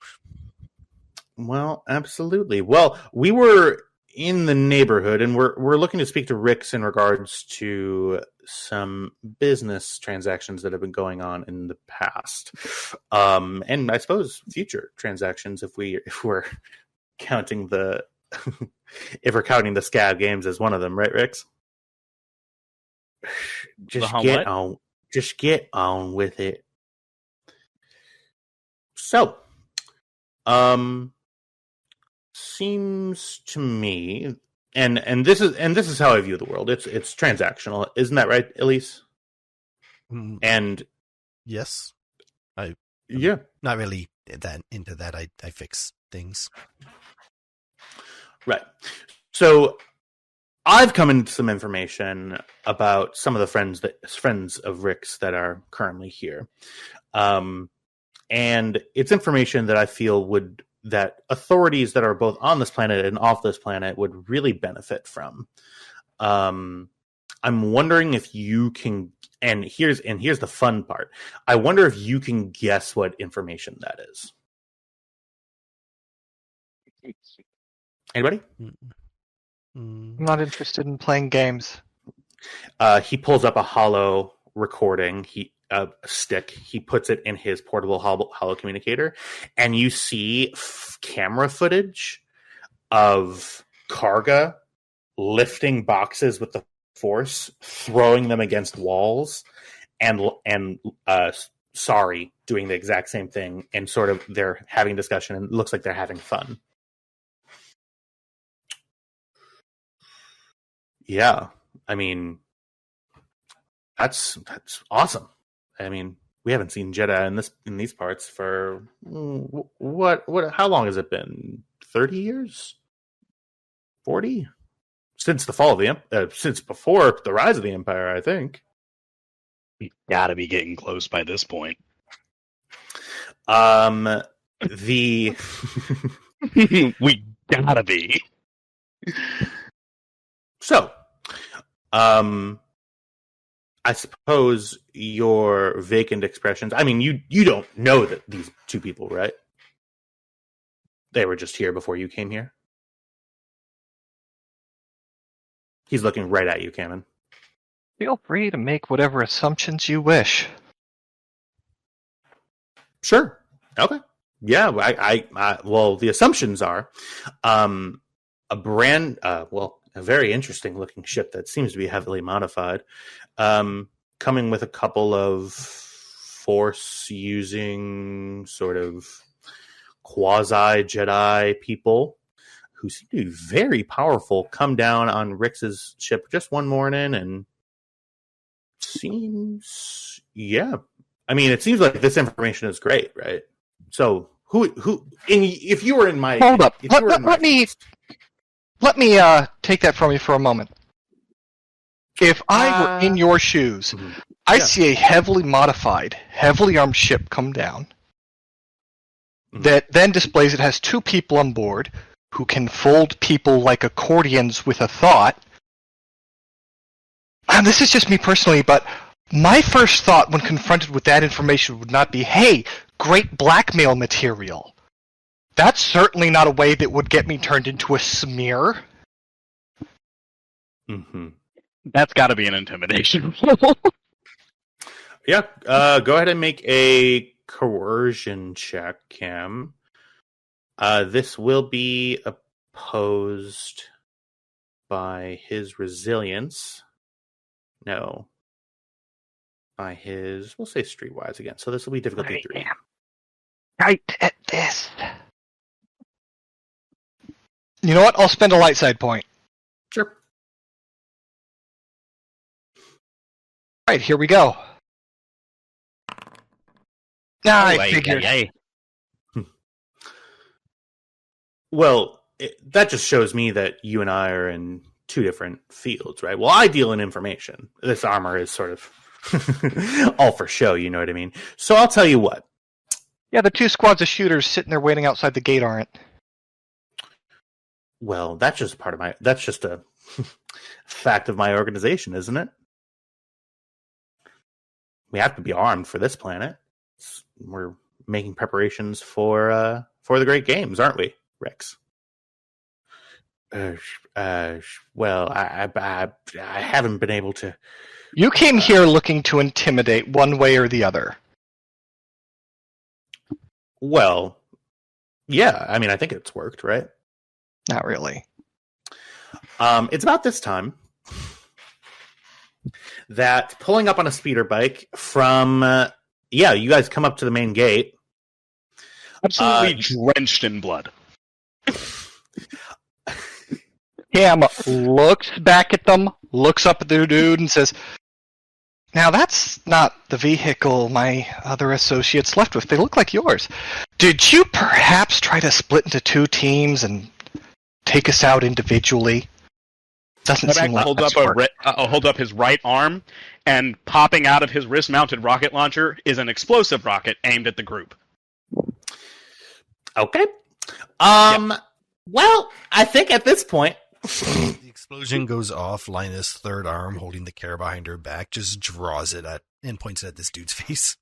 Well, absolutely. Well, we were in the neighborhood, and we're looking to speak to Rix in regards to some business transactions that have been going on in the past, and I suppose future transactions if we're counting the if we're counting the scab games as one of them, right, Rix? Just get on with it. So, seems to me, and this is how I view the world. It's transactional, isn't that right, Elise? And yes, yeah, not really that into that. I fix things. Right. So I've come into some information about some of the friends of Rick's that are currently here, and it's information that I feel that authorities that are both on this planet and off this planet would really benefit from. I'm wondering if you can, and here's the fun part. I wonder if you can guess what information that is. Anybody? I'm not interested in playing games. He pulls up a hollow recording. A stick. He puts it in his portable hollow communicator, and you see camera footage of Karga lifting boxes with the Force, throwing them against walls, and Sorry doing the exact same thing, and sort of they're having discussion, and it looks like they're having fun. Yeah, I mean, that's awesome. I mean, we haven't seen Jedi in these parts for what? How long has it been? 30 years? 40? Since the fall of the since before the rise of the Empire, I think. We gotta be getting close by this point. We gotta be. So, I suppose your vacant expressions. I mean, you don't know that these two people, right? They were just here before you came here. He's looking right at you, Cameron. Feel free to make whatever assumptions you wish. Sure. Okay. Yeah. Well, the assumptions are, a very interesting looking ship that seems to be heavily modified, coming with a couple of Force using sort of quasi Jedi people who seem to be very powerful, come down on Rix's ship just one morning, and seems, yeah. I mean, it seems like this information is great, right? So if you were in my... Hold up. Let me take that from you for a moment. If I were in your shoes, I see a heavily modified, heavily armed ship come down that then displays it has 2 people on board who can fold people like accordions with a thought. And this is just me personally, but my first thought when confronted with that information would not be, hey, great blackmail material. That's certainly not a way that would get me turned into a smear. That's got to be an intimidation. Yeah, go ahead and make a coercion check, Cam. This will be opposed by his resilience. No. By his, we'll say streetwise again. So this will be difficulty 3. Right at this. You know what? I'll spend a light side point. Sure. Alright, here we go. I figured. Well, that just shows me that you and I are in 2 different fields, right? Well, I deal in information. This armor is sort of all for show, you know what I mean? So I'll tell you what. Yeah, the 2 squads of shooters sitting there waiting outside the gate aren't. Well, that's just that's just a fact of my organization, isn't it? We have to be armed for this planet. We're making preparations for the great games, aren't we, Rex? Well, I haven't been able to. You came here looking to intimidate one way or the other. Well, yeah. I mean, I think it's worked, right? Not really. It's about this time that pulling up on a speeder bike from, you guys come up to the main gate. Absolutely drenched in blood. Cam looks back at them, looks up at the dude, and says, now that's not the vehicle my other associates left with. They look like yours. Did you perhaps try to split into 2 teams and take us out individually? Doesn't seem like that's hold up his right arm, and popping out of his wrist-mounted rocket launcher is an explosive rocket aimed at the group. Okay. Well, I think at this point... The explosion goes off. Linus' third arm, holding the care behind her back, just draws it at and points it at this dude's face.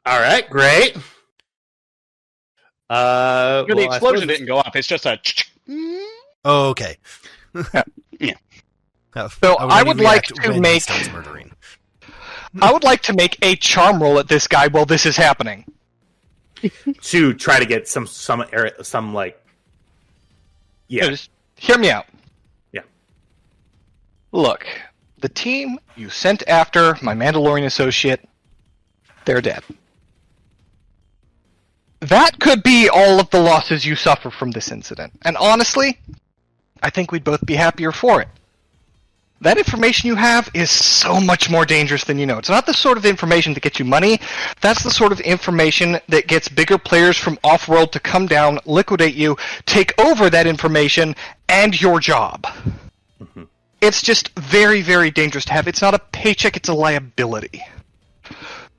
All right, great. The explosion didn't go off. It's just a... Oh, okay. Yeah. So I would like to make... murdering. I would like to make a charm roll at this guy while this is happening. To try to get some like... Yeah. Just hear me out. Yeah. Look, the team you sent after my Mandalorian associate, they're dead. That could be all of the losses you suffer from this incident. And honestly, I think we'd both be happier for it. That information you have is so much more dangerous than you know. It's not the sort of information that gets you money. That's the sort of information that gets bigger players from off-world to come down, liquidate you, take over that information, and your job. Mm-hmm. It's just very, very dangerous to have. It's not a paycheck, it's a liability.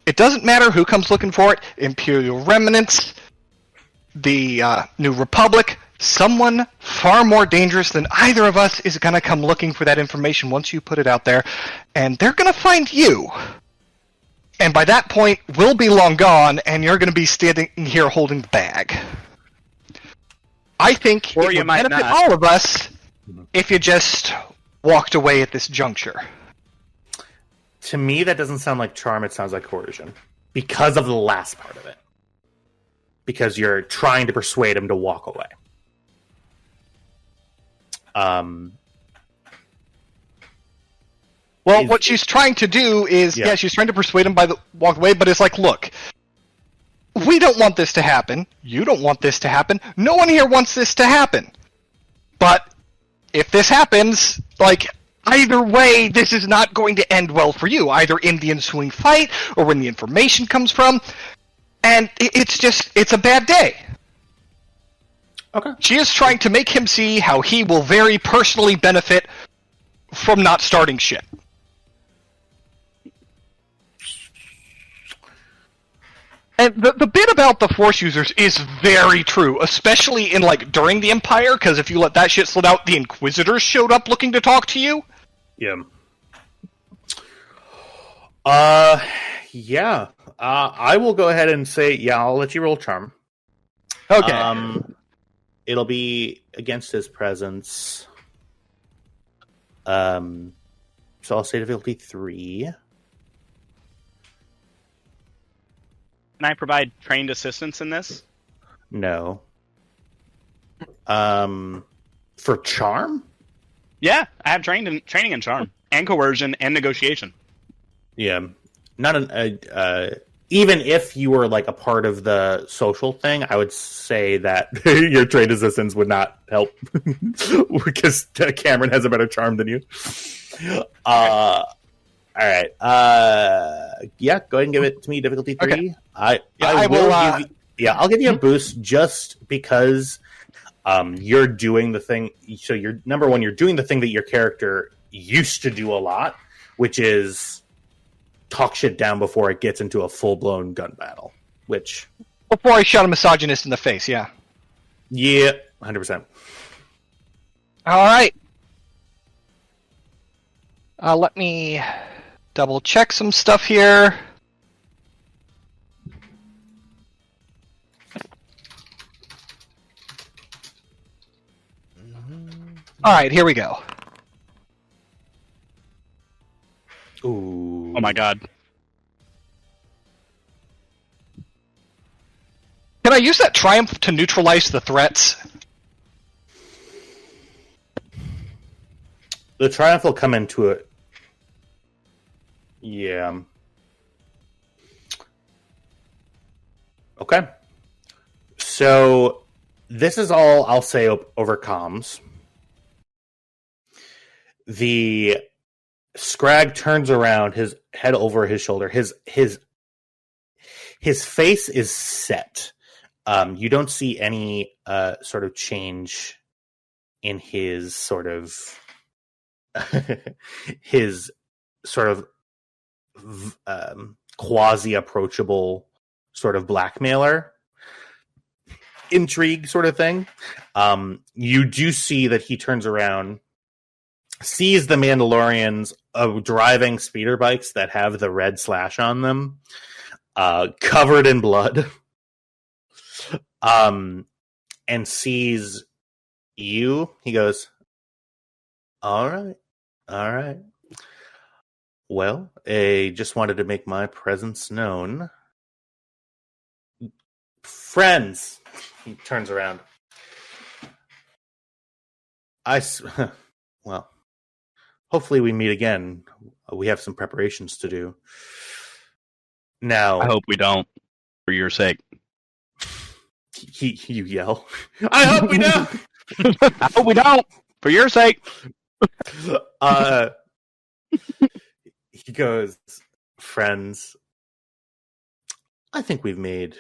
It doesn't matter who comes looking for it. Imperial Remnants, the New Republic, someone far more dangerous than either of us is going to come looking for that information once you put it out there, and they're going to find you. And by that point, we'll be long gone, and you're going to be standing here holding the bag. I think it would benefit all of us if you just walked away at this juncture. To me, that doesn't sound like charm, it sounds like coercion. Because of the last part of it. Because you're trying to persuade him to walk away. Well, what she's trying to do is, she's trying to persuade him by the walk away, but it's like, look, we don't want this to happen. You don't want this to happen. No one here wants this to happen. But if this happens, like, either way, this is not going to end well for you, either in the ensuing fight or when the information comes from. And it's a bad day. Okay. She is trying to make him see how he will very personally benefit from not starting shit. And the bit about the Force users is very true, especially in, like, during the Empire, because if you let that shit slip out, the Inquisitors showed up looking to talk to you. Yeah. Yeah. I will go ahead and say, yeah, I'll let you roll charm. Okay. It'll be against his presence. So I'll say difficulty 3. Can I provide trained assistance in this? No. For charm? Yeah, I have training in charm and coercion and negotiation. Yeah. Not even if you were like a part of the social thing, I would say that your trade assistance would not help because Cameron has a better charm than you. All right. Yeah, go ahead and give it to me. Difficulty 3. Okay. I'll give you a boost just because you're doing the thing. So you're number one. You're doing the thing that your character used to do a lot, which is talk shit down before it gets into a full-blown gun battle. Which Before I shot a misogynist in the face, yeah. Yeah, 100%. All right. Let me double check some stuff here. All right, here we go. Ooh. Oh my god. Can I use that triumph to neutralize the threats? The triumph will come into it. Yeah. Okay. So this is all I'll say over comms. The Scrag turns around, his head over his shoulder. His face is set. You don't see any sort of change in his sort of his sort of quasi-approachable sort of blackmailer intrigue sort of thing. You do see that he turns around, sees the Mandalorians driving speeder bikes that have the red slash on them, covered in blood, and sees you. He goes, all right. Well, I just wanted to make my presence known. Friends, he turns around. Well, hopefully we meet again. We have some preparations to do. Now, I hope we don't, for your sake. You yell. I hope we don't. I hope we don't, for your sake. He goes, friends, I think we've made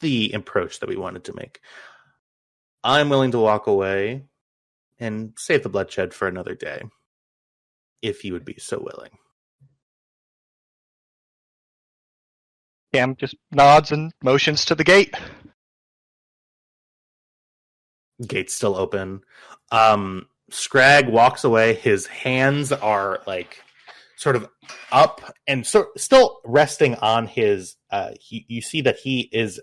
the approach that we wanted to make. I'm willing to walk away and save the bloodshed for another day, if you would be so willing. Cam just nods and motions to the gate. Gate's still open. Scrag walks away. His hands are like sort of up and still resting on his. You see that he is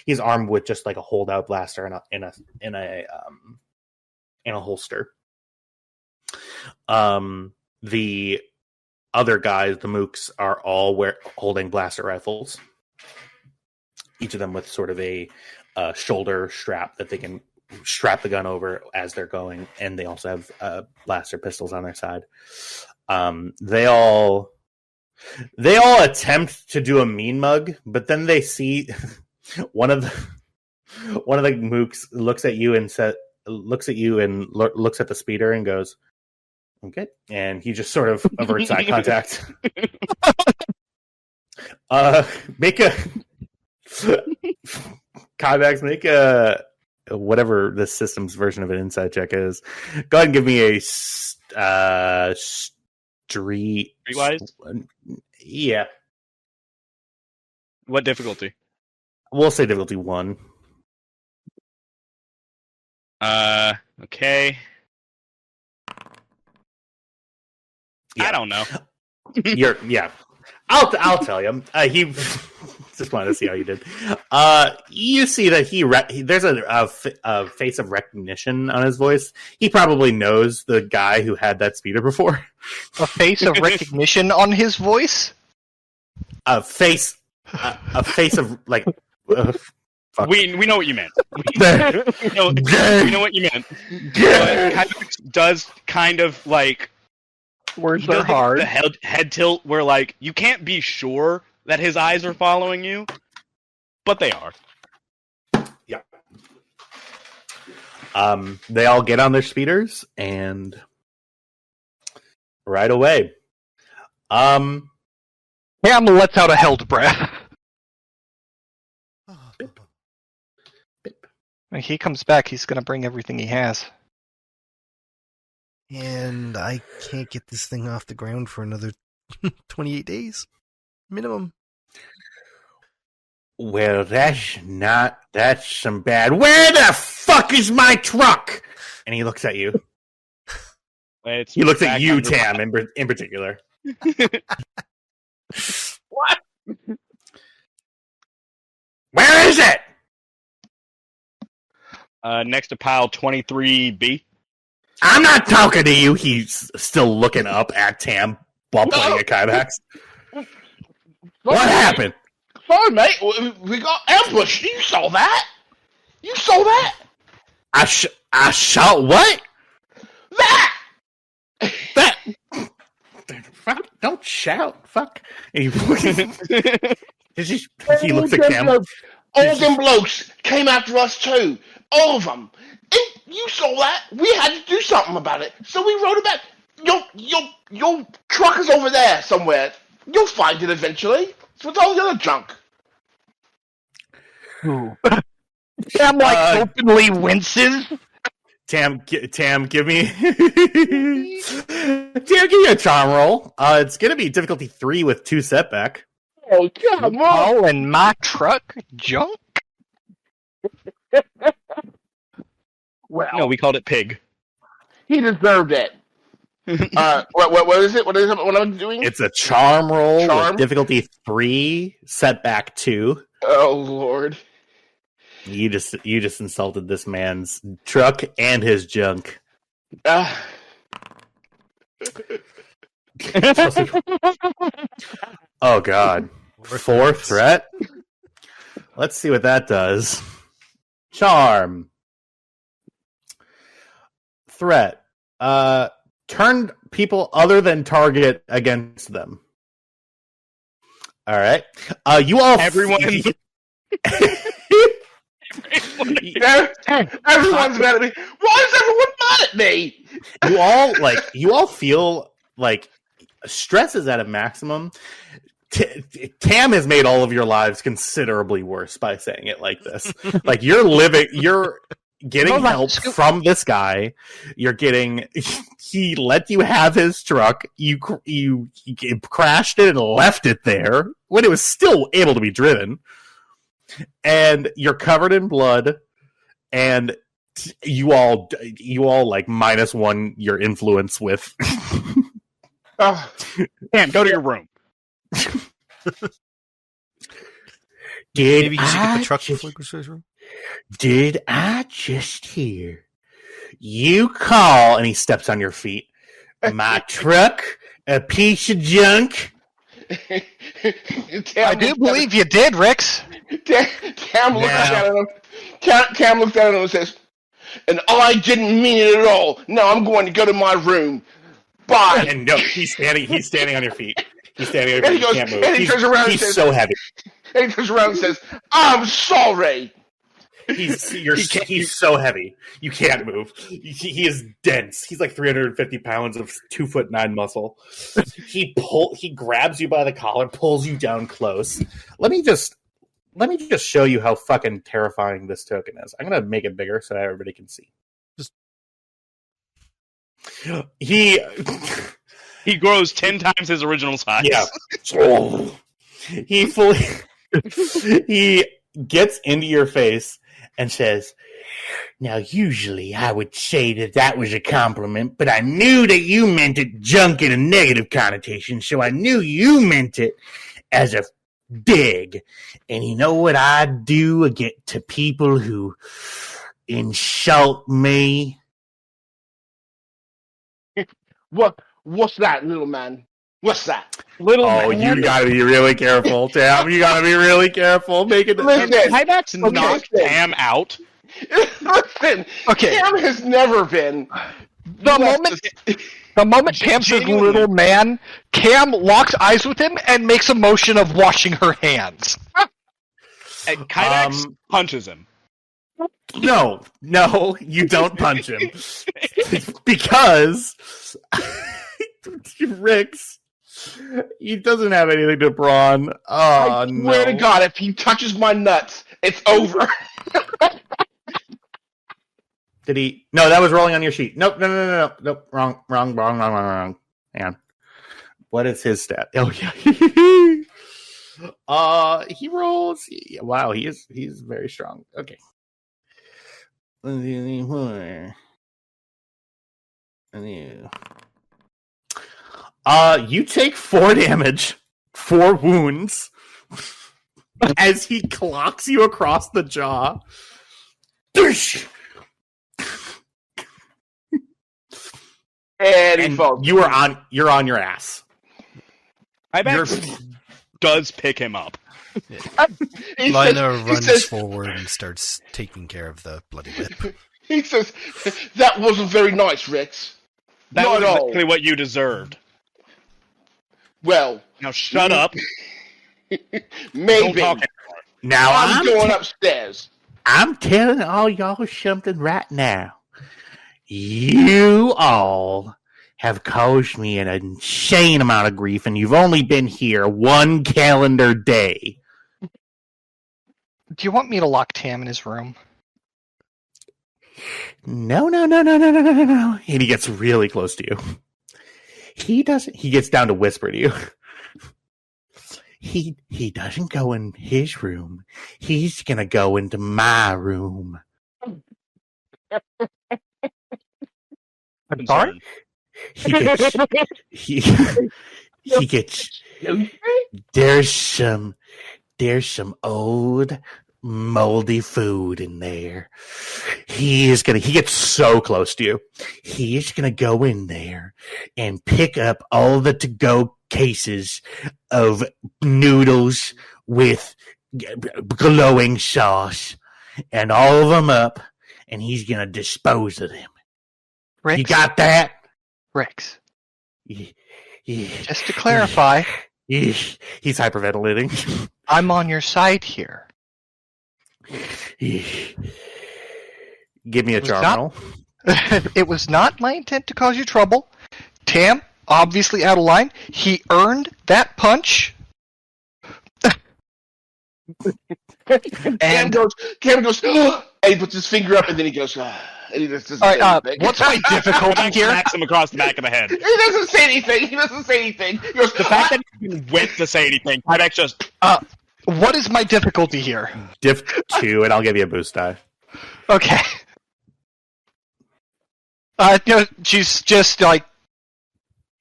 he's armed with just like a holdout blaster in a holster. The other guys, the mooks, are all holding blaster rifles. Each of them with sort of a shoulder strap that they can strap the gun over as they're going, and they also have blaster pistols on their side. They all attempt to do a mean mug, but then they see one of the mooks looks at you and looks at the speeder and goes, "Okay," and he just sort of averts eye contact. Make a Kyvax, make a whatever the system's version of an inside check is. Go ahead and give me a Streetwise? Yeah. What difficulty? We'll say difficulty 1. Okay. Yeah. I don't know. Yeah. I'll tell you. He just wanted to see how you did. You see that there's a face of recognition on his voice. He probably knows the guy who had that speeder before. A face of recognition on his voice? A face of like. We know what you meant. We know what you meant. It kind of does kind of like. Words are hard. The head tilt where like you can't be sure that his eyes are following you, but they are. Yeah. They all get on their speeders and right away. Cam lets out a held breath. When he comes back, he's going to bring everything he has. And I can't get this thing off the ground for another 28 days. Minimum. Well, that's some bad. Where the fuck is my truck? And he looks at you. He looks at you, Tam, in particular. What? Where is it? Next to pile 23B. I'm not talking to you. He's still looking up at Tam while playing a Kybax. What happened? Sorry, mate. We got ambushed. You saw that? You saw that? I shot what? That! That. Don't shout. Fuck. And he looks at Cam. All them blokes came after us too. All of them. And you saw that. We had to do something about it. So we wrote about your truck is over there somewhere. You'll find it eventually. It's with all the other junk. Cam openly winces. Tam, give me a charm roll. It's gonna be difficulty 3 with 2 setback. Oh, come on. Oh, and my truck junk? Well, No, we called it pig. he deserved it. What is it? What am I doing? It's a charm roll Charm? with difficulty 3, setback 2. Oh, Lord. You just insulted this man's truck and his junk. Oh God. 4th threat. Let's see what that does. Charm. Threat. Turn people other than target against them. All right. You all. Everyone. Everyone's mad at me. Why is everyone mad at me? You all feel like stress is at a maximum. Tam has made all of your lives considerably worse by saying it like this. Like you're getting help from this guy. He let you have his truck. You crashed it and left it there when it was still able to be driven. And you're covered in blood, and you all like -1 your influence with. Cam, go to your room. Maybe you should get the truck before he goes to his room. Did I just hear you call? And he steps on your feet. My truck, a piece of junk. I do believe you did, Rix. Cam looks at him. Cam looks at him and says, "And I didn't mean it at all. Now I'm going to go to my room. Bye." And no, he's standing on your feet. He's standing on your feet. And he goes, He can't move. and he turns around and says, so heavy. And he turns around and says, "I'm sorry." He's so heavy. You can't move. He is dense. He's like 350 pounds of 2'9" muscle. He grabs you by the collar, pulls you down close. Let me just let me just show you how fucking terrifying this token is. I'm gonna make it bigger so that everybody can see. He grows 10 times his original size. Yeah. He gets into your face and says, "Now, usually I would say that was a compliment, but I knew that you meant it junk in a negative connotation, so I knew you meant it as a dig. And you know what I do get to people who insult me?" What's that, little man? What's that? Oh, you gotta be really careful, Tam. You gotta be really careful. Make it. Listen, Hybax knocked Tam out. Listen, Okay. Tam has never been. The moment Cam says little man, Cam locks eyes with him and makes a motion of washing her hands. And Kydex punches him. No, you don't punch him. Because Rix, he doesn't have anything to brawn. Oh, I swear to God, if he touches my nuts, it's over. Did he? No, that was rolling on your sheet. Nope, no. Wrong. Hang on. What is his stat? Oh, yeah. He rolls. Wow, he's very strong. Okay. You take 4 damage, 4 wounds, as he clocks you across the jaw. And he falls. You're on your ass. Hybax does pick him up. Lina runs forward and starts taking care of the bloody lip. He says, "That wasn't very nice, Rex. That Not was at all." exactly what you deserved. Well, Now shut up. maybe. Don't talk anymore. Now I'm going upstairs. I'm telling all y'all something right now. You all have caused me an insane amount of grief, and you've only been here 1 calendar day. Do you want me to lock Tam in his room? No. And he gets really close to you. He doesn't. He gets down to whisper to you. He doesn't go in his room. He's gonna go into my room. I'm sorry. He gets. There's some old moldy food in there. He gets so close to you. He is gonna go in there and pick up all the to-go cases of noodles with glowing sauce and all of them up, and he's gonna dispose of them. Rex, You got that? Rex, Yeah. just to clarify, He's hyperventilating. I'm on your side here. Give me a charm roll. It was not my intent to cause you trouble. Tam, obviously out of line. He earned that punch. Cam goes, and he puts his finger up, and then he goes, and he just doesn't say anything. What's my difficulty here? Smacks him across the back of the head. He doesn't say anything. He goes, The fact that he even went to say anything, Hybax just... What is my difficulty here? Diff 2, and I'll give you a boost die. Okay. She's just like,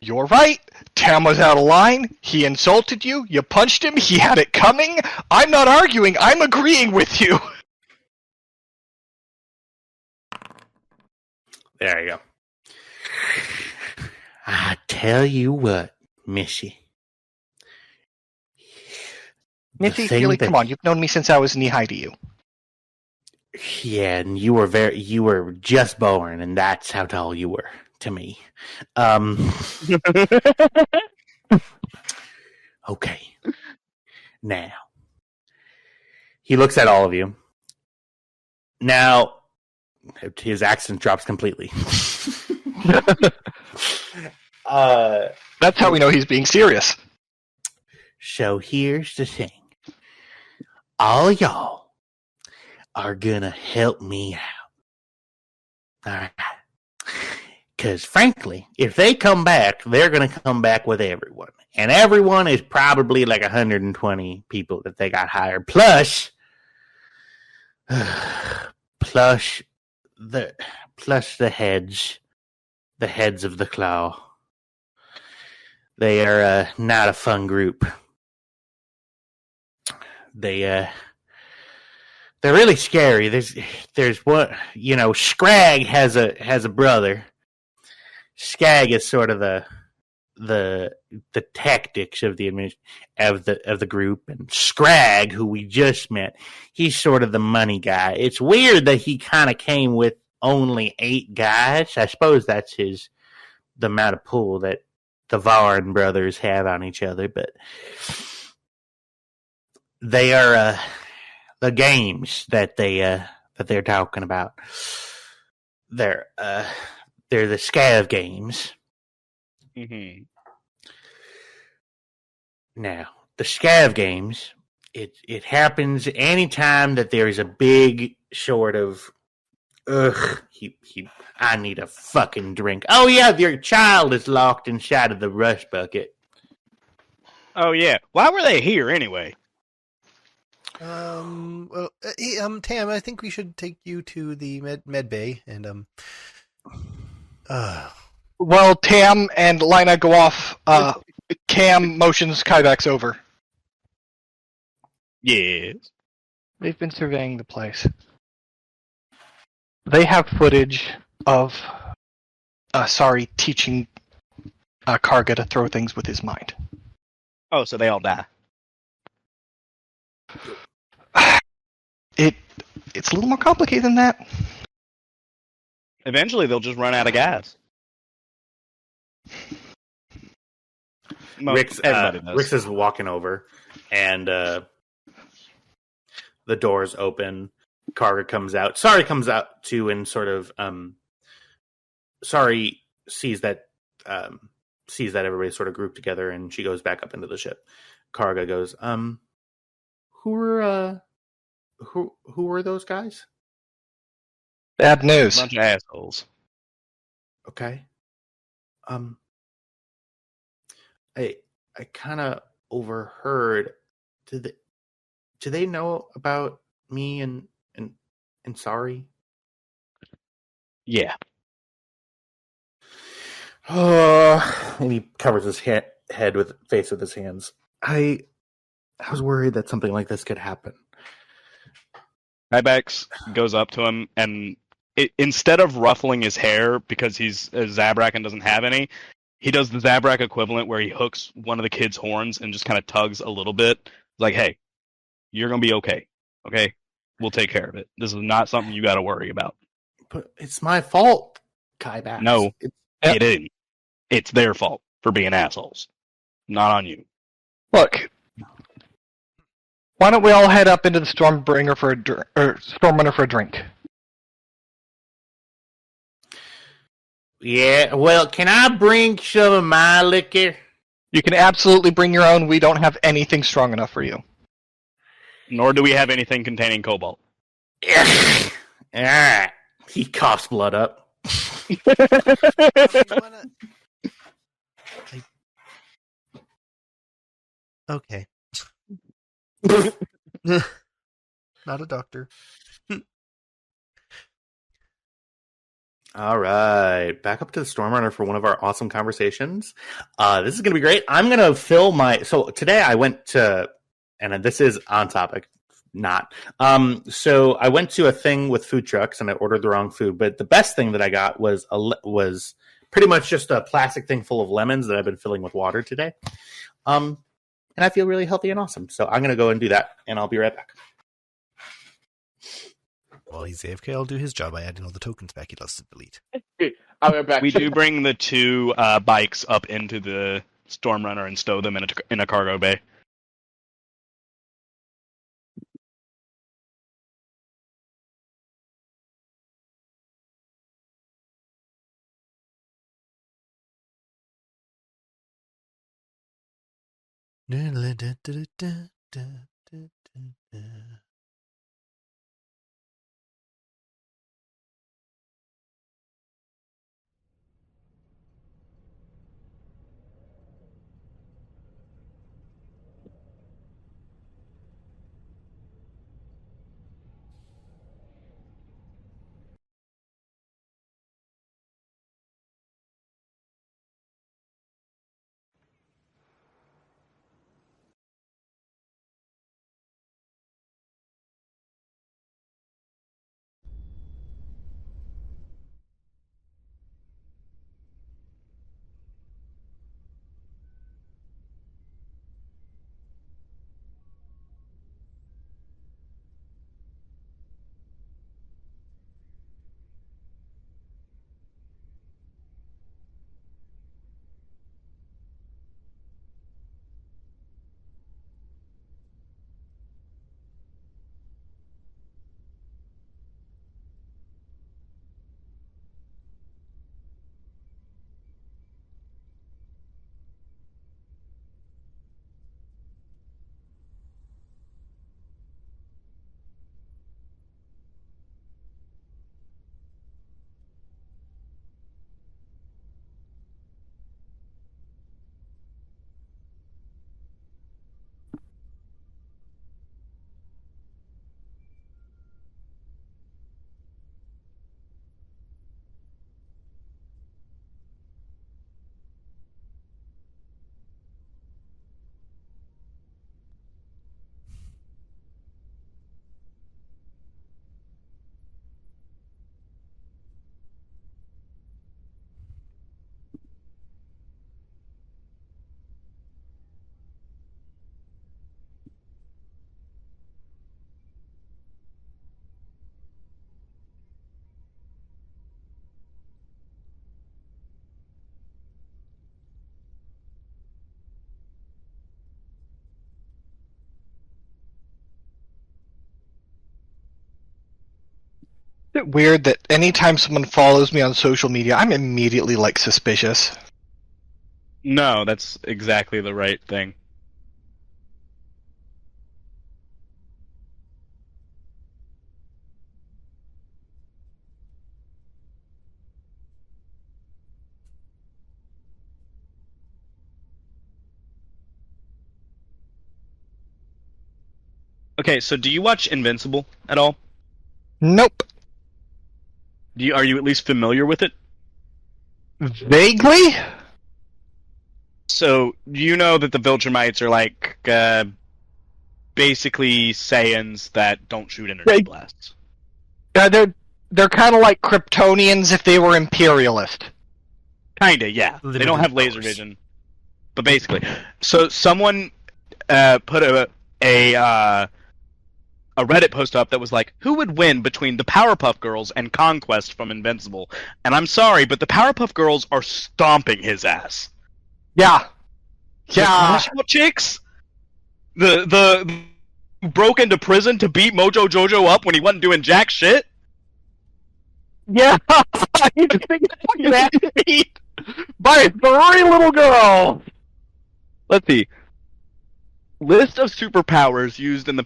you're right. Tam was out of line. He insulted you. You punched him. He had it coming. I'm not arguing. I'm agreeing with you. There you go. I tell you what, Missy. Nitty, really, come on. You've known me since I was knee-high to you. Yeah, and you were just born, and that's how tall you were to me. Okay. Now, he looks at all of you. Now, his accent drops completely. That's how we know he's being serious. So here's the thing. all y'all are gonna help me out. All right. Because frankly, if they come back, they're going to come back with everyone. And everyone is probably like 120 people that they got hired. Plus the heads of the claw. They are not a fun group. They're really scary. There's one, Scrag has a brother. Skag is sort of the tactics of the group, and Scrag, who we just met, he's sort of the money guy. It's weird that he kind of came with only 8 guys. I suppose that's the amount of pull that the Varn brothers have on each other, but they are the games that they're talking about. They're the Scav games. Mm-hmm. Now, the Scav games, it happens anytime that there is a big sort of, I need a fucking drink. Oh yeah, your child is locked inside of the rush bucket. Oh yeah, why were they here anyway? Well, hey, Tam, I think we should take you to the med bay and Well, Tam and Lina go off. Cam motions Kyvax over. Yes. They've been surveying the place. They have footage of teaching Karga to throw things with his mind. Oh, so they all die. It's a little more complicated than that. Eventually, they'll just run out of gas. Rix is walking over, and the doors open. Karga comes out. Sorry comes out too, and sort of Sorry sees that everybody's sort of grouped together, and she goes back up into the ship. Karga goes, who were those guys? Bad news. Bunch of assholes. Okay. I kind of overheard. Do they know about me and Sorry? Yeah. And he covers his face with his hands. I was worried that something like this could happen. Ibex goes up to him, and instead of ruffling his hair because he's a Zabrak and doesn't have any, he does the Zabrak equivalent where he hooks one of the kid's horns and just kind of tugs a little bit. Like, hey, you're going to be okay. Okay? We'll take care of it. This is not something you got to worry about. But it's my fault, Kybax. No, it isn't. It's their fault for being assholes. Not on you. Look, why don't we all head up into the Stormrunner for a drink? Yeah, well, can I bring some of my liquor? You can absolutely bring your own. We don't have anything strong enough for you. Nor do we have anything containing cobalt. Alright. He coughs blood up. Okay. Not a doctor. All right, back up to the Stormrunner for one of our awesome conversations. This is going to be great. I'm going to fill so today I went to, and this is on topic, not. So I went to a thing with food trucks and I ordered the wrong food, but the best thing that I got was pretty much just a plastic thing full of lemons that I've been filling with water today. And I feel really healthy and awesome. So I'm going to go and do that, and I'll be right back. While he's AFK, I'll do his job by adding all the tokens back he loves to delete. I'll be back. We do bring the 2 bikes up into the Stormrunner and stow them in a cargo bay. Is it weird that anytime someone follows me on social media, I'm immediately like suspicious? No, that's exactly the right thing. Okay, so do you watch Invincible at all? Nope. Are you at least familiar with it? Vaguely? So you know that the Viltrumites are like basically Saiyans that don't shoot energy blasts. They're kind of like Kryptonians if they were imperialist. Kinda, yeah. They don't have laser powers. vision, but basically. So someone put a Reddit post up that was like, who would win between the Powerpuff Girls and Conquest from Invincible? And I'm sorry, but the Powerpuff Girls are stomping his ass. Yeah. The Yeah. Crash Out chicks? The who broke into prison to beat Mojo Jojo up when he wasn't doing jack shit? Yeah. He's getting fucking ass beat by 3 little girls. Let's see. List of superpowers used by the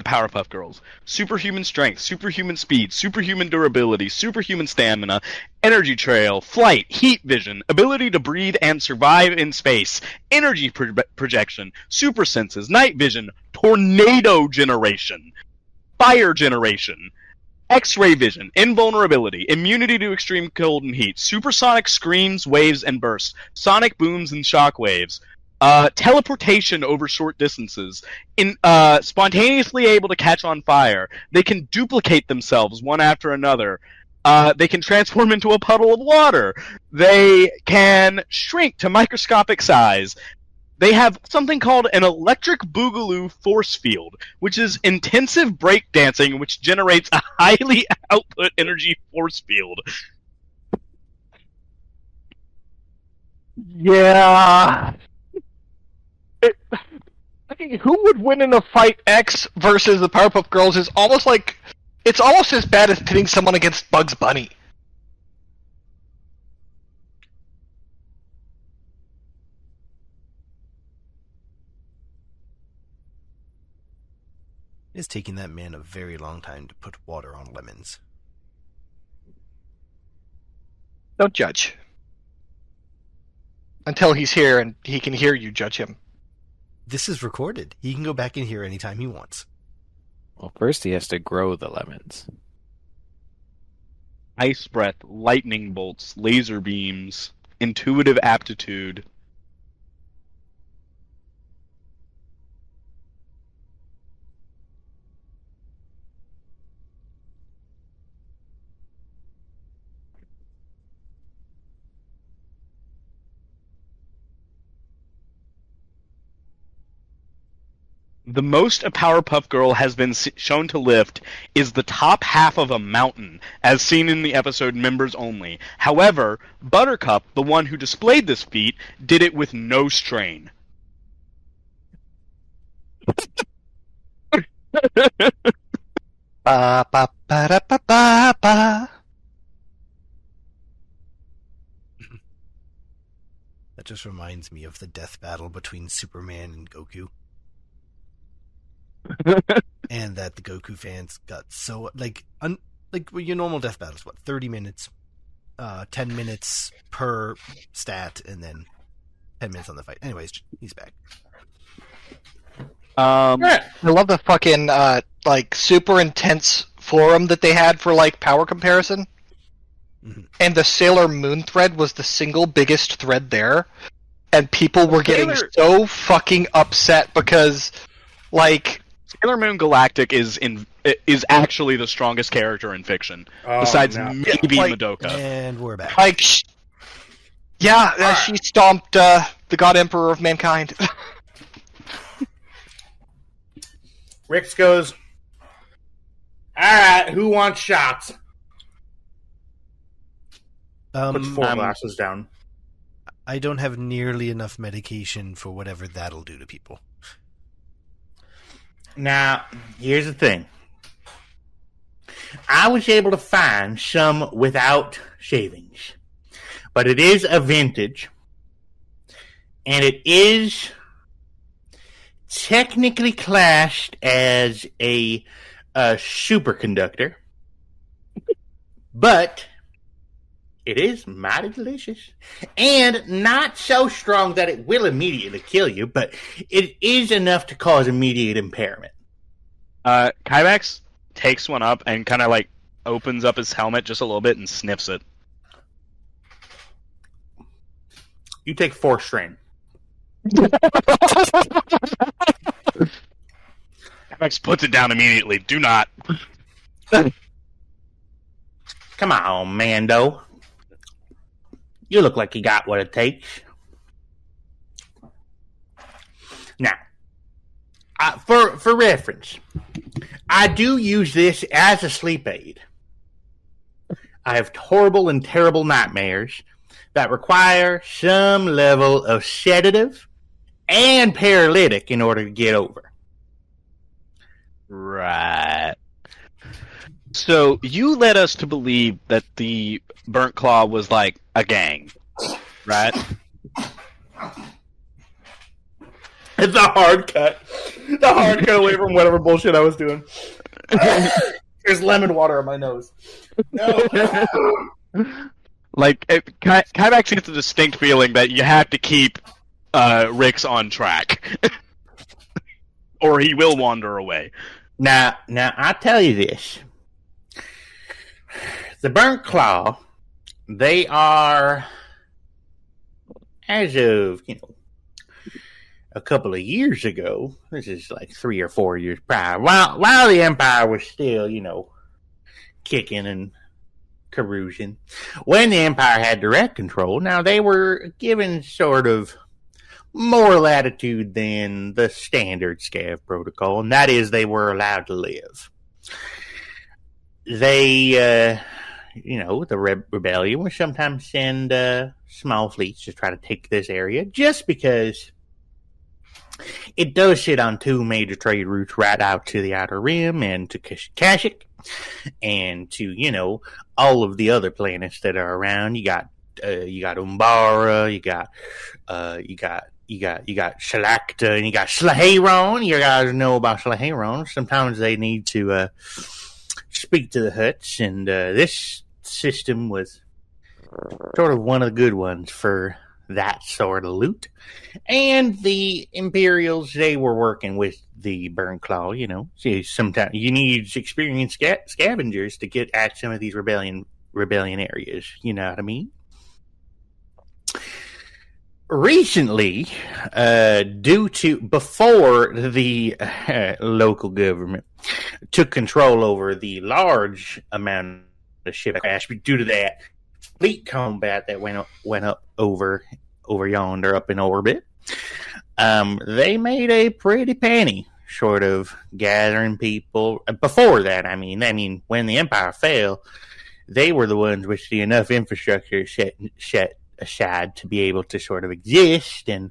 Powerpuff Girls: superhuman strength, superhuman speed, superhuman durability, superhuman stamina, energy trail, flight, heat vision, ability to breathe and survive in space, energy projection, super senses, night vision, tornado generation, fire generation, X-ray vision, invulnerability, immunity to extreme cold and heat, supersonic screams, waves, and bursts, sonic booms and shock waves, teleportation over short distances, spontaneously able to catch on fire. They can duplicate themselves one after another. They can transform into a puddle of water. They can shrink to microscopic size. They have something called an electric boogaloo force field, which is intensive breakdancing, which generates a highly output energy force field. Yeah. I think who would win in a fight X versus the Powerpuff Girls is almost like it's almost as bad as pitting someone against Bugs Bunny. It's taking that man a very long time to put water on lemons. Don't judge. Until he's here and he can hear you judge him. This is recorded. He can go back in here anytime he wants. Well, first he has to grow the lemons. Ice breath, lightning bolts, laser beams, intuitive aptitude. The most a Powerpuff Girl has been shown to lift is the top half of a mountain, as seen in the episode Members Only. However, Buttercup, the one who displayed this feat, did it with no strain. Ba ba ba da ba ba ba. That just reminds me of the death battle between Superman and Goku. And that the Goku fans got so your normal death battles, 30 minutes, 10 minutes per stat, and then 10 minutes on the fight. Anyways, he's back. I love the fucking super intense forum that they had for power comparison. Mm-hmm. And the Sailor Moon thread was the single biggest thread there, and people were getting so fucking upset because Sailor Moon Galactic is actually the strongest character in fiction, besides maybe Madoka. And we're back. she stomped the God Emperor of Mankind. Rix goes, alright, who wants shots? Puts 4 glasses down. I don't have nearly enough medication for whatever that'll do to people. Now, here's the thing. I was able to find some without shavings. But it is a vintage. And it is technically classed as a superconductor. But it is mighty delicious. And not so strong that it will immediately kill you, but it is enough to cause immediate impairment. Kymax takes one up and kind of opens up his helmet just a little bit and sniffs it. You take 4 strain. Kymax puts it down immediately. Do not. Come on, Mando. You look like you got what it takes. Now, for reference, I do use this as a sleep aid. I have horrible and terrible nightmares that require some level of sedative and paralytic in order to get over. Right. So you led us to believe that the Burnt Claw was a gang, right? It's a hard cut. The hard cut away from whatever bullshit I was doing. There's lemon water on my nose. No. Kymax gets a distinct feeling that you have to keep Rix on track, or he will wander away. Now, I tell you this. The Burnt Claw, they are, as of, a couple of years ago, this is 3 or 4 years prior, while the Empire was still, kicking and carousing, when the Empire had direct control, now they were given sort of more latitude than the standard Scav protocol, and that is they were allowed to live. They, the rebellion would sometimes send small fleets to try to take this area, just because it does sit on 2 major trade routes right out to the Outer Rim and to Kashyyyk, and to, all of the other planets that are around. You got Umbara, you got Shalakta and you got Schlaheron. You guys know about Schlaheron. Sometimes they need to speak to the huts, and this system was sort of one of the good ones for that sort of loot. And the Imperials, they were working with the Burn Claw, you know. See, sometimes you need experienced scavengers to get at some of these rebellion areas. You know what I mean? Recently, before the local government took control over the large amount of ship crash, due to that fleet combat that went up over yonder, up in orbit, they made a pretty penny, sort of gathering people. Before that, I mean, when the Empire fell, they were the ones with the enough infrastructure set aside to be able to sort of exist, and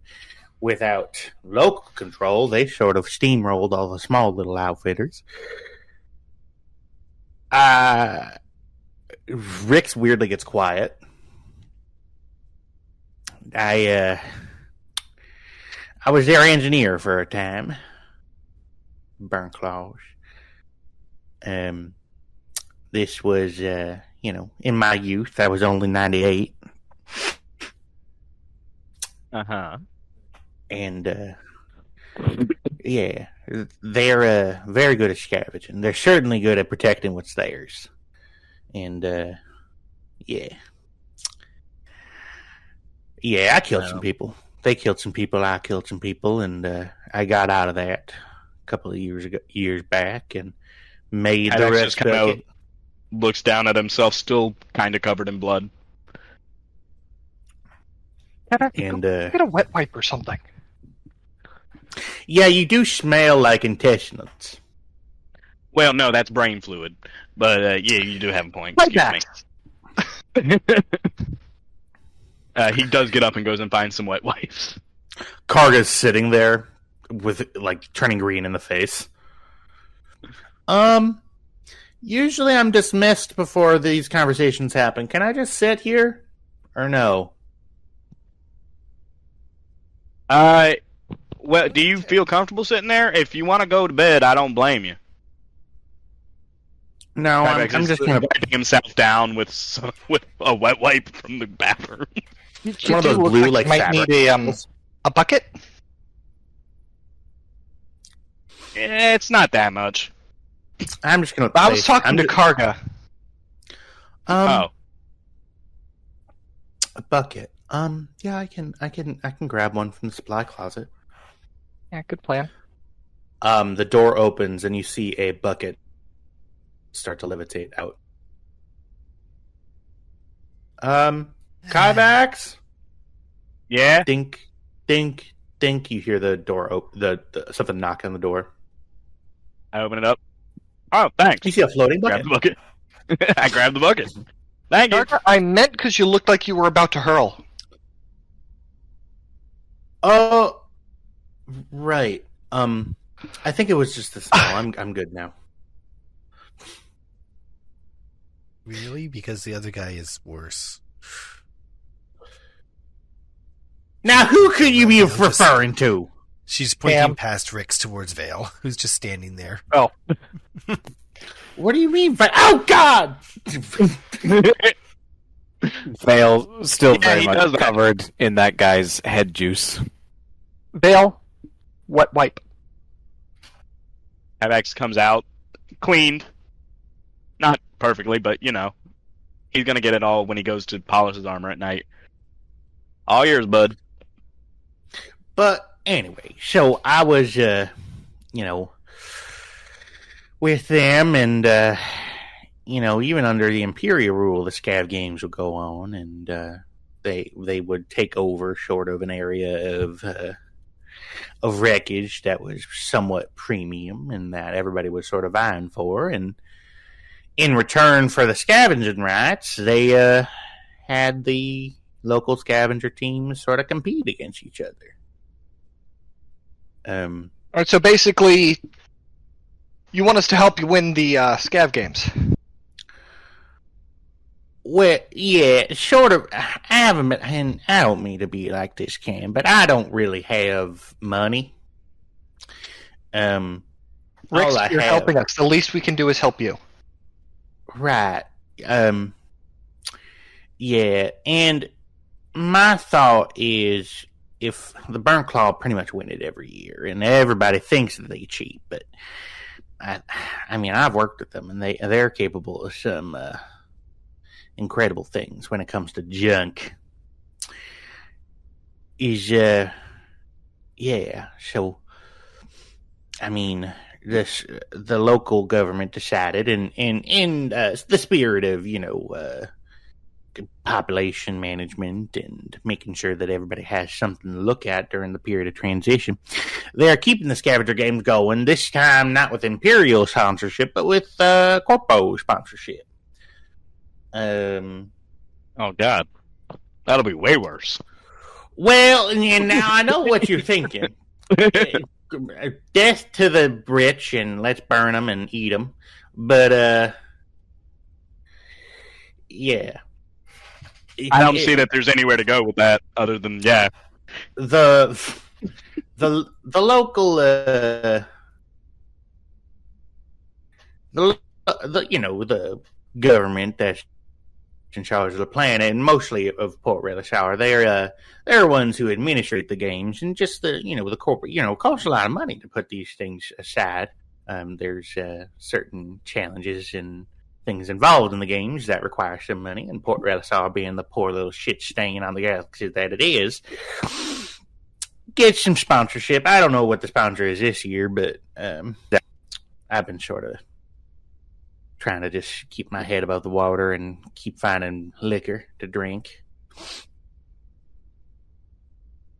without local control, they sort of steamrolled all the small little outfitters. Rick's weirdly gets quiet. I was their engineer for a time. Burn Claws. This was, in my youth. I was only 98. Uh-huh. And, yeah, they're very good at scavenging. They're certainly good at protecting what's theirs. And, yeah. Yeah, I killed some people. They killed some people, I killed some people, and I got out of that a couple of years back and made the rest just kind of looks down at himself, still kind of covered in blood. And get a wet wipe or something. Yeah, you do smell like intestines. Well, no, that's brain fluid. But yeah, you do have a point. Excuse me. He does get up and goes and finds some wet wipes. Karga's sitting there with turning green in the face. Usually I'm dismissed before these conversations happen. Can I just sit here? Or no? Well, do you feel comfortable sitting there? If you want to go to bed, I don't blame you. No, I'm just going to wiping himself down with a wet wipe from the bathroom. It's one of those blue, might fabric. need a bucket. It's not that much. I'm just going to. I was talking to Karga. A bucket. Yeah, I can grab one from the supply closet. Yeah, good plan. The door opens and you see a bucket start to levitate out. Kyvax? Yeah? Dink, dink, dink. You hear the door something knock on the door. I open it up. Oh, thanks. You see a floating bucket. Grab the bucket. I grab the bucket. Thank you. I meant because you looked like you were about to hurl. Oh, right. I think it was just the smell. I'm good now. Really? Because the other guy is worse. Now, who could you be referring to? She's pointing past Rix towards Vale, who's just standing there. Oh. What do you mean? Oh, God! Vale still very much covered in that guy's head juice. Vale, wet wipe. Avax comes out, cleaned. Not perfectly, but, he's going to get it all when he goes to polish his armor at night. All yours, bud. But anyway, so I was, with them, and, even under the Imperial rule, the Scav games would go on, and they would take over sort of an area of wreckage that was somewhat premium and that everybody was sort of vying for, and in return for the scavenging rights, they had the local scavenger teams sort of compete against each other. All right, so basically, you want us to help you win the Scav games. Well, yeah, sort of. I haven't been, and I don't mean to be like this, Cam, but I don't really have money. Rex, all you're have, helping us. The least we can do is help you. Right. Yeah, and my thought is if the Burnt Claw pretty much win it every year, and everybody thinks that they cheat, but I mean, I've worked with them, and they're capable of some incredible things when it comes to junk. Yeah. So, I mean, the local government decided, in the spirit of population management and making sure that everybody has something to look at during the period of transition, they are keeping the scavenger games going. This time, not with Imperial sponsorship, but with Corpo sponsorship. Oh God, that'll be way worse. Well, and now I know what you're thinking. Death to the rich, and let's burn them and eat them. But yeah, I don't see that there's anywhere to go with that other than the local the government that's in charge of the planet, and mostly of Port Relish Hour. They're ones who administrate the games, and just the corporate, it costs a lot of money to put these things aside. There's certain challenges and things involved in the games that require some money, and Port Relish Hour, being the poor little shit stain on the galaxy that it is, gets some sponsorship. I don't know what the sponsor is this year, but I've been sort of trying to just keep my head above the water and keep finding liquor to drink.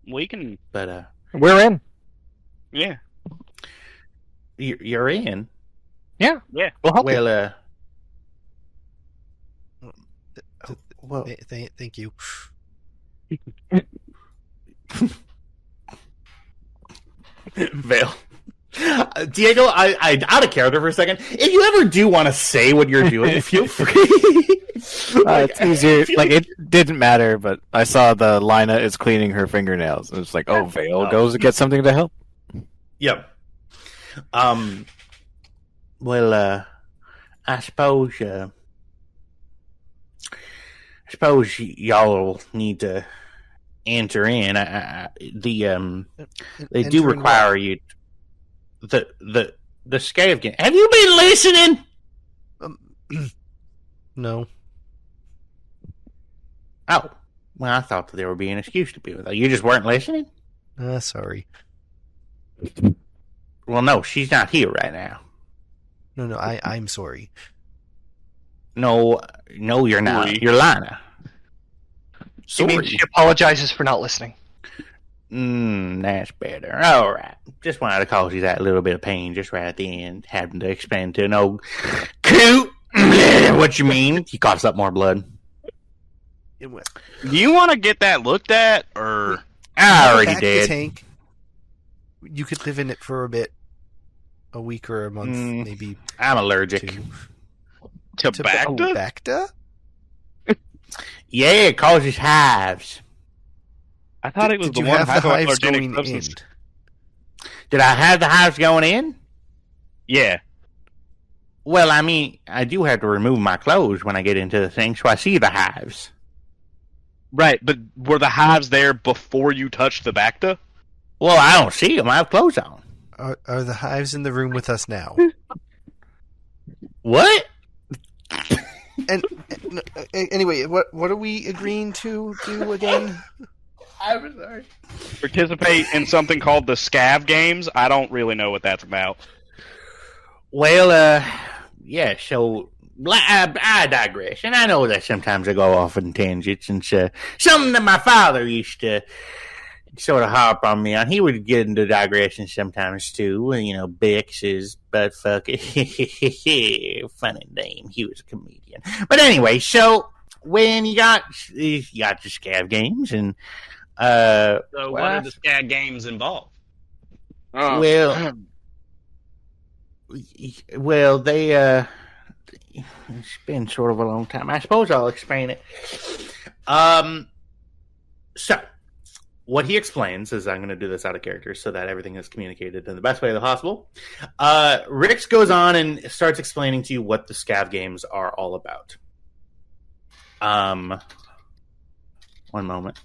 We can, but we're in. Yeah, you're in. Yeah. We'll help you. Well, thank you. Vale. Diego, I out of character for a second. If you ever do want to say what you're doing, feel free. It's easier. It didn't matter, but I saw the Lina is cleaning her fingernails. It was like, oh, Vale goes to get something to help. Yep. Well, I suppose y'all need to enter in. They do require you. The Scav game. Have you been listening? No. Oh, well, I thought that there would be an excuse to be with her. You just weren't listening? Sorry. Well, no, she's not here right now. No, I'm sorry. No, you're not. You're Lana. She means she apologizes for not listening. That's better. All right. Just wanted to cause you that little bit of pain just right at the end, having to explain to an old coot what you mean. He coughs up more blood. Do you want to get that looked at, or I already did. Tank. You could live in it for a bit, a week or a month, maybe. I'm allergic to Bacta. Bacta? Yeah, it causes hives. I thought it was the one hives going in. Did I have the hives going in? Yeah. Well, I mean, I do have to remove my clothes when I get into the thing, so I see the hives. Right, but were the hives there before you touched the Bacta? Well, I don't see them. I have clothes on. Are the hives in the room with us now? What? And anyway, what are we agreeing to do again? I'm sorry. Participate in something called the Scav Games. I don't really know what that's about. Well, yeah, so I digress. And I know that sometimes I go off on tangents, and something that my father used to sort of harp on me on. He would get into digressions sometimes too. Bix is butt fuck. Funny name. He was a comedian. But anyway, so when you got the Scav Games, and so what are the Scav Games involved? Well, the it's been sort of a long time. I suppose I'll explain it. So, what he explains is, I'm going to do this out of character so that everything is communicated in the best way possible. Rix goes on and starts explaining to you what the scav games are all about. One moment.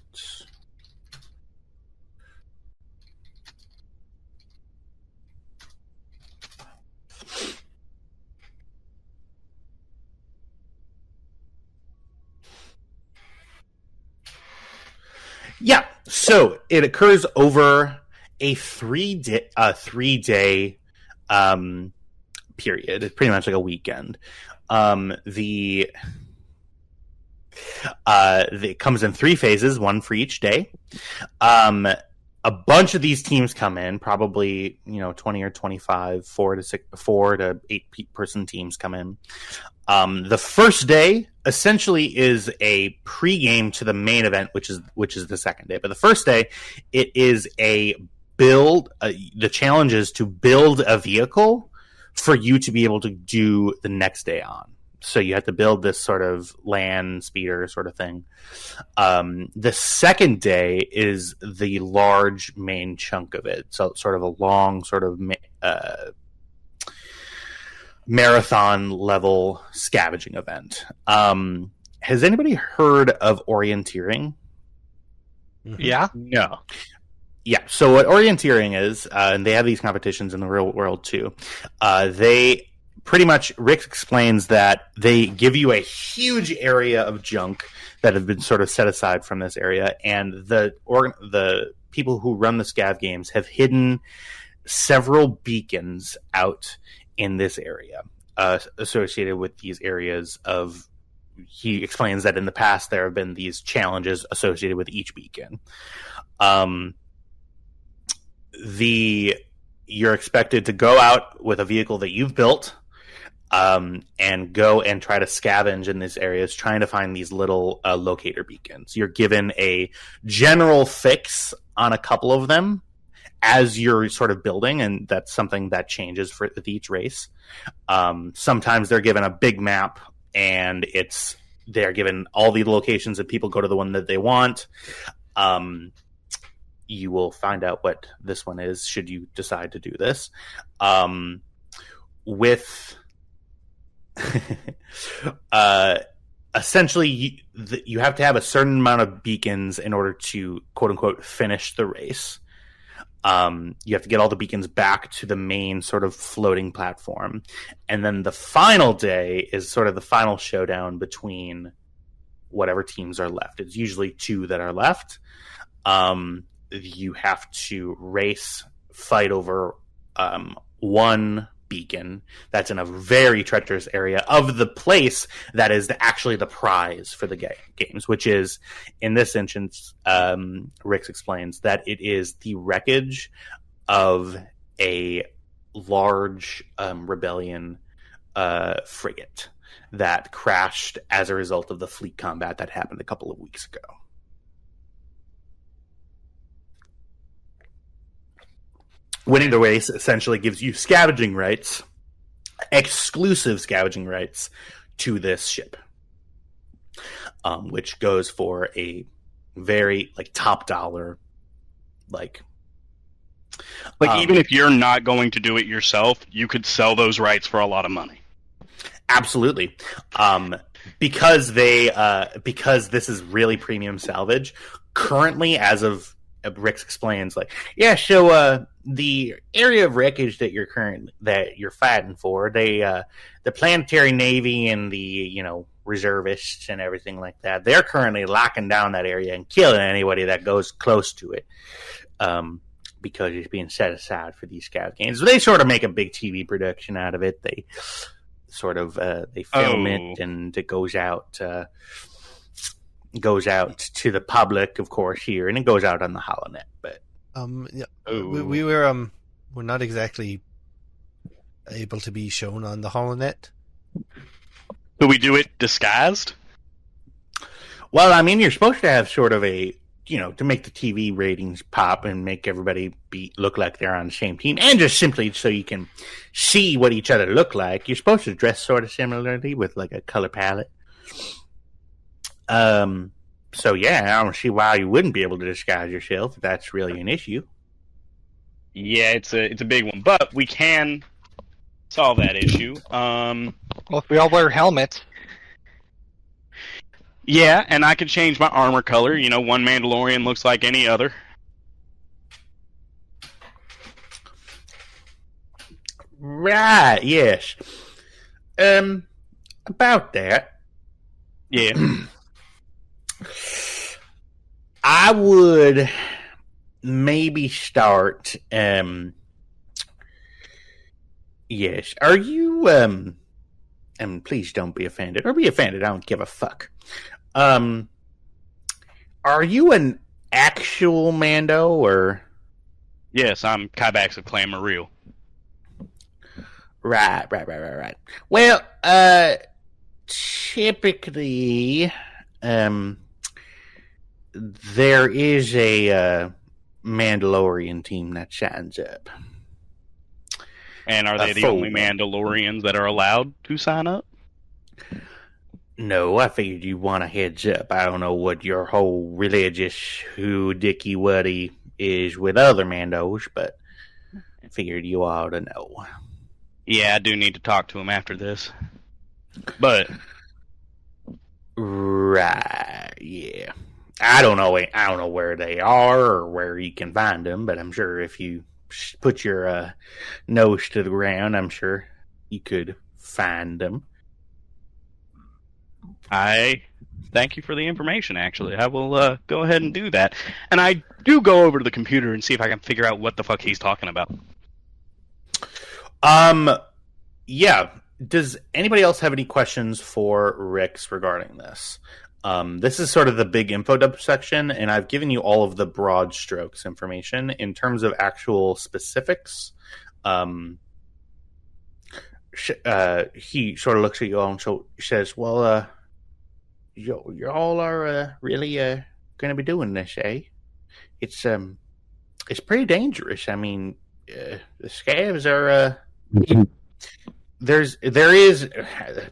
Yeah, so it occurs over a 3-day period. It's pretty much like a weekend. It comes in 3 phases, one for each day. A bunch of these teams come in, probably 20 or 25, 4 to 8 person teams come in. The first day essentially is a pregame to the main event, which is the second day. But the first day, it is a build. The challenge is to build a vehicle for you to be able to do the next day on. So you have to build this sort of land speeder sort of thing. The second day is the large main chunk of it. So it's sort of a long sort of marathon level scavenging event. Has anybody heard of orienteering? Yeah. No. Yeah, so what orienteering is, and they have these competitions in the real world too, they pretty much, Rick explains that they give you a huge area of junk that have been sort of set aside from this area, and the people who run the scav games have hidden several beacons out in this area associated with these areas of. He explains that in the past there have been these challenges associated with each beacon. You're expected to go out with a vehicle that you've built, and go and try to scavenge in these areas, trying to find these little locator beacons. You're given a general fix on a couple of them as you're sort of building, and that's something that changes with each race. Sometimes they're given a big map, and they're given all the locations, and people go to the one that they want. You will find out what this one is should you decide to do this. Essentially, you have to have a certain amount of beacons in order to, quote unquote, finish the race. You have to get all the beacons back to the main sort of floating platform. And then the final day is sort of the final showdown between whatever teams are left. It's usually 2 that are left. You have to fight over one beacon that's in a very treacherous area of the place that is actually the prize for the games, which is, in this instance, Rix explains that it is the wreckage of a large rebellion frigate that crashed as a result of the fleet combat that happened a couple of weeks ago. Winning the race essentially gives you scavenging rights, exclusive scavenging rights to this ship, which goes for a very top dollar, even if you're not going to do it yourself, you could sell those rights for a lot of money. Absolutely, because this is really premium salvage. Currently, as of Rick explains, the area of wreckage that you're fighting for, the planetary navy and the reservists and everything like that, they're currently locking down that area and killing anybody that goes close to it, because it's being set aside for these scout games. So they sort of make a big TV production out of it. They sort of they film it, and it goes out to the public, of course, here, and it goes out on the HoloNet. But we're not exactly able to be shown on the HoloNet. Do we do it disguised? Well, I mean, you're supposed to have sort of a to make the TV ratings pop and make everybody look like they're on the same team, and just simply so you can see what each other look like. You're supposed to dress sort of similarly with like a color palette. So yeah, I don't see why you wouldn't be able to disguise yourself if that's really an issue. Yeah, it's a big one, but we can solve that issue. Well, if we all wear helmets. Yeah, and I could change my armor color. One Mandalorian looks like any other. Right, yes. About that. Yeah. I would maybe start, yes. Are you, and please don't be offended, or be offended, I don't give a fuck. Are you an actual Mando, or? Yes, I'm Kybax of Clan Mareel. Right. Well, typically, there is a Mandalorian team that signs up. And are they the only Mandalorians that are allowed to sign up? No, I figured you want a heads up. I don't know what your whole religious who-dicky-wuddy is with other Mandos, but I figured you ought to know. Yeah, I do need to talk to him after this. But right, yeah. I don't know where they are or where you can find them, but I'm sure if you put your nose to the ground, I'm sure you could find them. I thank you for the information, actually. I will go ahead and do that. And I do go over to the computer and see if I can figure out what the fuck he's talking about. Yeah. Does anybody else have any questions for Rix regarding this? This is sort of the big info dump section, and I've given you all of the broad strokes information. In terms of actual specifics, he sort of looks at you all and says, well, you all are really going to be doing this, eh? It's pretty dangerous. I mean, the scavs are... There is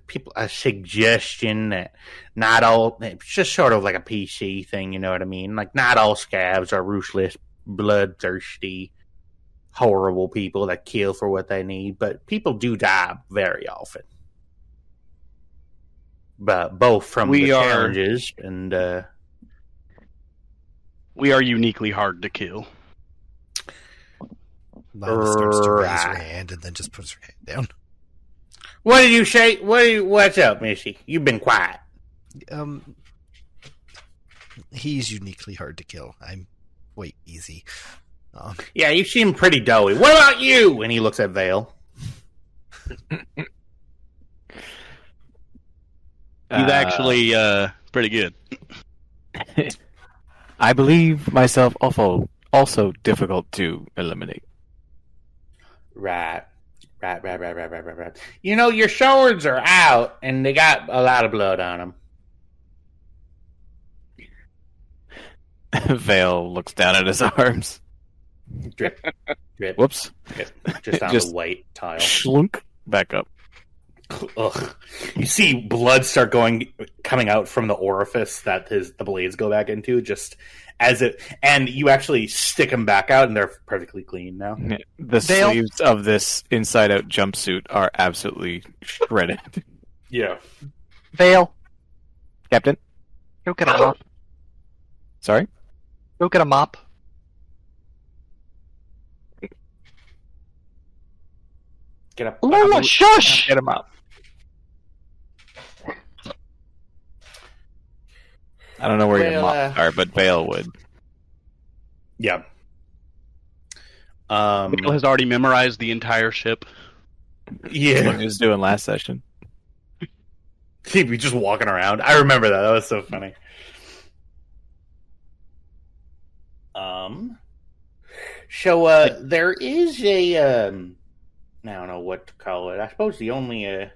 people a suggestion that not all, it's just sort of like a PC thing, you know what I mean? Like, not all scavs are ruthless, bloodthirsty, horrible people that kill for what they need, but people do die very often. But both from the challenges and we are uniquely hard to kill. Lana starts to raise her hand and then just puts her hand down. What did you say? What's up, Missy? You've been quiet. He's uniquely hard to kill. I'm quite easy. Yeah, you seem pretty doughy. What about you? And he looks at Vale. He's actually pretty good. I believe myself also difficult to eliminate. Right. You know, your swords are out, and they got a lot of blood on them. Vale looks down at his arms. Drip. Whoops. Just on the white tile. Schlunk. Back up. Ugh. You see blood start coming out from the orifice that the blades go back into, just as it, and you actually stick them back out, and they're perfectly clean now. The sleeves of this inside-out jumpsuit are absolutely shredded. Yeah. Vale, Captain? go get a mop. Sorry? Go get a mop. Get up. Lola, shush! Get him up. I don't know where your mops are, but Vale would. Yeah. Vale has already memorized the entire ship. Yeah. What he was doing last session. He'd be just walking around. I remember that. That was so funny. So there is a I don't know what to call it. I suppose the only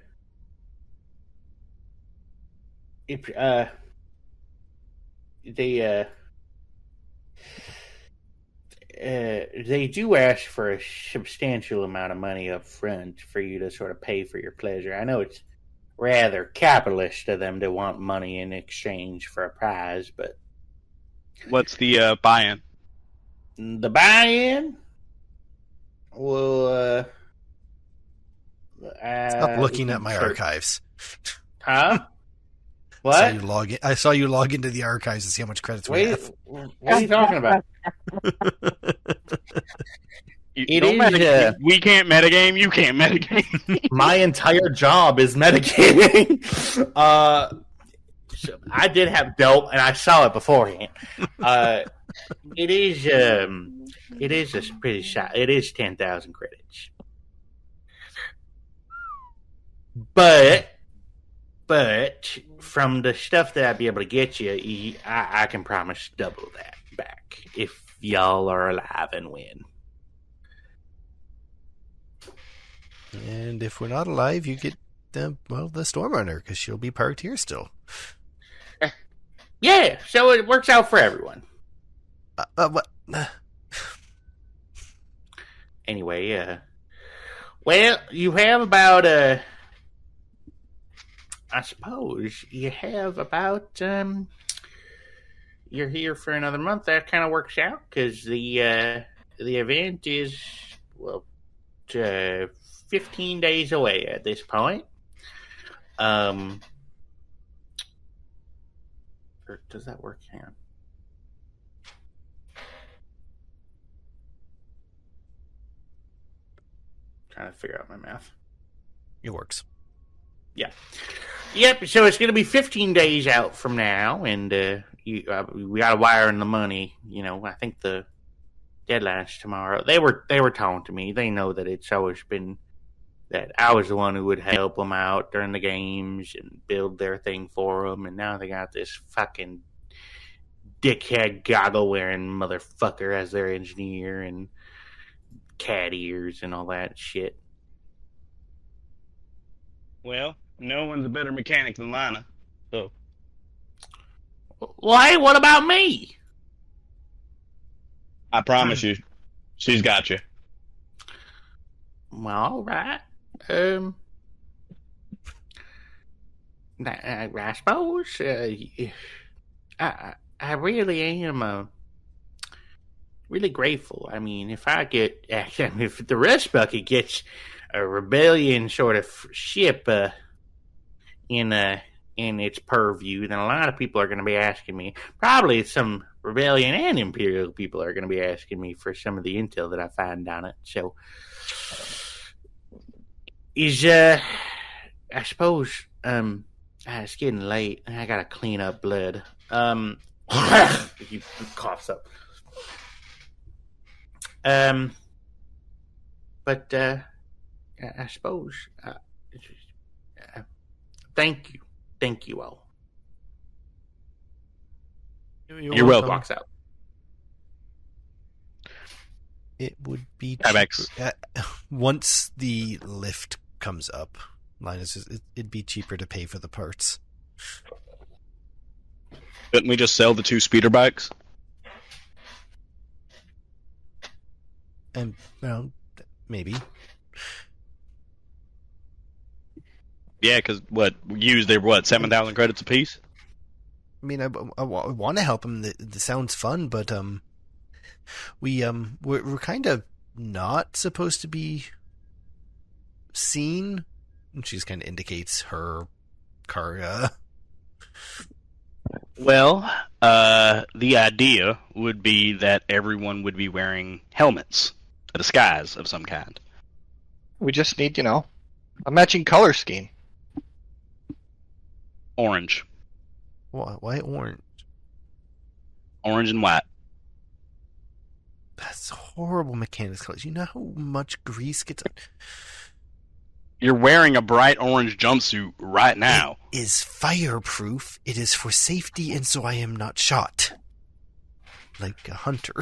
they do ask for a substantial amount of money up front for you to sort of pay for your pleasure. I know it's rather capitalist of them to want money in exchange for a prize, but What's the buy-in? the buy-in will Stop looking at my archives. Huh? I What? saw you log into the archives and see how much credits we Wait, have. what are you talking about? It Don't is, metagame. We can't metagame. You can't metagame. My entire job is metagaming. So I did have dope, and I saw it beforehand. It is a pretty shot. It is 10,000 credits, but from the stuff that I'd be able to get you, I can promise double that back if y'all are alive and win. And if we're not alive, you get the Stormrunner, because she'll be parked here still. Yeah, so it works out for everyone. What? Anyway, well, you have about I suppose you have about you're here for another month. That kind of works out because the event is 15 days away at this point. Or does that work? Hang on. Trying to figure out my math. It works. Yeah. Yep. So it's going to be 15 days out from now, and we got to wire in the money. You know, I think the deadline's tomorrow. They were taunting me. They know that it's always been that I was the one who would help them out during the games and build their thing for them, and now they got this fucking dickhead goggle-wearing motherfucker as their engineer and cat ears and all that shit. Well, no one's a better mechanic than Lana. So, Well, hey, what about me? I promise you, she's got you. Well, all right. I suppose I really am really grateful. I mean, if the Rust Bucket gets a rebellion sort of ship in its purview, then a lot of people are going to be asking me. Probably some rebellion and imperial people are going to be asking me for some of the intel that I find on it. So, I suppose it's getting late and I got to clean up blood. He coughs up. But I suppose thank you all. You're welcome. Walks out. It would be Timex. once the lift comes up. Linus says it'd be cheaper to pay for the parts. Couldn't we just sell the 2 speeder bikes? And well, maybe. Yeah, because they're 7,000 credits apiece. I mean, I want to help him. It sounds fun, but we're kind of not supposed to be seen. And she just kind of indicates her car. Well, the idea would be that everyone would be wearing helmets, a disguise of some kind. We just need, a matching color scheme. Orange. Why orange? Orange and white. That's horrible mechanics colors. You know how much grease gets on? You're wearing a bright orange jumpsuit right now. It is fireproof. It is for safety, and so I am not shot. Like a hunter.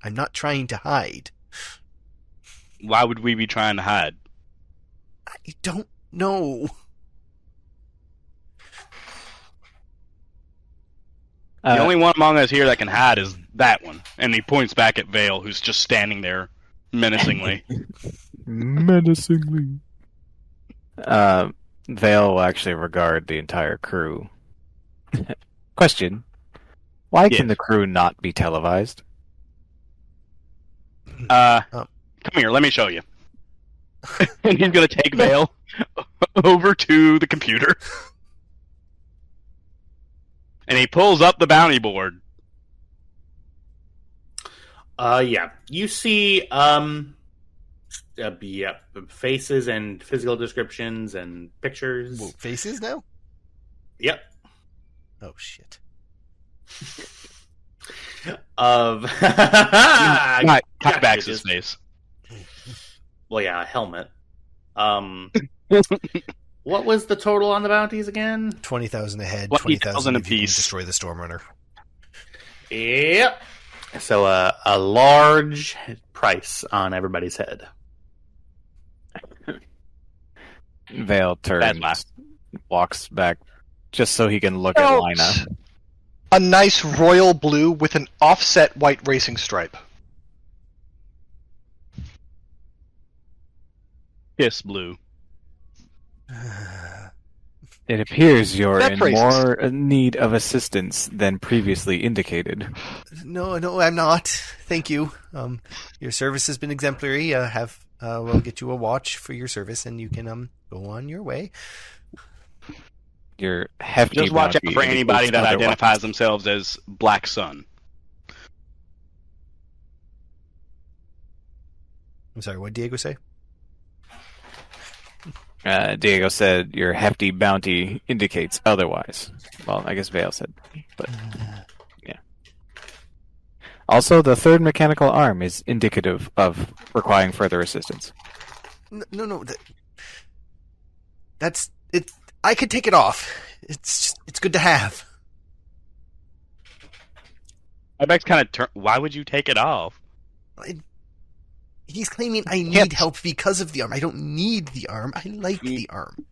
I'm not trying to hide. Why would we be trying to hide? I don't know. The only one among us here that can hide is that one. And he points back at Vale, who's just standing there menacingly. Menacingly. Vale will actually regard the entire crew. Question. Why can the crew not be televised? Come here, let me show you. And he's going to take Vale over to the computer. And he pulls up the bounty board. Yeah. You see, faces and physical descriptions and pictures. Whoa, faces now? Yep. Oh, shit. Of Cutbacks his face. Well, yeah, a helmet. What was the total on the bounties again? 20,000 a head, 20,000 20,000 a if you can piece. destroy the Stormrunner. Yep. So a large price on everybody's head. Vale Bad turns, laugh. walks back, just so he can look at Lina. A nice royal blue with an offset white racing stripe. Kiss blue. It appears you're That in racist. more need of assistance than previously indicated. No, I'm not. Thank you. Your service has been exemplary. We'll get you a watch for your service, and you can go on your way. Your hefty Just watch out bounty for anybody indicates that otherwise. identifies themselves as Black Sun. I'm sorry, what did Diego say? Diego said your hefty bounty indicates otherwise. Well, I guess Vale said, but yeah. Also, the third mechanical arm is indicative of requiring further assistance. No. That's it. I could take it off. It's good to have. Ibex kind of why would you take it off? He's claiming I need help because of the arm. I don't need the arm. I like the arm.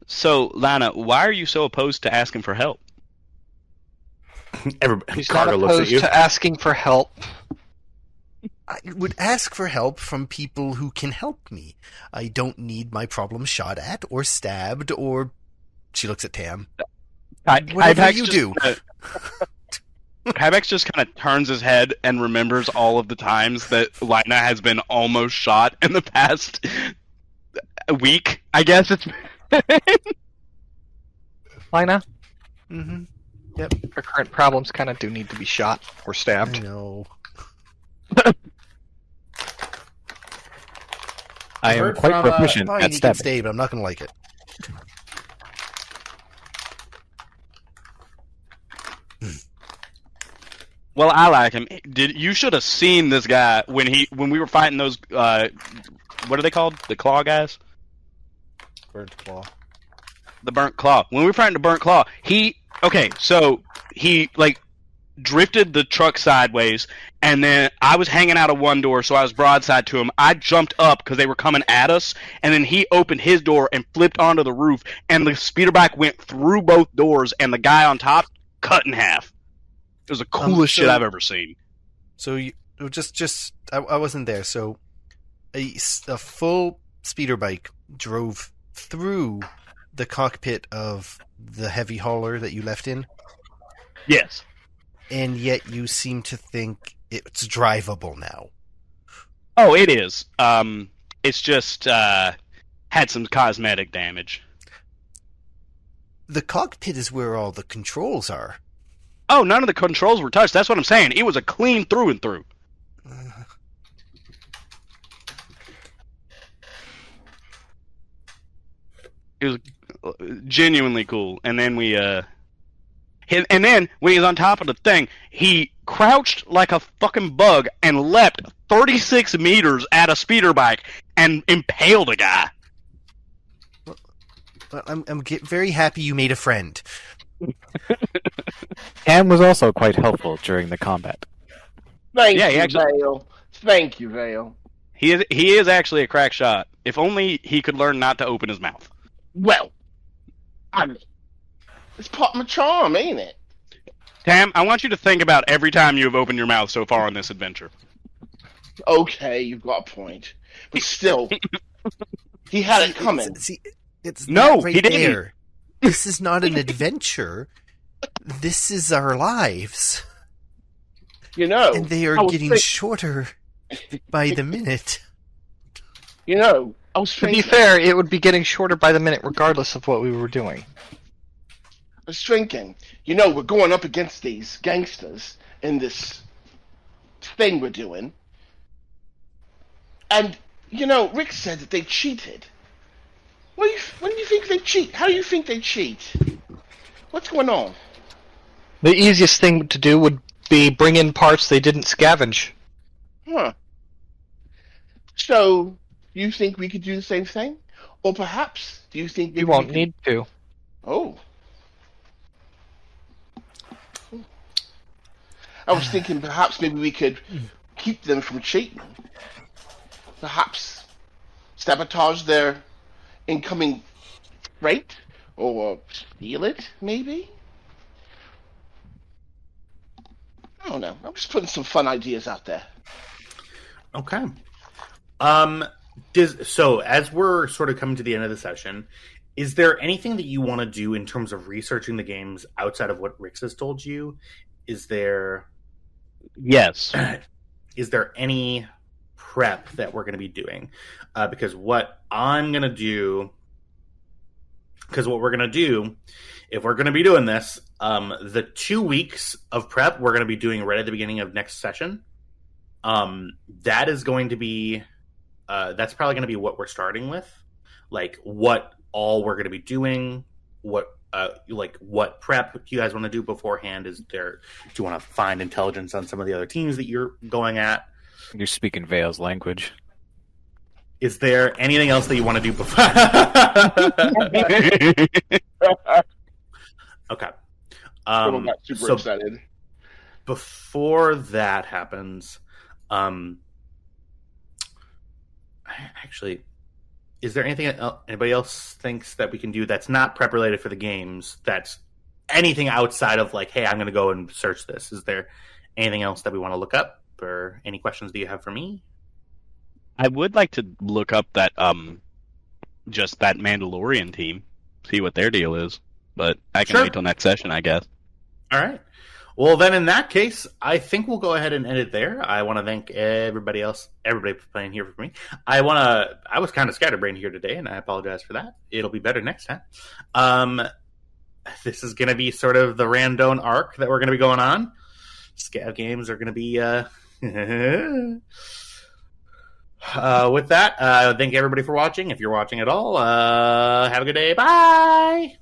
So, Lana, why are you so opposed to asking for help? Everybody, He's not Carter looks at opposed you. to asking for help. I would ask for help from people who can help me. I don't need my problems shot at or stabbed or... She looks at Tam. Whatever you do. Ibex just kind of turns his head and remembers all of the times that Lina has been almost shot in the past week, I guess it's Lina, Mm-hmm. Yep. her current problems kind of do need to be shot or I stabbed. know. I am Heard quite from, proficient Fine, at you can stabbing. stay, but I'm not going to like it. Well, I like him. You should have seen this guy when we were fighting those what are they called? The claw guys? Burnt claw. The burnt claw. When we were fighting the burnt claw, he like drifted the truck sideways, and then I was hanging out of one door, so I was broadside to him. I jumped up because they were coming at us, and then he opened his door and flipped onto the roof, and the speeder bike went through both doors, and the guy on top cut in half. It was the coolest shit I've ever seen. So you I wasn't there. So a full speeder bike drove through the cockpit of the heavy hauler that you left in, Yes. and yet you seem to think it's drivable now. Oh, it is. It's just had some cosmetic damage. The cockpit is where all the controls are. Oh, none of the controls were touched. That's what I'm saying. It was a clean through and through. It was genuinely cool. And then and then when he was on top of the thing, he crouched like a fucking bug and leapt 36 meters at a speeder bike and impaled a guy. Well, I'm very happy you made a friend. Cam was also quite helpful during the combat. Thank Yeah, he you, actually- Vale. Thank you, Vale. He is actually a crack shot. If only he could learn not to open his mouth. Well, It's part of my charm, ain't it? Tam, I want you to think about every time you have opened your mouth so far on this adventure. Okay, you've got a point. But still, he had it coming. It's No, that right he didn't. there. This is not an adventure. This is our lives. You know, And they are getting shorter by the minute. You know, I was To thinking. be fair, it would be getting shorter by the minute regardless of what we were doing. I was thinking, you know, we're going up against these gangsters in this thing we're doing. And, you know, Rick said that they cheated. When do you think they cheat? How do you think they cheat? What's going on? The easiest thing to do would be bring in parts they didn't scavenge. Huh. So, you think we could do the same thing? Or perhaps, do you think... We won't need to. Oh. I was thinking perhaps maybe we could keep them from cheating. Perhaps sabotage their incoming freight? Or steal it, maybe? I don't know. I'm just putting some fun ideas out there. Okay. So as we're sort of coming to the end of the session, is there anything that you want to do in terms of researching the games outside of what Rix has told you? Is there Yes. is there any prep that we're going to be doing? Because what we're going to do, if we're going to be doing this, the 2 weeks of prep we're going to be doing right at the beginning of next session. That is going to be, that's probably going to be what we're starting with, like what all we're going to be doing, what prep do you guys want to do beforehand? Do you want to find intelligence on some of the other teams that you're going at? You're speaking Vale's language. Is there anything else that you want to do before? Okay. Someone got super excited. Before that happens, actually, is there anything anybody else thinks that we can do that's not prep related for the games? That's anything outside of like, hey, I'm going to go and search this. Is there anything else that we want to look up, or any questions that you have for me? I would like to look up that just that Mandalorian team, see what their deal is. But I can wait till next session, I guess. All right. Well, then in that case, I think we'll go ahead and end it there. I want to thank everybody for playing here for me. I was kind of scatterbrained here today, and I apologize for that. It'll be better next time. This is going to be sort of the Randone arc that we're going to be going on. Scav games are going to be... with that, thank everybody for watching. If you're watching at all, have a good day. Bye!